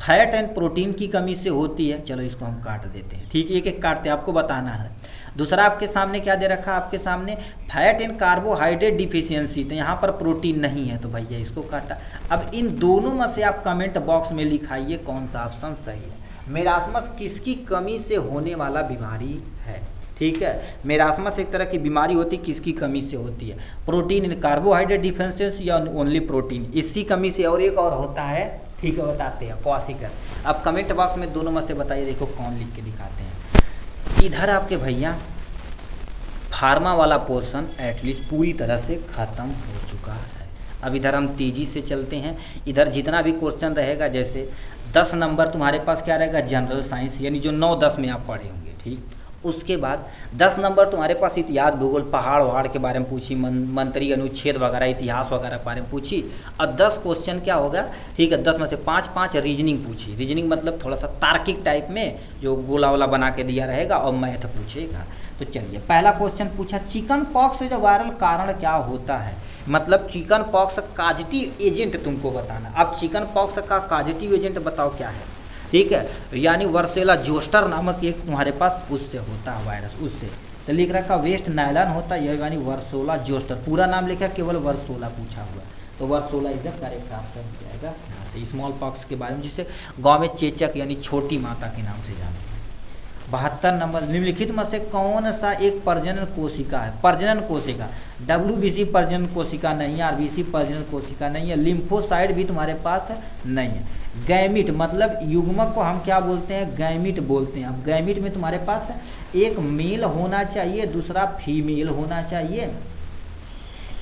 फैट एंड प्रोटीन की कमी से होती है, चलो इसको हम काट देते हैं, ठीक है, एक एक काटते हैं, आपको बताना है। दूसरा आपके सामने क्या दे रखा है, आपके सामने फैट एंड कार्बोहाइड्रेट डिफिशियंसी, तो यहाँ पर प्रोटीन नहीं है तो भैया इसको काटा। अब इन दोनों में से आप कमेंट बॉक्स में लिखाइए कौन सा ऑप्शन सही है। मेरास्मस किसकी कमी से होने वाला बीमारी है, ठीक है। मेरास्मस एक तरह की बीमारी होती है, किसकी कमी से होती है? प्रोटीन एंड कार्बोहाइड्रेट डिफिशियंसी या ओनली प्रोटीन, इसी कमी से। और एक और होता है, ठीक है, बताते हैं, क्वासिकर। अब कमेंट बॉक्स में दोनों में से बताइए, देखो कौन लिख के दिखाते हैं। इधर आपके भैया फार्मा वाला पोर्शन एटलीस्ट पूरी तरह से ख़त्म हो चुका है। अब इधर हम तेज़ी से चलते हैं। इधर जितना भी क्वेश्चन रहेगा, जैसे 10 नंबर तुम्हारे पास क्या रहेगा, जनरल साइंस, यानी जो 9-10 में आप पढ़े होंगे, ठीक। उसके बाद 10 नंबर तुम्हारे पास इतिहास भूगोल, पहाड़ वहाड़ के बारे में पूछी, मंत्री अनुच्छेद वगैरह, इतिहास वगैरह के बारे में पूछी। और 10 क्वेश्चन क्या होगा, ठीक है, 10 में से 5-5 रीजनिंग पूछी। रीजनिंग मतलब थोड़ा सा तार्किक टाइप में, जो गोला वाला बना के दिया रहेगा, और मैथ पूछेगा। तो चलिए, पहला क्वेश्चन पूछा, चिकन पॉक्स से जो वायरल कारण क्या होता है? मतलब चिकन पॉक्स काजिटिव एजेंट तुमको बताना। अब चिकन पॉक्स का काजिटिव एजेंट बताओ क्या है, ठीक है, यानी वर्सेला जोस्टर नामक एक तुम्हारे पास उससे होता है वायरस, उससे। तो लिख रखा वेस्ट नाइलन होता है, यानी वर्सोला जोस्टर, पूरा नाम लिखा, केवल वर्सोला पूछा हुआ, तो वर्सोला इज द करेक्ट आंसर हो जाएगा यहाँ से। स्मॉल पॉक्स के बारे में, जिसे गांव में चेचक यानी छोटी माता के नाम से जानते हैं। 72 नंबर, निम्नलिखित में से कौन सा एक प्रजनन कोशिका है? प्रजनन कोशिका, WBC प्रजनन कोशिका नहीं है, RBC प्रजनन कोशिका नहीं है, लिम्फोसाइट भी तुम्हारे पास नहीं है। गैमिट मतलब युग्मक को हम क्या बोलते हैं, गैमिट बोलते हैं। अब गैमिट में तुम्हारे पास एक मेल होना चाहिए, दूसरा फीमेल होना चाहिए।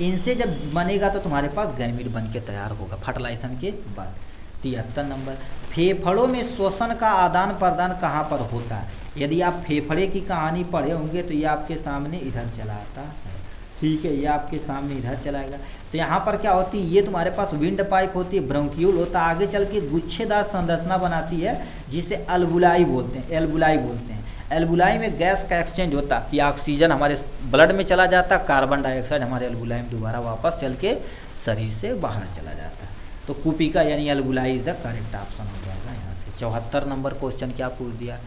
इनसे जब बनेगा तो तुम्हारे पास गैमिट बन के तैयार होगा फर्टिलाइजेशन के बाद। 73 नंबर, फेफड़ों में श्वसन का आदान प्रदान कहाँ पर होता है? यदि आप फेफड़े की कहानी पढ़े होंगे तो ये आपके सामने इधर चला आता है, ठीक है, ये आपके सामने इधर चलाएगा। तो यहाँ पर क्या होती है, ये तुम्हारे पास विंड पाइप होती है, ब्रोंक्यूल होता है, आगे चल के गुच्छेदार संरचना बनाती है, जिसे अल्बुलाई बोलते हैं, एल्बुलाई बोलते हैं। एल्बुलाई में गैस का एक्सचेंज होता है, कि ऑक्सीजन हमारे ब्लड में चला जाता है, कार्बन डाइऑक्साइड हमारे एल्बुलाई में दोबारा वापस चल के शरीर से बाहर चला जाता है। तो कुपिका यानी एल्बुलाई इज द करेक्ट ऑप्शन हो जाएगा यहाँ से। 74 नंबर क्वेश्चन क्या पूछ दिया,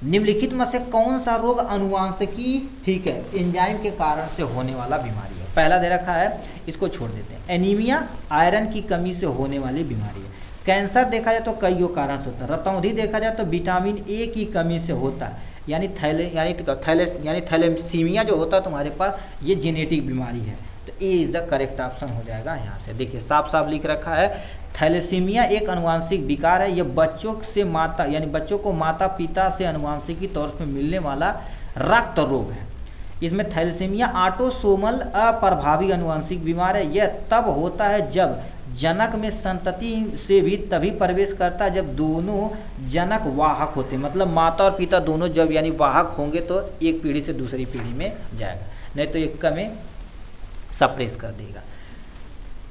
निम्नलिखित में से कौन सा रोग अनुवांशिकी, ठीक है, एंजाइम के कारण से होने वाला बीमारी है? पहला दे रखा है, इसको छोड़ देते हैं, एनीमिया, आयरन की कमी से होने वाली बीमारी है। कैंसर देखा जाए तो कई कारण से होता है। रतौंधी देखा जाए तो विटामिन ए की कमी से होता है, यानी थैलेसीमिया जो होता है तुम्हारे पास, ये जेनेटिक बीमारी है। तो ए इज द करेक्ट ऑप्शन हो जाएगा यहाँ से। देखिए साफ साफ लिख रखा है, थैलेसीमिया एक अनुवांशिक विकार है, यह बच्चों से माता यानी बच्चों को माता पिता से अनुवांशिकी तौर पर मिलने वाला रक्त रोग है। इसमें थैलेसीमिया ऑटोसोमल अप्रभावी अनुवांशिक बीमार है। यह तब होता है जब जनक में संतति से भी तभी प्रवेश करता है जब दोनों जनक वाहक होते हैं, मतलब माता और पिता दोनों जब यानी वाहक होंगे तो एक पीढ़ी से दूसरी पीढ़ी में जाएगा, नहीं तो एक में सप्रेस कर देगा।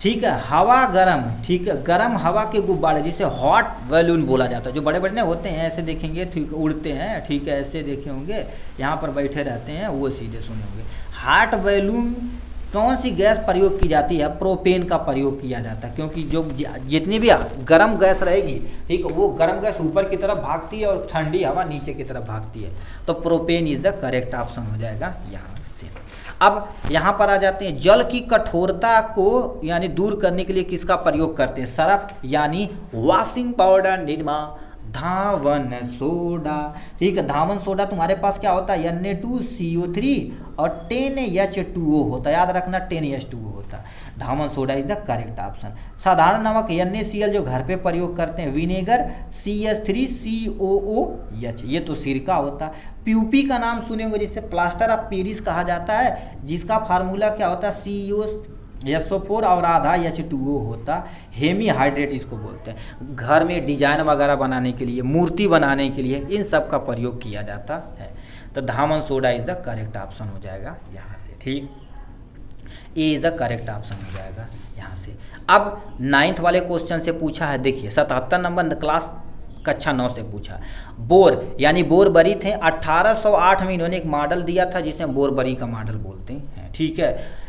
ठीक है, हवा गर्म, ठीक है, गर्म हवा के गुब्बारे जिसे हॉट बैलून बोला जाता है, जो बड़े बड़े होते हैं ऐसे देखेंगे, ठीक, उड़ते हैं, ठीक है, ऐसे देखे होंगे, यहाँ पर बैठे रहते हैं, वो सीधे सुने होंगे। हॉट बैलून कौन सी गैस प्रयोग की जाती है? प्रोपेन का प्रयोग किया जाता है, क्योंकि जो जितनी भी गर्म गैस रहेगी, ठीक है, वो गर्म गैस ऊपर की तरफ भागती है और ठंडी हवा नीचे की तरफ भागती है। तो propane is the correct option हो जाएगा यहाँ से। अब यहाँ पर आ जाते हैं, जल की कठोरता को यानी दूर करने के लिए किसका प्रयोग करते हैं? सर्फ यानी वॉशिंग पाउडर, निरमा, धावन सोडा। ठीक है, धावन सोडा तुम्हारे पास क्या होता है, Na2CO3 और 10H2O होता है, याद रखना 10H2O होता है। धावन soda is the correct option. साधारण नमक NaCl जो घर पे प्रयोग करते हैं, विनेगर CH3COOH, ये तो सिरका होता है। प्यूपी का नाम सुने होंगे, जिसे प्लास्टर ऑफ पेरिस कहा जाता है, जिसका फार्मूला क्या होता है, SO4 और आधा H2O होता। हेमी हाइड्रेट इसको बोलते हैं। घर में डिजाइन वगैरह बनाने के लिए, मूर्ति बनाने के लिए इन सब का प्रयोग किया जाता है। तो धावन soda is the correct option हो जाएगा यहाँ से। ठीक, A is the correct option हो जाएगा यहाँ से। अब 9th वाले क्वेश्चन से पूछा है, देखिए 77 नंबर क्लास कक्षा 9 से पूछा। बोर यानी बोरबरी थे, 1808 में इन्होंने एक मॉडल दिया था जिसे बोरबरी का मॉडल बोलते हैं। ठीक है,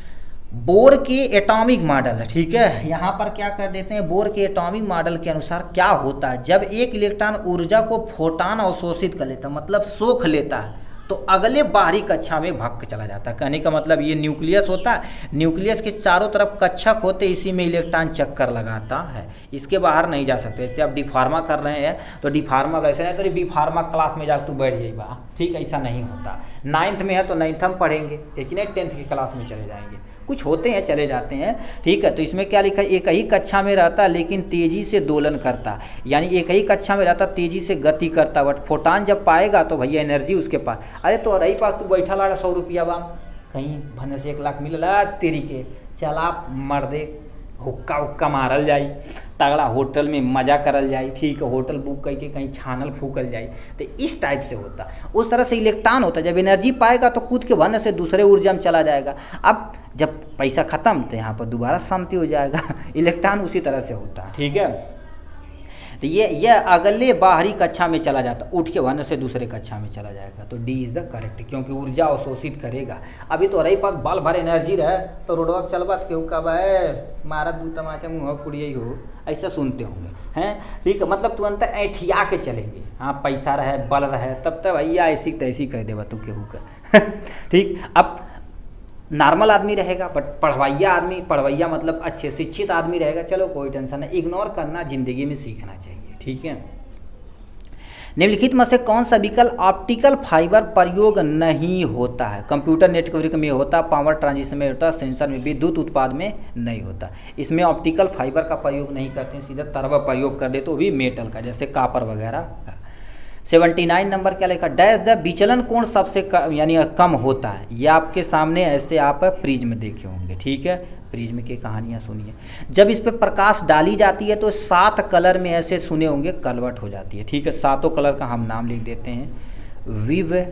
बोर के एटॉमिक मॉडल है। ठीक है, यहाँ पर क्या कर देते हैं, बोर के एटॉमिक मॉडल के अनुसार क्या होता है, जब एक इलेक्ट्रॉन ऊर्जा को फोटॉन अवशोषित कर लेता है, मतलब सोख लेता है, तो अगले बाहरी कक्षा में भाग के चला जाता है। कहने का मतलब ये न्यूक्लियस होता है, न्यूक्लियस के चारों तरफ कक्षक होते, इसी में इलेक्ट्रॉन चक्कर लगाता है, इसके बाहर नहीं जा सकते। जैसे आप डी फार्मा कर रहे हैं तो डी फार्मा वैसे नहीं तो बी फार्मा क्लास में जाकर तू बैठ जाइएगा। ठीक, ऐसा नहीं होता। 9th में है तो 9th हम पढ़ेंगे, लेकिन 10th की क्लास में चले जाएंगे, कुछ होते हैं चले जाते हैं। ठीक है, तो इसमें क्या लिखा है, एक ही कक्षा में रहता लेकिन तेजी से दोलन करता, यानी एक ही कक्षा में रहता, तेजी से गति करता, बट फोटान जब पाएगा तो भैया एनर्जी उसके पास। अरे तो रही पास तू बैठा लाड़ा 100 रुपया बा, कहीं भने से 1 लाख मिलला तेरी के, चला मर्दे हुक्का उक्का मारल जाई, तगड़ा होटल में मज़ा करल जाए। ठीक है, होटल बुक करके कहीं छानल फूकल जाए, तो इस टाइप से होता। उस तरह से इलेक्ट्रॉन होता, जब एनर्जी पाएगा तो कूद के भरने से दूसरे ऊर्जा में चला जाएगा। अब जब पैसा ख़त्म तो यहाँ पर दोबारा शांति हो जाएगा। इलेक्ट्रॉन उसी तरह से होता है। ठीक है, तो ये अगले बाहरी कक्षा में चला जाता, उठ के भरने से दूसरे कक्षा में चला जाएगा। तो डी इज़ द करेक्ट, क्योंकि ऊर्जा अवशोषित करेगा। अभी तो रही पास बाल भर एनर्जी रहे तो रोडवा पर चलबा केहू कब है मारा 2 तमाचा मुँह फुड़िए हो, ऐसा सुनते होंगे हैं। ठीक है, मतलब तुरंत ऐठिया के चलेंगे। हाँ, पैसा रहे बल रहे तब भैया ऐसी तैसी कह देवा तू केहू का। ठीक, अब नॉर्मल आदमी रहेगा, बट पढ़वैया आदमी, पढ़वैया मतलब अच्छे शिक्षित आदमी रहेगा, चलो कोई टेंशन नहीं, इग्नोर करना ज़िंदगी में सीखना चाहिए। ठीक है, निम्नलिखित में से कौन सा विकल्प ऑप्टिकल फाइबर प्रयोग नहीं होता है। कंप्यूटर नेटवर्क में होता, पावर ट्रांजिस्टर में होता, सेंसर में, विद्युत उत्पाद में नहीं होता। इसमें ऑप्टिकल फाइबर का प्रयोग नहीं करते हैं, सीधा तरवा प्रयोग कर देते, वो भी मेटल का, जैसे कापर वगैरह का। 79 नंबर क्या लिखा, डैश द विचलन कोण सबसे यानी कम होता है। ये आपके सामने ऐसे आप प्रिज्म देखे होंगे। ठीक है, प्रिज्म की कहानियाँ सुनिए। जब इस पर प्रकाश डाली जाती है तो 7 कलर में ऐसे सुने होंगे कन्वर्ट हो जाती है। ठीक है, 7 कलर का हम नाम लिख देते हैं। विव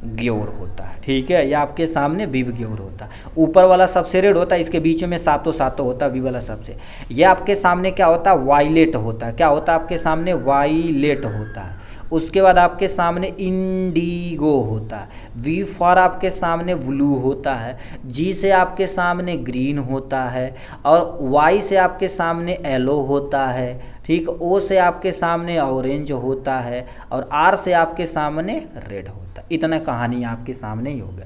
ग्योर होता है। ठीक है, यह आपके सामने विव ग्योर होता है। ऊपर वाला सबसे रेड होता है, इसके बीच में सातों होता है, विव वाला सबसे। यह आपके सामने क्या होता है, वायलेट होता है। क्या होता है आपके सामने, वायलेट होता है। उसके बाद आपके सामने इंडिगो होता है। वी फॉर आपके सामने ब्लू होता है। जी से आपके सामने ग्रीन होता है, और वाई से आपके सामने येलो होता है। ठीक, ओ से आपके सामने ऑरेंज होता है, और आर से आपके सामने रेड होता है। इतना कहानी आपके सामने ही होगा।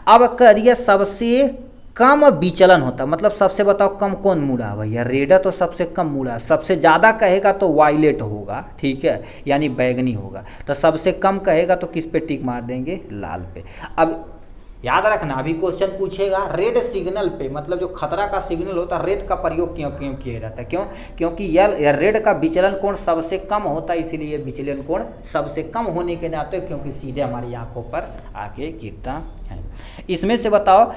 अब करिए सबसे कम विचलन होता, मतलब सबसे बताओ कम कौन मुड़ा भैया, रेड तो सबसे कम मुड़ा, सबसे ज़्यादा कहेगा तो वायलेट होगा। ठीक है, यानी बैगनी होगा। तो सबसे कम कहेगा तो किस पे टिक मार देंगे, लाल पे। अब याद रखना, अभी क्वेश्चन पूछेगा रेड सिग्नल पे, मतलब जो खतरा का सिग्नल होता है, रेड का प्रयोग क्यों किया जाता है, क्यों, क्योंकि यह रेड का विचलन कोण सबसे कम होता है, इसीलिए विचलन कोण सबसे कम होने के नाते, क्योंकि सीधे हमारी आंखों पर आके गिरता है। इसमें से बताओ,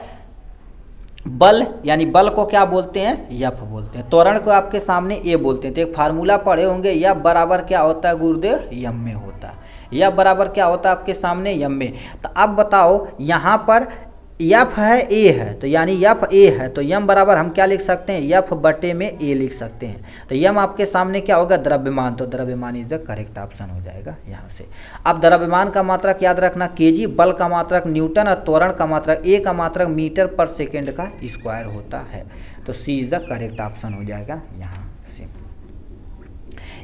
बल यानी बल को क्या बोलते हैं, यफ बोलते हैं। त्वरण को आपके सामने ए बोलते हैं। तो एक फार्मूला पढ़े होंगे, यफ बराबर क्या होता है गुरुदेव, यम में होता है। यफ बराबर क्या होता है आपके सामने, यम में। तो अब बताओ, यहाँ पर यफ है, ए है, तो यानी यफ ए है, तो यम बराबर हम क्या लिख सकते हैं, यफ बटे में ए लिख सकते हैं। तो यम आपके सामने क्या होगा, द्रव्यमान। तो द्रव्यमान इज द करेक्ट ऑप्शन हो जाएगा यहाँ से। अब द्रव्यमान का मात्रक याद रखना केजी, बल का मात्रक न्यूटन, और त्वरण का मात्रक ए का मात्रक मीटर पर सेकेंड का स्क्वायर होता है। तो सी इज द करेक्ट ऑप्शन हो जाएगा यहाँ से।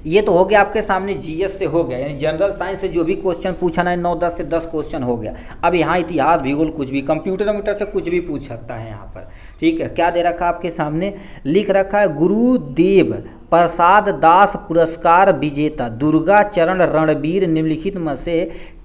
ये तो हो गया आपके सामने जीएस से हो गया, यानी जनरल साइंस से जो भी क्वेश्चन पूछा ना, 9-10 से 10 क्वेश्चन हो गया। अब यहाँ इतिहास, भूगोल, कुछ भी, कंप्यूटर मीटर से कुछ भी पूछ सकता है यहाँ पर। ठीक है, क्या दे रखा है आपके सामने, लिख रखा है गुरुदेव प्रसाद दास पुरस्कार विजेता दुर्गा चरण रणबीर निम्नलिखित में से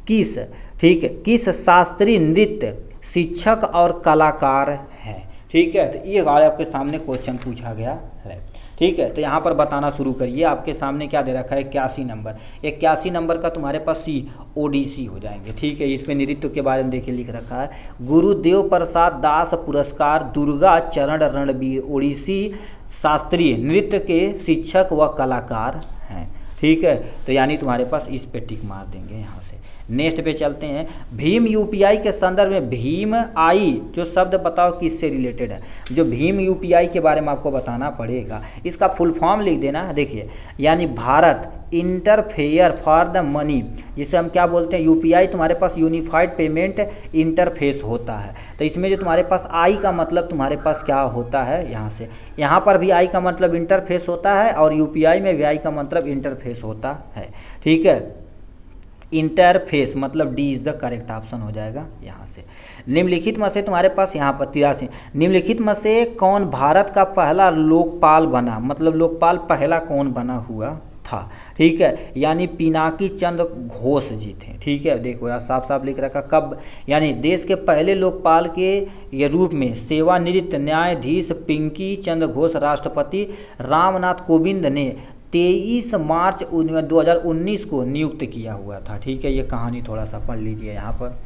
किस, ठीक है, किस शास्त्रीय नृत्य शिक्षक और कलाकार हैं? ठीक है, तो ये आपके सामने क्वेश्चन पूछा गया है। ठीक है, तो यहाँ पर बताना शुरू करिए। आपके सामने क्या दे रखा है? 81 नंबर। 81 नंबर का तुम्हारे पास सी ओडिसी हो जाएंगे। ठीक है, इसमें नृत्य के बारे में देखिए लिख रखा है, गुरुदेव प्रसाद दास पुरस्कार दुर्गा चरण रणबीर ओडिसी शास्त्रीय नृत्य के शिक्षक व कलाकार हैं। ठीक है, तो यानी तुम्हारे पास इस पे टिक मार देंगे। यहाँ से नेक्स्ट पे चलते हैं। भीम यूपीआई के संदर्भ में भीम आई जो शब्द बताओ किससे रिलेटेड है? जो भीम यूपीआई के बारे में आपको बताना पड़ेगा। इसका फुल फॉर्म लिख देना। देखिए, यानी Bharat interfere for the money, जिसे हम क्या बोलते हैं? यूपीआई तुम्हारे पास यूनिफाइड पेमेंट इंटरफेस होता है। तो इसमें जो तुम्हारे पास आई का मतलब तुम्हारे पास क्या होता है? यहाँ से यहाँ पर भी आई का मतलब इंटरफेस होता है और यूपीआई में भी आई का मतलब इंटरफेस होता है। ठीक है, इंटरफेस मतलब D is the correct option हो जाएगा। यहाँ से निम्नलिखित में से तुम्हारे पास यहाँ पर 83 निम्नलिखित में से कौन भारत का पहला लोकपाल बना? मतलब लोकपाल पहला कौन बना हुआ था? ठीक है, यानी पिनाकी चंद्र घोष जी थे। ठीक है, देखो यार साफ साफ लिख रखा कब, यानी देश के पहले लोकपाल के ये रूप में सेवानिवृत्त न्यायाधीश पिंकी चंद्र घोष राष्ट्रपति रामनाथ कोविंद ने 23 मार्च 2019 को नियुक्त किया हुआ था। ठीक है, ये कहानी थोड़ा सा पढ़ लीजिए यहाँ पर।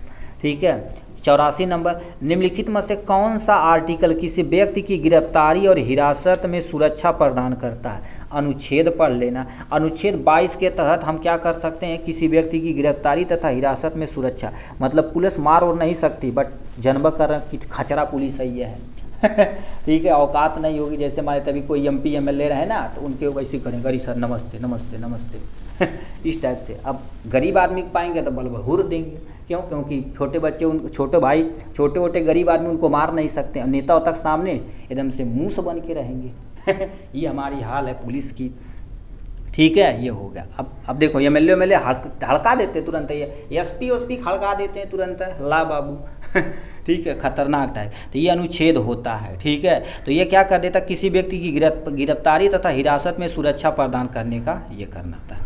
ठीक है, 84 नंबर। निम्नलिखित में से कौन सा आर्टिकल किसी व्यक्ति की गिरफ्तारी और हिरासत में सुरक्षा प्रदान करता है? अनुच्छेद पढ़ लेना। अनुच्छेद 22 के तहत हम क्या कर सकते हैं? किसी व्यक्ति की गिरफ्तारी तथा हिरासत में सुरक्षा, मतलब पुलिस मार और नहीं सकती, बट जन्म कर खचरा पुलिस है ये है। ठीक है, औकात नहीं होगी। जैसे हमारे तभी कोई एमपी एमएलए रहे ना, तो उनके वैसे करेंगे, अरे सर नमस्ते नमस्ते नमस्ते इस टाइप से। अब गरीब आदमी को पाएंगे तो बल हुर देंगे। क्यों? क्योंकि छोटे बच्चे, उन छोटे भाई, छोटे छोटे गरीब आदमी उनको मार नहीं सकते। नेता तक सामने एकदम से मूस बन के रहेंगे। ये हमारी हाल है पुलिस की। ठीक है, ये हो गया। अब देखो एमएलए हड़का देते तुरंत, ये एसपी ओसपी खड़का देते हैं तुरंत, ला बाबू। ठीक है, खतरनाक टाइप। तो ये अनुच्छेद होता है। ठीक है, तो ये क्या कर देता? किसी व्यक्ति की गिरफ्तारी तथा हिरासत में सुरक्षा प्रदान करने का ये करना था।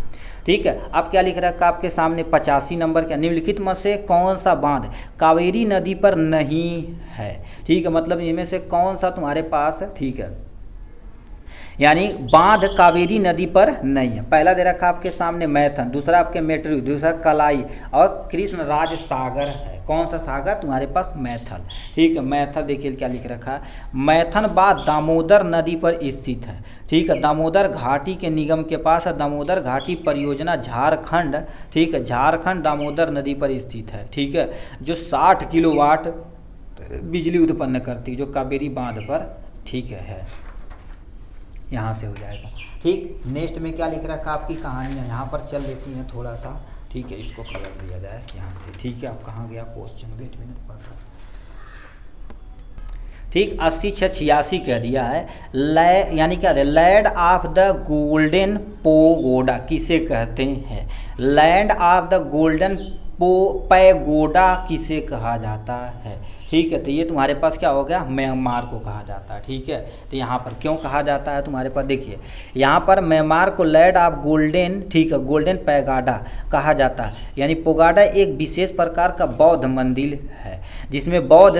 ठीक है, अब क्या लिख रखा आपके सामने? 85 नंबर का। निम्नलिखित में से कौन सा बांध कावेरी नदी पर नहीं है? ठीक है, मतलब इनमें से कौन सा तुम्हारे पास, ठीक है, यानी बांध कावेरी नदी पर नहीं है। पहला दे रखा आपके सामने मैथन, दूसरा आपके मेट्री, दूसरा कलाई और कृष्णराज सागर है। कौन सा सागर? तुम्हारे पास मैथल। ठीक है, मैथल देखिए क्या लिख रखा है, मैथन बांध दामोदर नदी पर स्थित है। ठीक है, दामोदर घाटी के निगम के पास है। दामोदर घाटी परियोजना झारखंड, ठीक है, झारखंड दामोदर नदी पर स्थित है। ठीक है, जो 60 किलोवाट बिजली उत्पन्न करती है, जो कावेरी बांध पर, ठीक है, यहाँ से हो जाएगा। ठीक, नेक्स्ट में क्या लिख रखा आपकी कहानियाँ यहाँ पर चल लेती हैं थोड़ा सा। ठीक है, इसको कलर दिया जाए यहाँ से। ठीक है, आप कहाँ गया क्वेश्चन? वेट मिनट पढ़ रहा। ठीक, 80-86 कह दिया है। यानी क्या है? Land of the golden pagoda किसे कहते हैं? Land of the golden pagoda किसे कहा जाता है? ठीक है, तो ये तुम्हारे पास क्या हो गया? म्यांमार को कहा जाता है। ठीक है, तो यहाँ पर क्यों कहा जाता है तुम्हारे पास? देखिए यहाँ पर म्यांमार को लैंड ऑफ गोल्डन, ठीक है, गोल्डन पैगोडा कहा जाता है। यानी पैगोडा एक विशेष प्रकार का बौद्ध मंदिर है जिसमें बौद्ध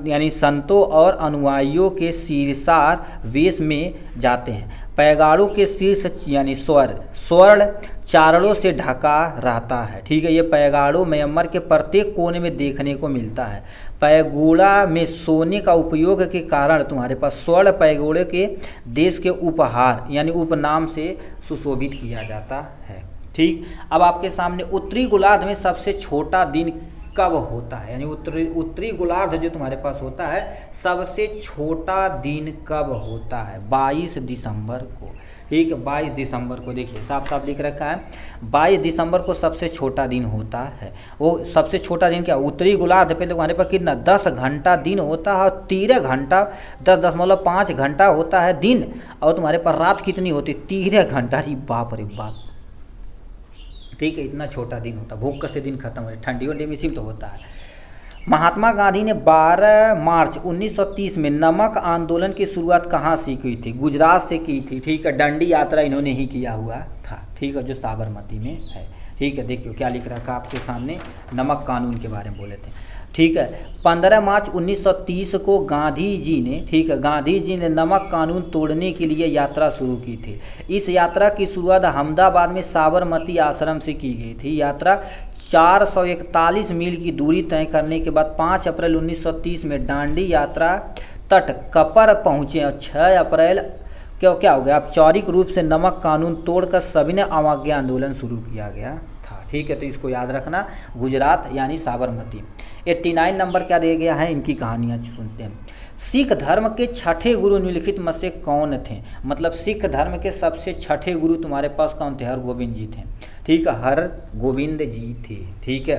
यानी संतों और अनुयायियों के शीर्षार वेश में जाते हैं। पैगाड़ों के शीर्ष यानी स्वर्ण चारणों से ढका रहता है। ठीक है, ये पैगाड़ों म्यांमार के प्रत्येक कोने में देखने को मिलता है। पैगोडा में सोने का उपयोग के कारण तुम्हारे पास स्वर्ण पैगोडे के देश के उपहार यानी उपनाम से सुशोभित किया जाता है। ठीक, अब आपके सामने उत्तरी गोलार्ध में सबसे छोटा दिन कब होता है? यानी उत्तरी गोलार्ध जो तुम्हारे पास होता है, सबसे छोटा दिन कब होता है? 22 दिसंबर को। ठीक है, 22 दिसंबर को। देखिए साफ साफ लिख रखा है 22 दिसंबर को सबसे छोटा दिन होता है। वो सबसे छोटा दिन क्या? उत्तरी गोलार्ध पे तुम्हारे पास कितना 10 घंटा दिन होता है और 13 घंटा 10.5 घंटा होता है दिन, और तुम्हारे पास रात कितनी होती? 13 घंटा। अरे बाप रे बाप। ठीक है, इतना छोटा दिन होता है। भूख से दिन खत्म हो जाए। ठंडी वंडी में सिर्फ तो होता है। महात्मा गांधी ने 12 मार्च 1930 में नमक आंदोलन की शुरुआत कहाँ से की थी? गुजरात से की थी। ठीक है, डंडी यात्रा इन्होंने ही किया हुआ था। ठीक है, जो साबरमती में है। ठीक है, देखियो क्या लिख रखा आपके सामने, नमक कानून के बारे में बोले थे। ठीक है, 15 मार्च 1930 को गांधी जी ने, ठीक है, गांधी जी ने नमक कानून तोड़ने के लिए यात्रा शुरू की थी। इस यात्रा की शुरुआत अहमदाबाद में साबरमती आश्रम से की गई थी। यात्रा 441 मील की दूरी तय करने के बाद 5 अप्रैल 1930 में दांडी यात्रा तट कपर पहुँचे और 6 अप्रैल क्या हो गया, औपचारिक रूप से नमक कानून तोड़कर सविनय अवज्ञा आंदोलन शुरू किया गया था। ठीक है, तो इसको याद रखना, गुजरात यानी साबरमती। 89 नंबर क्या दिया गया है, इनकी कहानियाँ सुनते हैं। सिख धर्म के छठे गुरु निम्नलिखित में से कौन थे? मतलब सिख धर्म के सबसे छठे गुरु तुम्हारे पास कौन थे? हरगोविंद जी थे। ठीक है, हरगोविंद जी थे। ठीक है,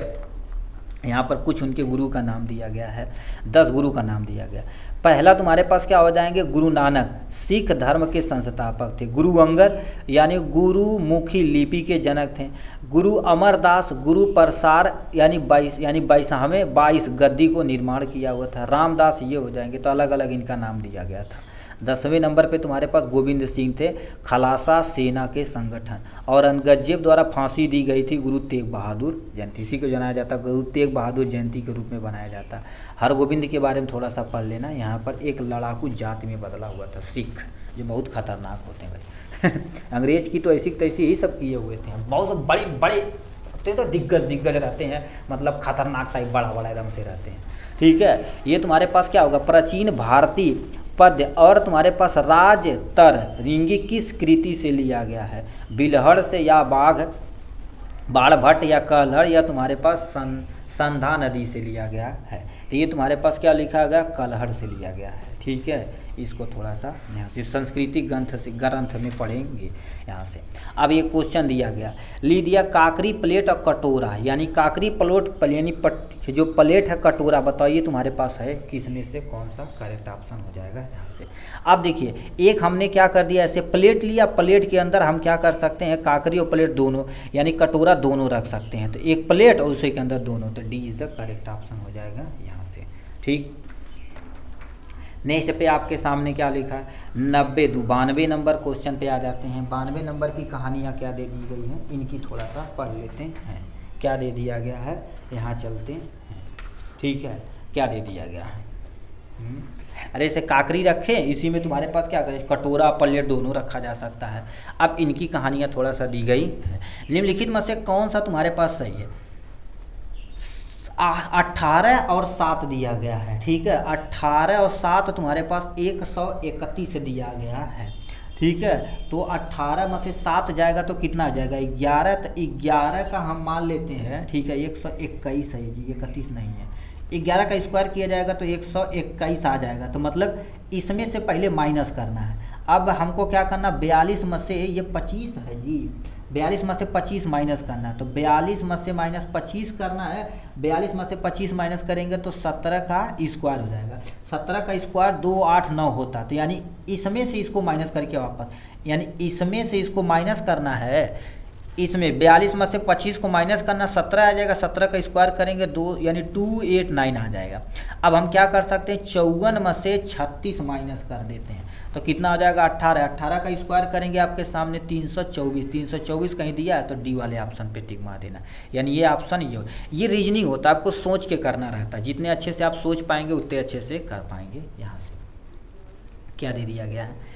यहाँ पर कुछ उनके गुरु का नाम दिया गया है, 10 गुरु का नाम दिया गया। पहला तुम्हारे पास क्या हो जाएंगे, गुरु नानक, सिख धर्म के संस्थापक थे। गुरु अंगद यानी गुरुमुखी लिपि के जनक थे। गुरु अमरदास, गुरु प्रसार यानी 22 गद्दी को निर्माण किया हुआ था। रामदास ये हो जाएंगे, तो अलग अलग इनका नाम दिया गया था। 10वें नंबर पे तुम्हारे पास गोविंद सिंह थे, खालसा सेना के संगठन। औरंगजेब द्वारा फांसी दी गई थी गुरु तेग बहादुर जयंती, इसी को जनाया जाता है गुरु तेग बहादुर जयंती के रूप में बनाया जाता है। हरगोविंद के बारे में थोड़ा सा पढ़ लेना। यहाँ पर एक लड़ाकू जाति में बदला हुआ था सिख, जो बहुत खतरनाक होते हैं भाई अंग्रेज की तो ऐसी तैसी ही सब किए हुए थे। बहुत बड़े तो दिग्गज रहते हैं, मतलब खतरनाक टाइप, बड़ा एकदम से रहते हैं। ठीक है, ये तुम्हारे पास क्या होगा, प्राचीन भारतीय पद्य। और तुम्हारे पास राज तर रिंगी किस कृति से लिया गया है? बिलहड़ से या बाढ़ भट्ट या कलहड़ या तुम्हारे पास संधा नदी से लिया गया है। तो ये तुम्हारे पास क्या लिखा गया, कलहड़ से लिया गया है। ठीक है, इसको थोड़ा सा यहाँ से सांस्कृतिक ग्रंथ में पढ़ेंगे यहाँ से। अब ये क्वेश्चन दिया गया, ली दिया काकरी प्लेट और कटोरा, यानी काकरी प्लेट यानी जो प्लेट है, कटोरा, बताइए तुम्हारे पास है किस में से कौन सा करेक्ट ऑप्शन हो जाएगा यहाँ से। अब देखिए, एक हमने क्या कर दिया, ऐसे प्लेट लिया, प्लेट के अंदर हम क्या कर सकते हैं, काकरी और प्लेट दोनों यानी कटोरा दोनों रख सकते हैं। तो एक प्लेट और उसी के अंदर दोनों, तो D is the correct option हो जाएगा यहाँ से। ठीक, नेक्स्ट पे आपके सामने क्या लिखा है, 92 नंबर क्वेश्चन पे आ जाते हैं। 92 नंबर की कहानियाँ क्या दे दी गई हैं, इनकी थोड़ा सा पढ़ लेते हैं। क्या दे दिया गया है, यहाँ चलते हैं। ठीक है, क्या दे दिया गया है, अरे इसे काकरी रखें, इसी में तुम्हारे पास क्या करें, कटोरा प्लेट दोनों रखा जा सकता है। अब इनकी कहानियाँ थोड़ा सा दी गई है। निम्नलिखित में से कौन सा तुम्हारे पास सही है? 18 और 7 दिया गया है। ठीक है, 18 और 7 तुम्हारे पास 131 दिया गया है। ठीक है, तो 18 में से 7 जाएगा तो कितना आ जाएगा, 11। तो 11 का हम मान लेते हैं, ठीक है, 121 है जी, 31 नहीं है। 11 का स्क्वायर किया जाएगा तो 121 आ जाएगा। तो मतलब इसमें से पहले माइनस करना है। अब हमको क्या करना, 42 में से ये 25 है जी, 42 में से 25 माइनस करना है। तो 42 में से माइनस 25 करना है। 42 में से 25 माइनस करेंगे तो 17 का स्क्वायर हो जाएगा। 17 का स्क्वायर 2, 8, 9 होता। तो यानी इसमें से इसको माइनस करके वापस, यानी इसमें से इसको माइनस करना है। इसमें 42 में से 25 को माइनस करना, 17 आ जाएगा। 17 का स्क्वायर करेंगे 2 यानी 289 आ जाएगा। अब हम क्या कर सकते हैं, 54 में से 36 माइनस कर देते हैं तो कितना हो जाएगा, 18। 18 का स्क्वायर करेंगे आपके सामने 324। 324 कहीं दिया है तो डी वाले ऑप्शन पे टिक मार देना। यानी ये ऑप्शन ये रीजनिंग होता है, आपको सोच के करना रहता है। जितने अच्छे से आप सोच पाएंगे उतने अच्छे से कर पाएंगे। यहाँ से क्या दे दिया गया है,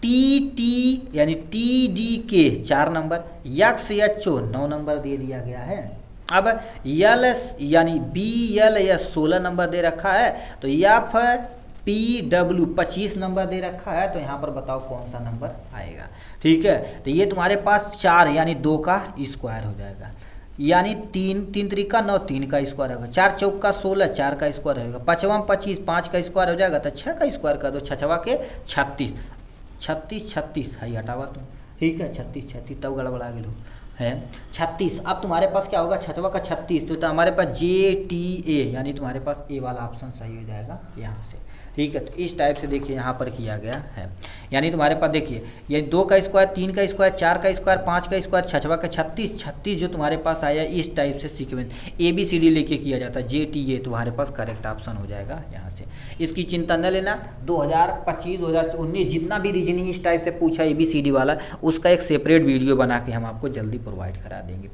टी यानी TDK 4 नंबर, XHO 9 नंबर दे दिया गया है। अब यल यानी BL या 16 नंबर दे रखा है। तो FPW 25 नंबर दे रखा है। तो यहाँ पर बताओ कौन सा नंबर आएगा। ठीक है, तो ये तुम्हारे पास 4 यानी 2 का स्क्वायर हो जाएगा, यानी 3 त्रिका 9, 3 का स्क्वायर होगा। 4 चौका 16, 4 का स्क्वायर होगा। 5वां 25, 5 का स्क्वायर हो जाएगा। तो 6 का स्क्वायर कर दो, 6 के 36, 36 है हटावा तुम। ठीक है, 36 तब गड़बड़ा गेलो है 36। अब तुम्हारे पास क्या होगा, 6 का 36, तो हमारे पास JTA यानी तुम्हारे पास ए वाला ऑप्शन सही हो जाएगा यहाँ से। ठीक है। तो इस टाइप से देखिए यहाँ पर किया गया है, यानी तुम्हारे पास देखिए ये 2 का स्क्वायर, 3 का स्क्वायर, 4 का स्क्वायर, 5 का स्क्वायर, 6 का 36 जो तुम्हारे पास आया इस टाइप से सीक्वेंस ABCD लेके किया जाता है। JTA तुम्हारे पास करेक्ट ऑप्शन हो जाएगा यहाँ से। इसकी चिंता न लेना, 2025 2019 जितना भी रीजनिंग इस टाइप से पूछा ABCD वाला, उसका एक सेपरेट वीडियो बना के हम आपको जल्दी प्रोवाइड करा देंगे।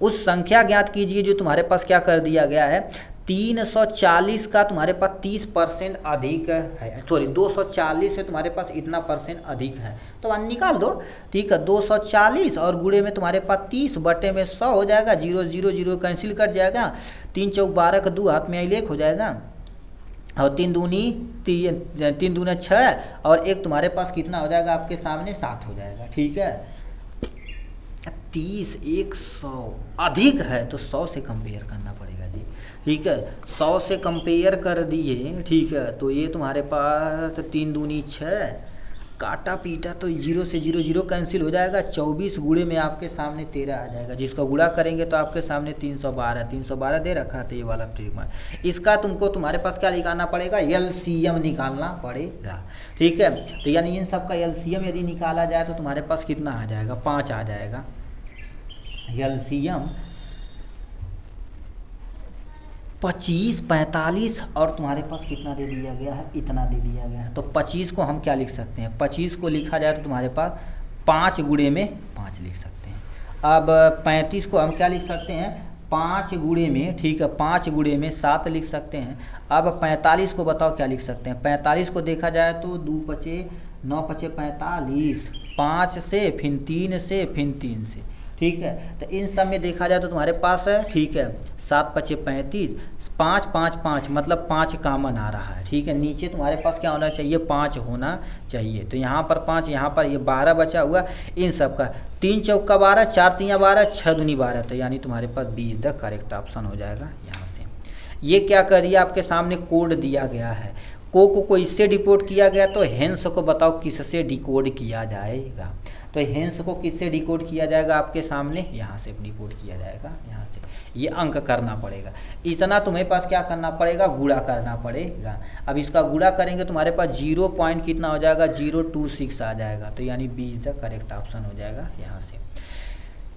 उस संख्या ज्ञात कीजिए जो तुम्हारे पास क्या कर दिया गया है, 340 का तुम्हारे पास 30% अधिक है, सॉरी 240 से तुम्हारे पाच इतना % अधिक है, तो 1 निकाल दो। ठीक है, 240 और गुणे में तुम्हारे पास 30 बटे में 100 हो जाएगा, 0 0 0 कैंसिल कट जाएगा, 3 चौक 12 का 2 हाथ में आई 1 हो जाएगा, और 3 दूनी 6 और 1 तुम्हारे पास कितना हो जाएगा आपके सामने 7 हो जाएगा। ठीक है, 30 100 अधिक है तो 100 से कंपेयर करना पड़ेगा जी। ठीक है, 100 से कंपेयर कर दिए। ठीक है, तो ये तुम्हारे पास 3 दूनी 6 काटा पीटा तो 0 से 0 0 कैंसिल हो जाएगा, 24 गुणे में आपके सामने 13 आ जाएगा, जिसका गुणा करेंगे तो आपके सामने 312 दे रखा था ये वाला ट्रिक। इसका तुमको तुम्हारे पास क्या निकालना पड़ेगा, LCM निकालना पड़ेगा। ठीक है, तो यानी इन सब का LCM यदि निकाला जाए तो तुम्हारे पास कितना आ जाएगा, 5 आ जाएगा। LCM 25 45 और तुम्हारे पास कितना दे दिया गया है, इतना दे दिया गया है। तो 25 को हम क्या लिख सकते हैं, 25 को लिखा जाए तो तुम्हारे पास 5 गुणे में 5 लिख सकते हैं। अब 35 को हम क्या लिख सकते हैं, 5 गुणे में, ठीक है, 5 गुणे में 7 लिख सकते हैं। अब 45 को बताओ क्या लिख सकते हैं, 45 को देखा जाए तो 2 पचे 9 पचे 45, 5 से फिर 3 से फिर 3 से। ठीक है, तो इन सब में देखा जाए तो तुम्हारे पास है, ठीक है, 7 पचे 35, 5 5 5 मतलब 5 कामन आ रहा है। ठीक है, नीचे तुम्हारे पास क्या होना चाहिए, 5 होना चाहिए, तो यहाँ पर 5, यहाँ पर ये 12 बचा हुआ इन सब का, 3 चौका 12, 4 तिया 12, 6 दूनी 12, तो यानी तुम्हारे पास 20 द करेक्ट ऑप्शन हो जाएगा यहाँ से। ये क्या करिए, आपके सामने कोड दिया गया है, को इससे डिकोड किया गया, तो हेंस को बताओ किससे डिकोड किया जाएगा। तो हेंस को किससे डिकोड किया जाएगा, आपके सामने यहाँ से डिकोड किया जाएगा, यहाँ से ये अंक करना पड़ेगा। इतना तुम्हें पास क्या करना पड़ेगा, गुणा करना पड़ेगा। अब इसका गुणा करेंगे तुम्हारे पास 0 पॉइंट कितना हो जाएगा, 026 आ जाएगा, तो यानी 20 द करेक्ट ऑप्शन हो जाएगा यहाँ से।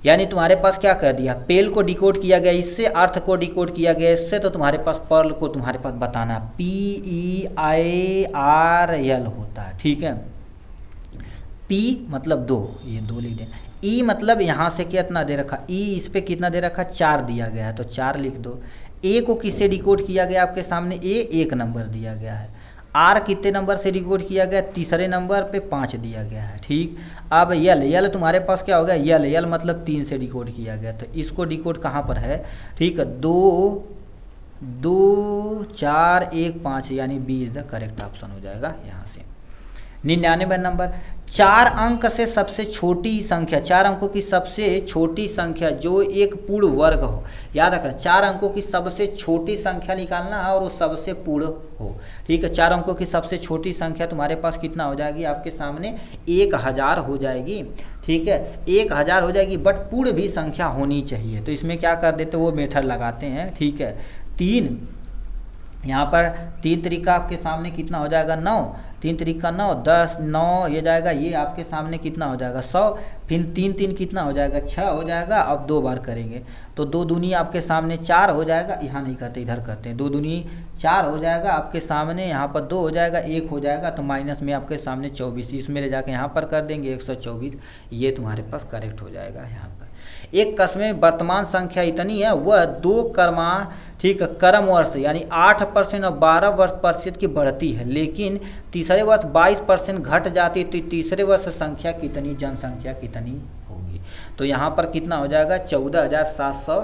यानी तुम्हारे पास क्या कर दिया, पेल को डिकोड किया गया इससे, अर्थ को डिकोड किया गया इससे, तो तुम्हारे पास पर्ल को तुम्हारे पास बताना PEIRL होता है। ठीक है, P मतलब 2, ये 2 लिख दें, E मतलब यहाँ से कितना दे रखा, E इस पे कितना दे रखा, 4 दिया गया है, तो 4 लिख दो। A को किससे डिकोड किया गया आपके सामने, A 1 नंबर दिया गया है। R कितने नंबर से डिकोड किया गया, तीसरे नंबर पे 5 दिया गया है। ठीक, अब L तुम्हारे पास क्या हो गया, L मतलब 3 से डिकोड किया गया, तो इसको डिकोड कहाँ पर है, ठीक है, 2 2 4 1 5, यानी 20 द करेक्ट ऑप्शन हो जाएगा यहाँ से। 99 नंबर, 4 अंक से सबसे छोटी संख्या, 4 अंकों की सबसे छोटी संख्या जो एक पूर्ण वर्ग हो, याद रखना 4 अंकों की सबसे छोटी संख्या निकालना है और वो सबसे पूर्ण हो। ठीक है, 4 अंकों की सबसे छोटी संख्या तुम्हारे पास कितना हो जाएगी, आपके सामने 1000 हो जाएगी। ठीक है, 1000 हो जाएगी, बट पूर्ण भी संख्या होनी चाहिए, तो इसमें क्या कर देते वो मेथड लगाते हैं। ठीक है, 3 यहाँ पर 3 तरीका आपके सामने कितना हो जाएगा, 9, 3 तरीका 9, 10 9 ये जाएगा, ये आपके सामने कितना हो जाएगा 100, फिर 3 3 कितना हो जाएगा 6 हो जाएगा। अब 2 बार करेंगे तो 2 दूनी आपके सामने 4 हो जाएगा, यहाँ नहीं करते इधर करते हैं, 2 दूनी 4 हो जाएगा आपके सामने, यहाँ पर 2 हो जाएगा, 1 हो जाएगा, तो माइनस में आपके सामने 24, इसमें ले जाके यहाँ पर कर देंगे 124, ये तुम्हारे पास करेक्ट हो जाएगा यहाँ पर। एक कस्म में वर्तमान संख्या इतनी है, वह 2 क्रम वर्ष यानी 8% और 12% की बढ़ती है, लेकिन तीसरे वर्ष 22% घट जाती है, तो तीसरे वर्ष संख्या कितनी, जनसंख्या कितनी होगी। तो यहाँ पर कितना हो जाएगा, 14,700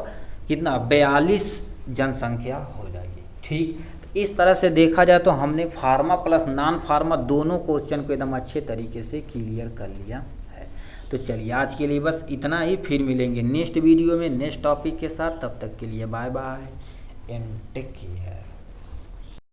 कितना 42 जनसंख्या हो जाएगी। ठीक, इस तरह से देखा जाए तो हमने फार्मा प्लस नॉन फार्मा दोनों क्वेश्चन को एकदम अच्छे तरीके से क्लियर कर लिया है। तो चलिए आज के लिए बस इतना ही, फिर मिलेंगे नेक्स्ट वीडियो में नेक्स्ट टॉपिक के साथ, तब तक के लिए bye bye and take care.